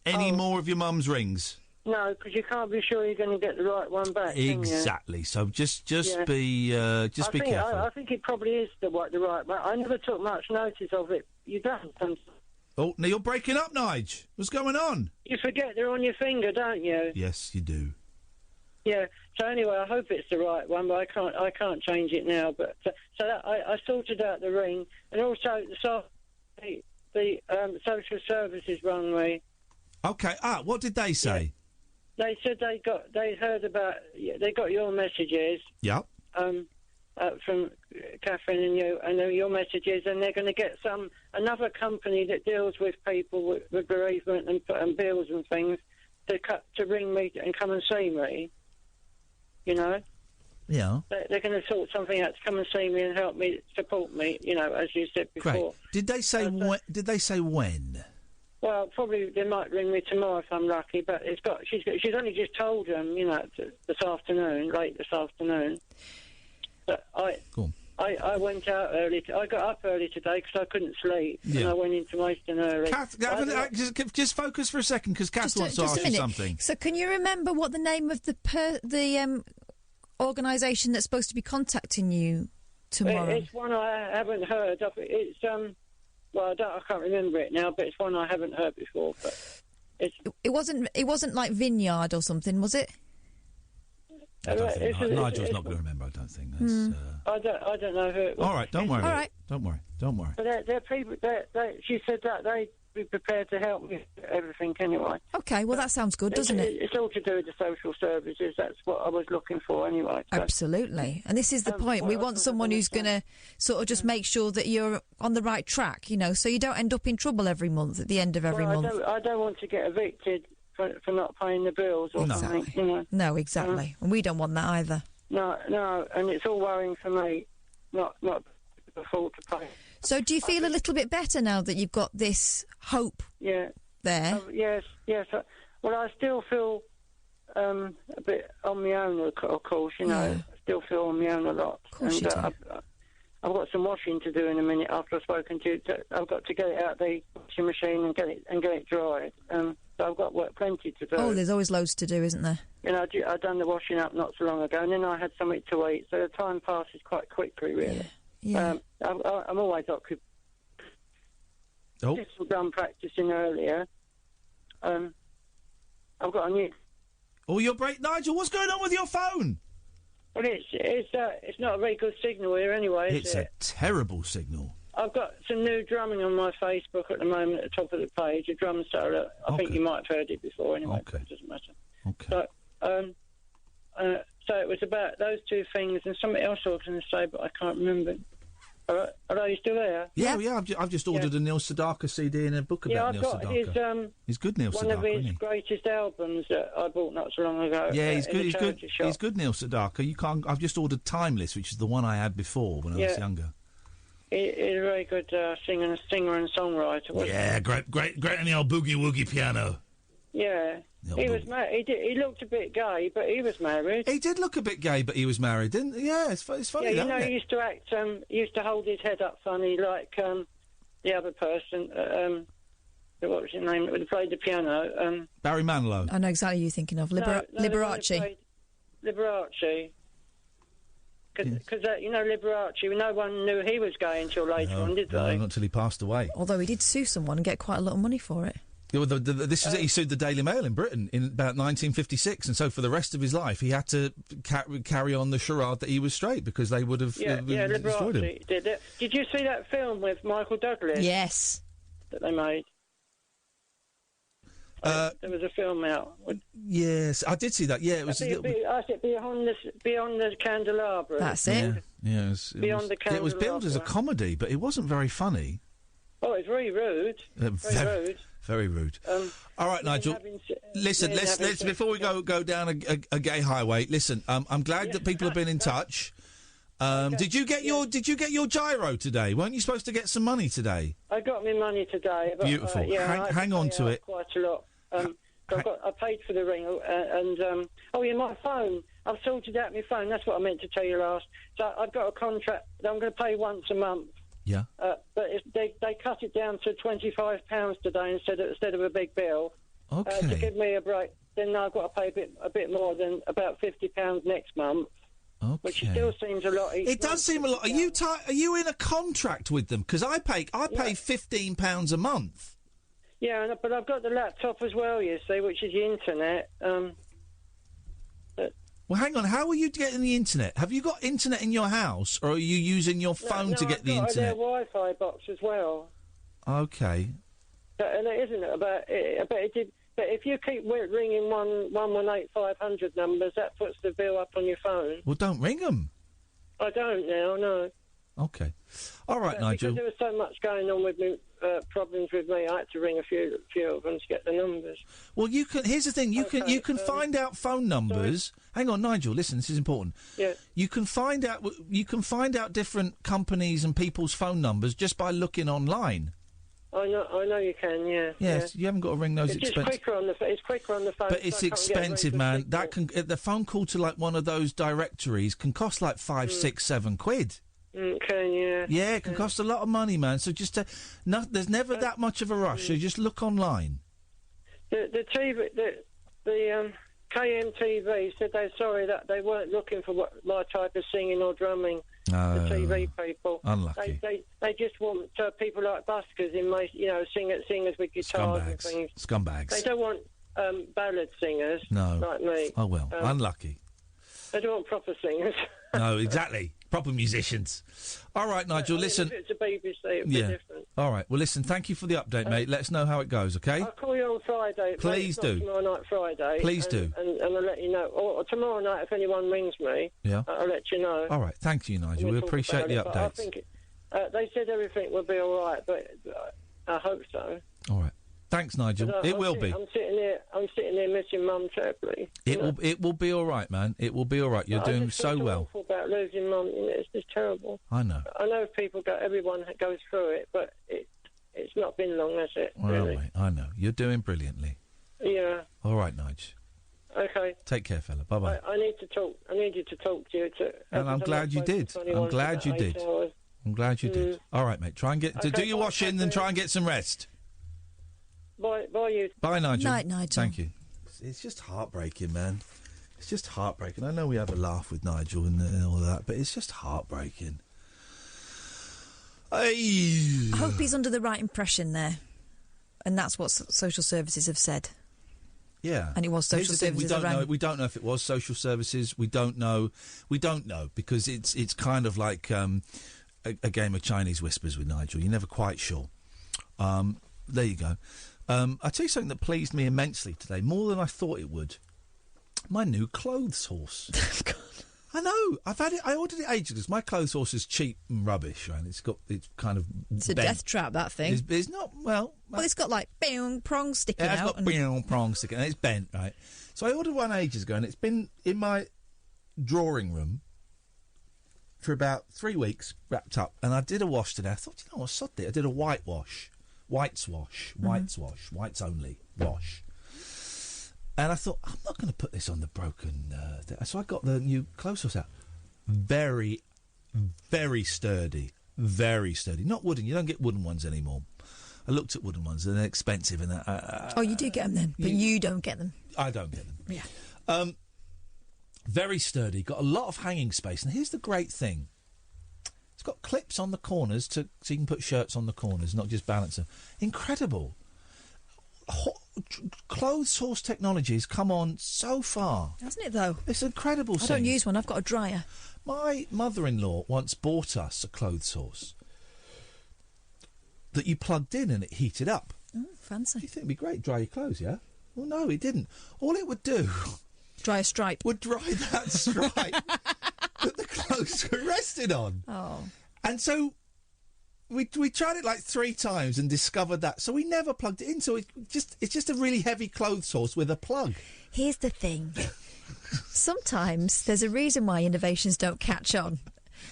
any more of your Mum's rings. No, because you can't be sure you're going to get the right one back. can you? Exactly. So just Yeah. be careful. I think it probably is the right one. I never took much notice of it. You don't. Oh, now you're breaking up, Nige. What's going on? You forget they're on your finger, don't you? Yes, you do. Yeah. So anyway, I hope it's the right one, but I can't change it now. But I sorted out the ring, and also the social services rang me. Okay. What did they say? They said they heard about they got your messages. Yep. From Katherine and you, and your messages, and they're going to get another company that deals with people with bereavement and bills and things to ring me and come and see me. You know. Yeah. They're going to sort something out to come and see me and help me, support me. You know, as you said before. Great. Did they say when? Did they say when? Well, probably they might ring me tomorrow if I'm lucky. But she's only just told them, you know, late this afternoon. But I went out early. I got up early today because I couldn't sleep, and I went into Maidstone early. Kath, just focus for a second, because Kath wants to ask you something. So, can you remember what the name of the organisation that's supposed to be contacting you tomorrow? It's one I haven't heard of. It's well, I can't remember it now, but it's one I haven't heard before. But it wasn't like Vineyard or something, was it? Nigel's not going to remember. I don't think. I don't know who it was. All right, don't worry. All right. Don't worry. But they're people. She said that they'd be prepared to help me with everything anyway. Okay, well that sounds good, doesn't it? It's all to do with the social services. That's what I was looking for anyway. So. Absolutely, and this is the point. We want someone who's going to sort of just make sure that you're on the right track, you know, so you don't end up in trouble every month at the end of every month. I don't want to get evicted for not paying the bills or something. You know? No, exactly, and we don't want that either. No, and it's all worrying for me, not afford to pay. So, do you feel a little bit better now that you've got this hope? There. Yes. Well, I still feel a bit on my own, of course. You know, I still feel on my own a lot. Of course you do. I've got some washing to do in a minute after I've spoken to you. I've got to get it out of the washing machine and get it dried. So I've got plenty to do. Oh, there's always loads to do, isn't there? You know, I've done the washing up not so long ago, and then I had something to eat. So the time passes quite quickly, really. Yeah. I'm always occupied. Did some drum practicing earlier. I've got a new. Oh, you're Nigel, what's going on with your phone? Well, it's not a very good signal here anyway. It's a terrible signal. I've got some new drumming on my Facebook at the moment at the top of the page. A drum solo. I think you might have heard it before anyway. Okay. It doesn't matter. Okay. So it was about those two things and something else I was going to say, but I can't remember. Are you still there? Yeah. I've just ordered a Neil Sedaka CD and a book about Neil Sedaka. I've got he's good, Neil Sedaka, one of his isn't he? greatest albums that I bought not so long ago. Yeah, he's good. He's Good, Neil Sedaka. You can't. I've just ordered Timeless, which is the one I had before when I was younger. He's a very good singer and songwriter. Yeah, great on the old boogie woogie piano. Yeah. He was married. He looked a bit gay, but he was married. He did look a bit gay, but he was married, didn't he? Yeah, it's funny, Yeah, isn't it? he used to act. He used to hold his head up funny, like the other person. What was his name? That played the piano. Barry Manilow. I know exactly who you're thinking of. Liberace. Liberace. Because Liberace, no one knew he was gay until later on, did they? No, not until he passed away. Although he did sue someone and get quite a lot of money for it. This is it. He sued the Daily Mail in Britain in about 1956, and so for the rest of his life, he had to carry on the charade that he was straight because they would have destroyed him. Did it? Did you see that film with Michael Douglas? Yes. That they made. There was a film out. Yes, I did see that. Yeah, it was. I said Beyond the Candelabra. That's it. Yeah, Beyond the Candelabra. It was billed as a comedy, but it wasn't very funny. Oh, it's very rude. Very rude. Very rude. All right, Nigel. Listen, let's before we go down a gay highway. Listen, I'm glad that people have been in touch. Did you get your gyro today? Weren't you supposed to get some money today? I got my money today. But, beautiful. Hang on to it. Quite a lot. I paid for the ring, my phone. I've sorted out my phone. That's what I meant to tell you last. So I've got a contract that I'm going to pay once a month. Yeah. But they cut it down to £25 today instead of a big bill. Okay. To give me a break. Then I've got to pay a bit more than about £50 next month. Okay. Which still seems a lot. It does seem a lot. Are you in a contract with them? Because I pay £15 a month. Yeah, but I've got the laptop as well, you see, which is the internet. Well, hang on. How are you getting the internet? Have you got internet in your house, or are you using your phone to get the internet? I've got their Wi-Fi box as well. Okay. And it isn't about it. But if you keep ringing 118-500 numbers, that puts the bill up on your phone. Well, don't ring them. I don't now. No. Okay. All right, Nigel. Because there was so much going on with me, problems with me, I had to ring a few of them to get the numbers. Well, you can. Here's the thing: you can find out phone numbers. Sorry? Hang on, Nigel. Listen, this is important. Yeah. You can find out different companies and people's phone numbers just by looking online. I know you can. Yeah. Yes, you haven't got to ring those expensive. It's quicker on the phone. But it's expensive, man. The phone call to like one of those directories can cost like £5, £6, £7. Yeah, it can cost a lot of money, man. So just there's never that much of a rush. So just look online. The TV, the KMTV said they're sorry that they weren't looking for my type of singing or drumming. The TV people. Unlucky. They just want people like buskers singers with guitars and things. Scumbags. They don't want ballad singers like me. Oh well, unlucky. They don't want proper singers. No, exactly. Proper musicians. All right, Nigel, listen. If it's a BBC, it'd be different. All right, well, listen, thank you for the update, mate. Let us know how it goes, OK? I'll call you on Friday. Please do. Tomorrow night, Friday. Please do. And I'll let you know. Or tomorrow night, if anyone rings me, I'll let you know. All right, thank you, Nigel. We appreciate the updates. I think they said everything will be all right, but I hope so. All right. Thanks, Nigel. It will be. I'm sitting here missing Mum terribly. It will be all right, man. It will be all right. You're doing so well. Awful about losing Mum. It's just terrible. I know. I know everyone goes through it, but it's not been long, has it? Well, really? mate, I know. You're doing brilliantly. Yeah. All right, Nigel. Okay. Take care, fella. Bye bye. I need to talk. I need you to talk to you. And I'm glad you did. I'm glad you did. I'm glad you did. All right, mate. Try and do your washing, then try and get some rest. Bye, you. Bye, Nigel. Night, Nigel. Thank you. It's just heartbreaking, man. It's just heartbreaking. I know we have a laugh with Nigel and all that, but it's just heartbreaking. I hope he's under the right impression there, and that's what social services have said. Yeah, and it was social services. We don't know if it was social services. We don't know because it's kind of like a game of Chinese whispers with Nigel. You're never quite sure. There you go. I'll tell you something that pleased me immensely today, more than I thought it would. My new clothes horse. I know. I ordered it ages. My clothes horse is cheap and rubbish, right? It's kind of. It's a death trap. That thing. It's not well. Well, it's got like prongs sticking out. It's got prongs sticking out. It's bent, right? So I ordered one ages ago, and it's been in my drawing room for about 3 weeks, wrapped up. And I did a wash today. I thought, I sodded it. I did a whitewash. Whites only wash. And I thought, I'm not going to put this on the broken... So I got the new clothes horse out. Very, very sturdy. Very sturdy. Not wooden. You don't get wooden ones anymore. I looked at wooden ones. They're expensive. And you do get them then, but you don't get them. I don't get them. Yeah. Very sturdy. Got a lot of hanging space. And here's the great thing. It's got clips on the corners so you can put shirts on the corners, not just balance them. Incredible. clothes horse technology has come on so far. Hasn't it, though? It's incredible. I don't use one. I've got a dryer. My mother-in-law once bought us a clothes horse that you plugged in and it heated up. Oh, fancy. You think it'd be great, dry your clothes, yeah? Well, no, it didn't. All it would do... Dry a stripe. Would dry that stripe that the clothes were rested on. Oh. And so we tried it like 3 times and discovered that. So we never plugged it in. So it's just a really heavy clothes horse with a plug. Here's the thing. Sometimes there's a reason why innovations don't catch on.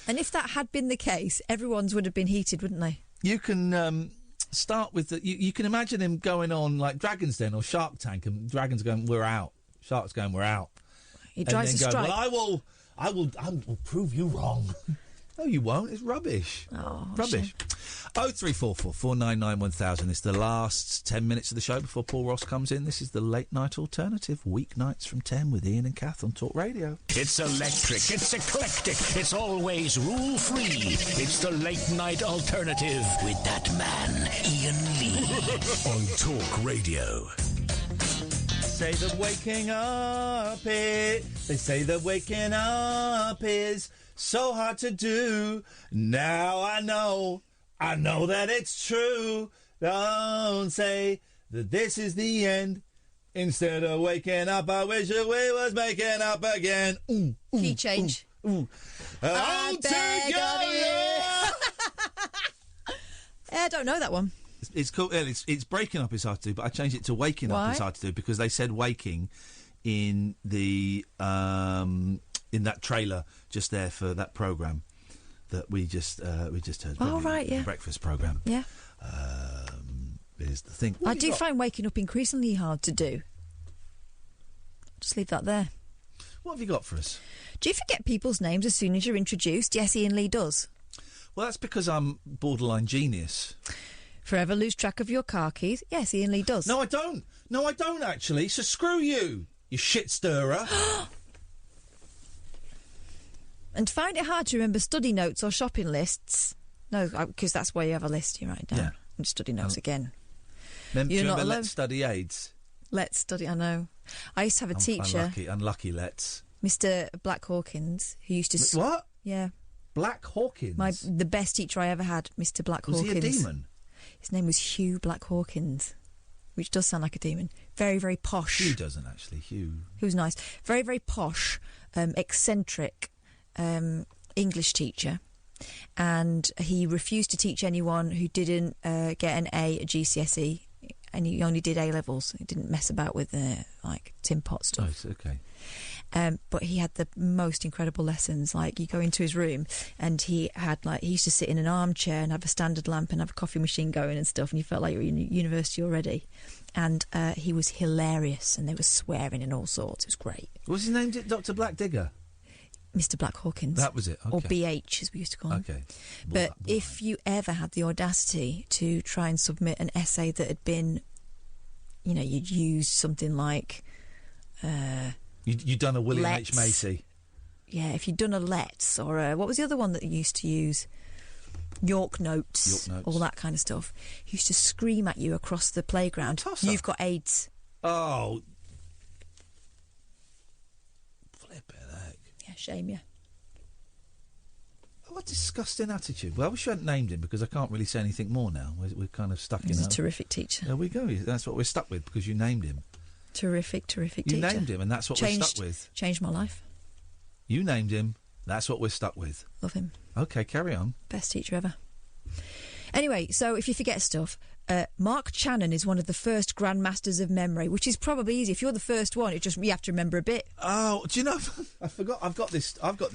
And if that had been the case, everyone's would have been heated, wouldn't they? You can start with... You can imagine him going on like Dragon's Den or Shark Tank and dragons going, we're out. Shark's going, we're out. He drives a stripe. Well, I will prove you wrong. No, you won't. It's rubbish. Oh, rubbish. 0344 499 1000. It's the last 10 minutes of the show before Paul Ross comes in. This is the Late Night Alternative, weeknights from 10 with Iain and Kath on Talk Radio. It's electric, it's eclectic, it's always rule-free. It's the Late Night Alternative with that man, Iain Lee. On Talk Radio. They say that waking up is so hard to do. Now I know that it's true. Don't say that this is the end. Instead of waking up, I wish that we was making up again. Key change. I don't know that one. It's cool. It's breaking up is hard to do, but I changed it to waking up is hard to do because they said waking in the in that trailer just there for that programme that we just heard. Oh right, yeah. The breakfast programme. Yeah. Is the thing. I do find waking up increasingly hard to do. Just leave that there. What have you got for us? Do you forget people's names as soon as you're introduced? Yes, Iain Lee does. Well, that's because I'm borderline genius. Forever lose track of your car keys? Yes, Iain Lee does. No, I don't. No, I don't, actually. So screw you, you shit stirrer. And find it hard to remember study notes or shopping lists? No, because that's where you have a list you write down. Yeah. And study notes again. Do you remember Let's Study Aids? Let's Study, I know. I used to have a teacher. Unlucky Let's. Mr. Black Hawkins, who used to... What? Yeah. Black Hawkins? The best teacher I ever had, Mr. Black Hawkins. Was he a demon? His name was Hugh Black Hawkins, which does sound like a demon. Very, very posh. Hugh doesn't, actually. Hugh. He was nice. Very, very posh, eccentric English teacher. And he refused to teach anyone who didn't get an A at GCSE, and he only did A-levels. He didn't mess about with, tin pot stuff. Oh, okay. But he had the most incredible lessons. Like, you go into his room and he used to sit in an armchair and have a standard lamp and have a coffee machine going and stuff, and you felt like you were in university already. And he was hilarious, and they were swearing and all sorts. It was great. What was his name? Dr. Black Digger? Mr. Black Hawkins. That was it, okay. Or BH, as we used to call him. Okay. But if you ever had the audacity to try and submit an essay that had been, you'd used something like... You'd done a William Let's. H. Macy. Yeah, if you'd done a Let's, or what was the other one that you used to use? York Notes. All that kind of stuff. He used to scream at you across the playground. You've got AIDS. Oh. Flippin' heck. Yeah, shame you. What a disgusting attitude. Well, I wish you hadn't named him, because I can't really say anything more now. We're kind of stuck in He's a terrific teacher. There we go. That's what we're stuck with, because you named him. Terrific teacher. You named him, and that's what we're stuck with. Changed my life. You named him. That's what we're stuck with. Love him. Okay, carry on. Best teacher ever. Anyway, so if you forget stuff, Mark Channon is one of the first grandmasters of memory, which is probably easy. If you're the first one, you have to remember a bit. Oh, do you know? I forgot. I've got this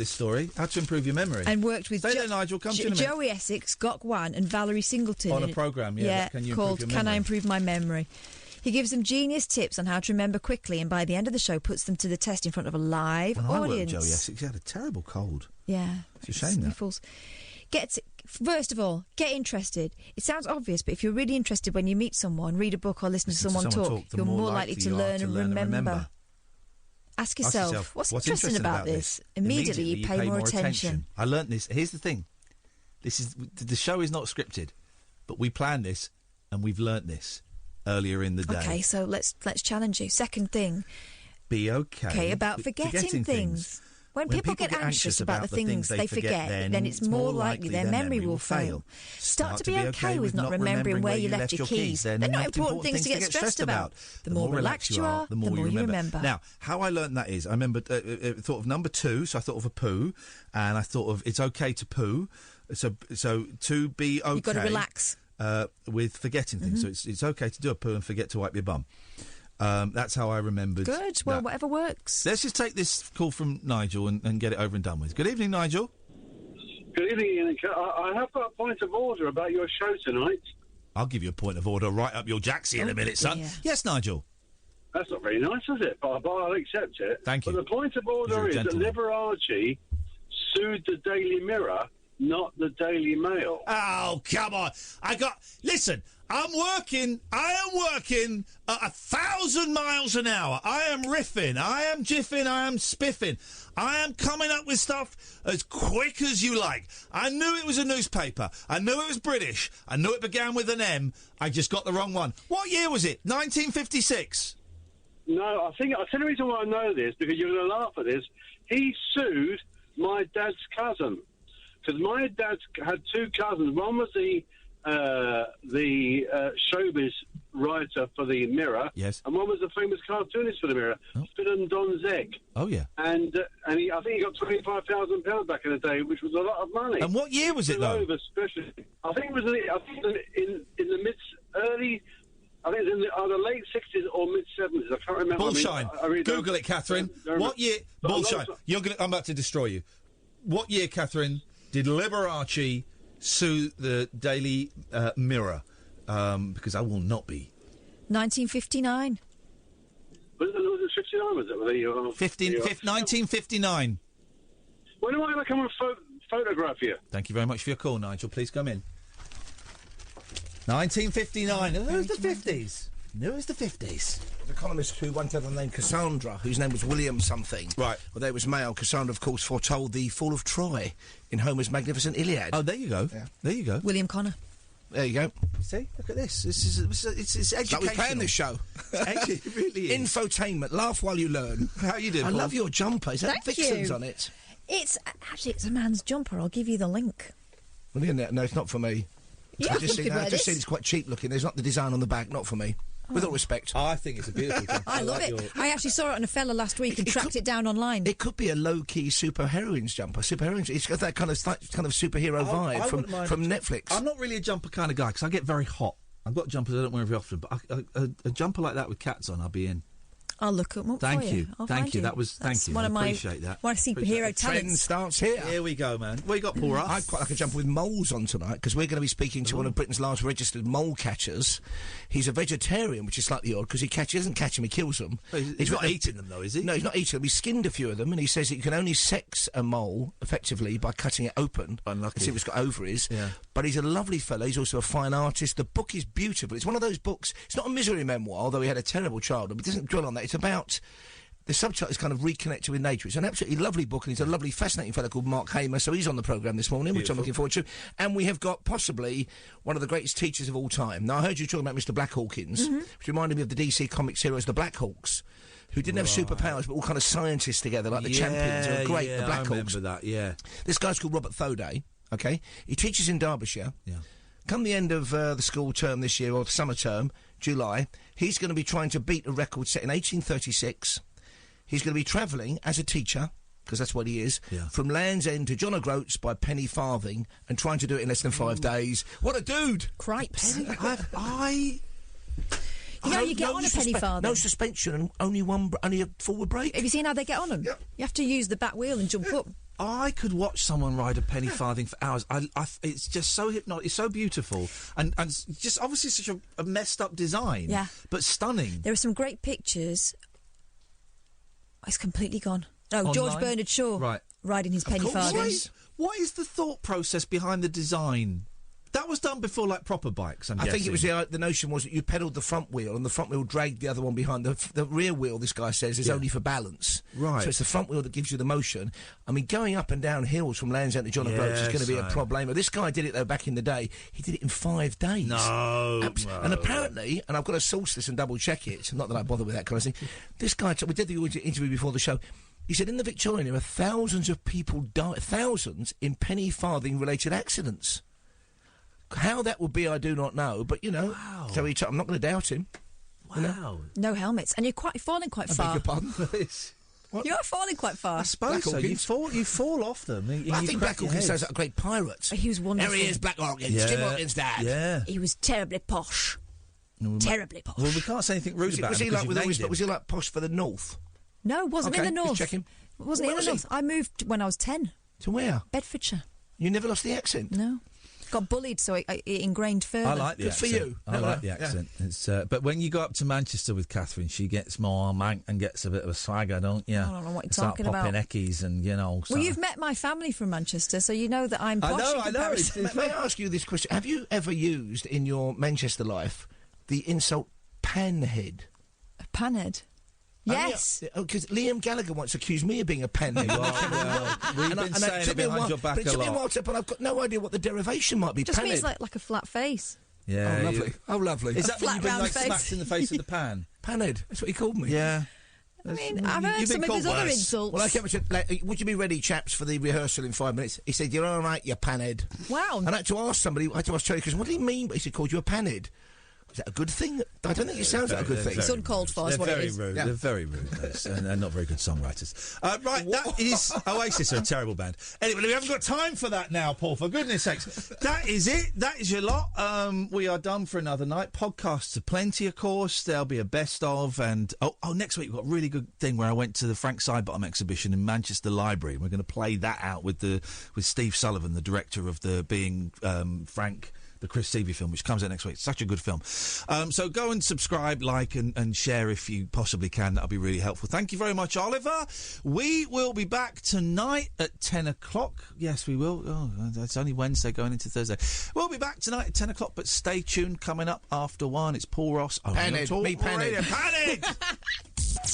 story. How to improve your memory. And worked with Nigel. Come to Joey Essex, Gok Wan, and Valerie Singleton on a programme. Yeah, called "Can I Improve My Memory?" He gives them genius tips on how to remember quickly, and by the end of the show, puts them to the test in front of a live audience. I worked with Joey Essex. He had a terrible cold. Yeah, it's a shame. Sniffles. First of all, get interested. It sounds obvious, but if you're really interested when you meet someone, read a book or listen to someone talk, you're more likely to learn and remember. Ask yourself, what's interesting about this? Immediately you pay more attention. I learnt this. Here's the thing. The show is not scripted, but we planned this and we've learnt this. earlier in the day. Okay, so let's challenge you. Second thing. Be okay. Okay, about forgetting things. When people get anxious about the things they forget, then it's more likely their memory will fail. Start to be okay with not remembering where you left your keys. They're not important things to get stressed about. The more relaxed you are, the more you remember. Now, how I learned that is, I remember, thought of number 2, so I thought of a poo, and I thought of it's okay to poo. So to be okay. You've got to relax. With forgetting things. So it's okay to do a poo and forget to wipe your bum. That's how I remembered. Good. Well, whatever works. Let's just take this call from Nigel and get it over and done with. Good evening, Nigel. Good evening, Ian. I have got a point of order about your show tonight. I'll give you a point of order right up your jacksie in a minute, son. Yeah. Yes, Nigel. That's not very nice, is it? But I'll accept it. Thank you. But the point of order is that Liberace sued the Daily Mirror, not the Daily Mail. Oh, come on. Listen, I am working at 1,000 miles an hour. I am riffing, I am jiffing, I am spiffing. I am coming up with stuff as quick as you like. I knew it was a newspaper. I knew it was British. I knew it began with an M. I just got the wrong one. What year was it? 1956? No, I'll tell you the reason why I know this, because you're going to laugh at this. He sued my dad's cousin. Because my dad had two cousins. One was the showbiz writer for the Mirror. Yes. And one was the famous cartoonist for the Mirror, Phil and Don Zeg. Oh, yeah. And I think he got £25,000 back in the day, which was a lot of money. And what year was it, though? Especially, I think it was in the early. I think it's in either late 60s or mid 70s. I can't remember. Bullshine. Google it, Catherine. What year? Bullshine. I'm about to destroy you. What year, Catherine, did Liberace sue the Daily Mirror? Because I will not be. 1959. Was it 59? Was it? 1959. When am I going to come and photograph you? Thank you very much for your call, Nigel. Please come in. 1959. Who was the 50s? Who was the 50s? The economist who once had the name Cassandra, whose name was William something. Right. Well, there was male. Cassandra, of course, foretold the fall of Troy in Homer's magnificent Iliad. Oh, there you go. Yeah. There you go. William Connor. There you go. See, look at this. It's educational. Like we're playing this show. It really is. Infotainment. Laugh while you learn. How you doing, I Paul? love your jumper. Is that Thank Vixens you. on it? It's a man's jumper. I'll give you the link. Well, no, it's not for me. Yeah, I've just you seen could wear this. it's quite cheap looking. There's not the design on the back. Not for me. With all respect. I think it's a beautiful jumper. I love it. I actually saw it on a fella last week and tracked it down online. It could be a low-key superheroines jumper. Superheroines. It's got that kind of superhero vibe from Netflix. I'm not really a jumper kind of guy because I get very hot. I've got jumpers I don't wear very often, but a jumper like that with cats on, I'll be in. I'll look them up Thank for you. you. I'll Thank find you. Thank you. One of my appreciate that. My superhero talents. Trend starts here. Here we go, man. What you got, Paul Russ? I'd quite like a jumper with moles on tonight because we're going to be speaking to one of Britain's largest registered mole catchers. He's a vegetarian, which is slightly odd because he doesn't catch them, he kills them. He's not eating them, though, is he? No, he's not eating them. He's skinned a few of them, and he says that you can only sex a mole effectively by cutting it open. Unlucky. And see if it's got ovaries. Yeah. But he's a lovely fella. He's also a fine artist. The book is beautiful. It's one of those books. It's not a misery memoir, although he had a terrible childhood. But it doesn't dwell on that. It's about. The subtitle is kind of reconnected with nature. It's an absolutely lovely book, and he's a lovely, fascinating fellow called Mark Hamer, so he's on the programme this morning, which I'm looking forward to. And we have got possibly one of the greatest teachers of all time. Now, I heard you talking about Mr. Black Hawkins, which reminded me of the DC Comics heroes, the Black Hawks, who didn't have superpowers, but all kind of scientists together, like the champions, who are great, the Black Hawks. I remember that, yeah. This guy's called Robert Thoday, OK? He teaches in Derbyshire. Yeah. Come the end of the school term this year, or the summer term, July, he's going to be trying to beat a record set in 1836. He's going to be travelling as a teacher, because that's what he is, from Land's End to John O'Groats by penny farthing and trying to do it in less than 5 days. What a dude! Cripes. You get on a penny farthing. No suspension and only a forward brake. Have you seen how they get on them? Yep. You have to use the back wheel and jump up. I could watch someone ride a penny farthing for hours. It's just so hypnotic. It's so beautiful, and just obviously such a messed up design. Yeah, but stunning. There are some great pictures. Oh, it's completely gone. No, Online? George Bernard Shaw, right, riding his penny farthing. What is the thought process behind the design? that was done before, like, proper bikes, I think it was the notion was that you pedalled the front wheel and the front wheel dragged the other one behind. The rear wheel, this guy says, is only for balance. Right. So it's the front wheel that gives you the motion. I mean, going up and down hills from Land's End to John O'Groats is going to be a problemo. This guy did it, though, back in the day. He did it in 5 days. No. And apparently, and I've got to source this and double-check it, not that I bother with that kind of thing, this guy, we did the interview before the show, he said in the Victorian era, thousands of people died, thousands in penny farthing-related accidents. How that would be, I do not know, but, you know, so I'm not going to doubt him. Wow. You know? No helmets. And you're falling quite far. I beg your pardon? What? You're falling quite far. I suppose so. You fall off them. I think Black Hawkins sounds like a great pirate. He was wonderful. There he is, Black Hawkins. Jim Hawkins' dad. Yeah. He was terribly posh. Terribly posh. Well, we can't say anything rude about him. Was he like posh for the north? No, wasn't in the north. Just checking. Wasn't in the north. I moved when I was 10. To where? Bedfordshire. You never lost the accent? No. Got bullied, so it ingrained further. I like the accent. For you. I like the accent. It's, but when you go up to Manchester with Katherine, she gets more mank and gets a bit of a swagger, don't you? I don't know what you're talking about. Popping eckies and, you know... Well, you've met my family from Manchester, so you know that I'm posh. I know. May I ask you this question? Have you ever used in your Manchester life the insult panhead? A panhead? Yes. Because Liam Gallagher once accused me of being a panhead. We've been saying it behind your back a lot. It took me a while to, but I've got no idea what the derivation might be. Just panhead. means like a flat face. Yeah. Oh, lovely. Oh, lovely. Is that when you've been like face. smacked in the face with the pan? Panhead. That's what he called me. Yeah. I mean, I've heard some of his other insults. Well, I came and said, like, would you be ready, chaps, for the rehearsal in 5 minutes? He said, you're all right, you panhead. Wow. And I had to ask somebody, I had to ask Charlie, because what did he mean? He said, called you a panhead. Is that a good thing? I don't think it sounds like a good thing. It's uncalled for, is what it is. Rude. Yeah. They're very rude. And they're not very good songwriters. Right, that is... Oasis are a terrible band. Anyway, we haven't got time for that now, Paul, for goodness sakes. That is it. That is your lot. We are done for another night. Podcasts are plenty, of course. There'll be a best of. And, next week we've got a really good thing where I went to the Frank Sidebottom exhibition in Manchester Library. We're going to play that out with Steve Sullivan, the director of the Being Frank... the Chris Seavey film, which comes out next week. It's such a good film. So go and subscribe, like, and share if you possibly can. That'll be really helpful. Thank you very much, Oliver. We will be back tonight at 10 o'clock. Yes, we will. Oh, it's only Wednesday going into Thursday. We'll be back tonight at 10 o'clock, but stay tuned. Coming up after 1, it's Paul Ross. Panic. Panic!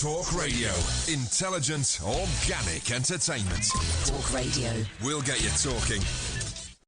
Talk Radio. Intelligent, organic entertainment. Talk Radio. We'll get you talking.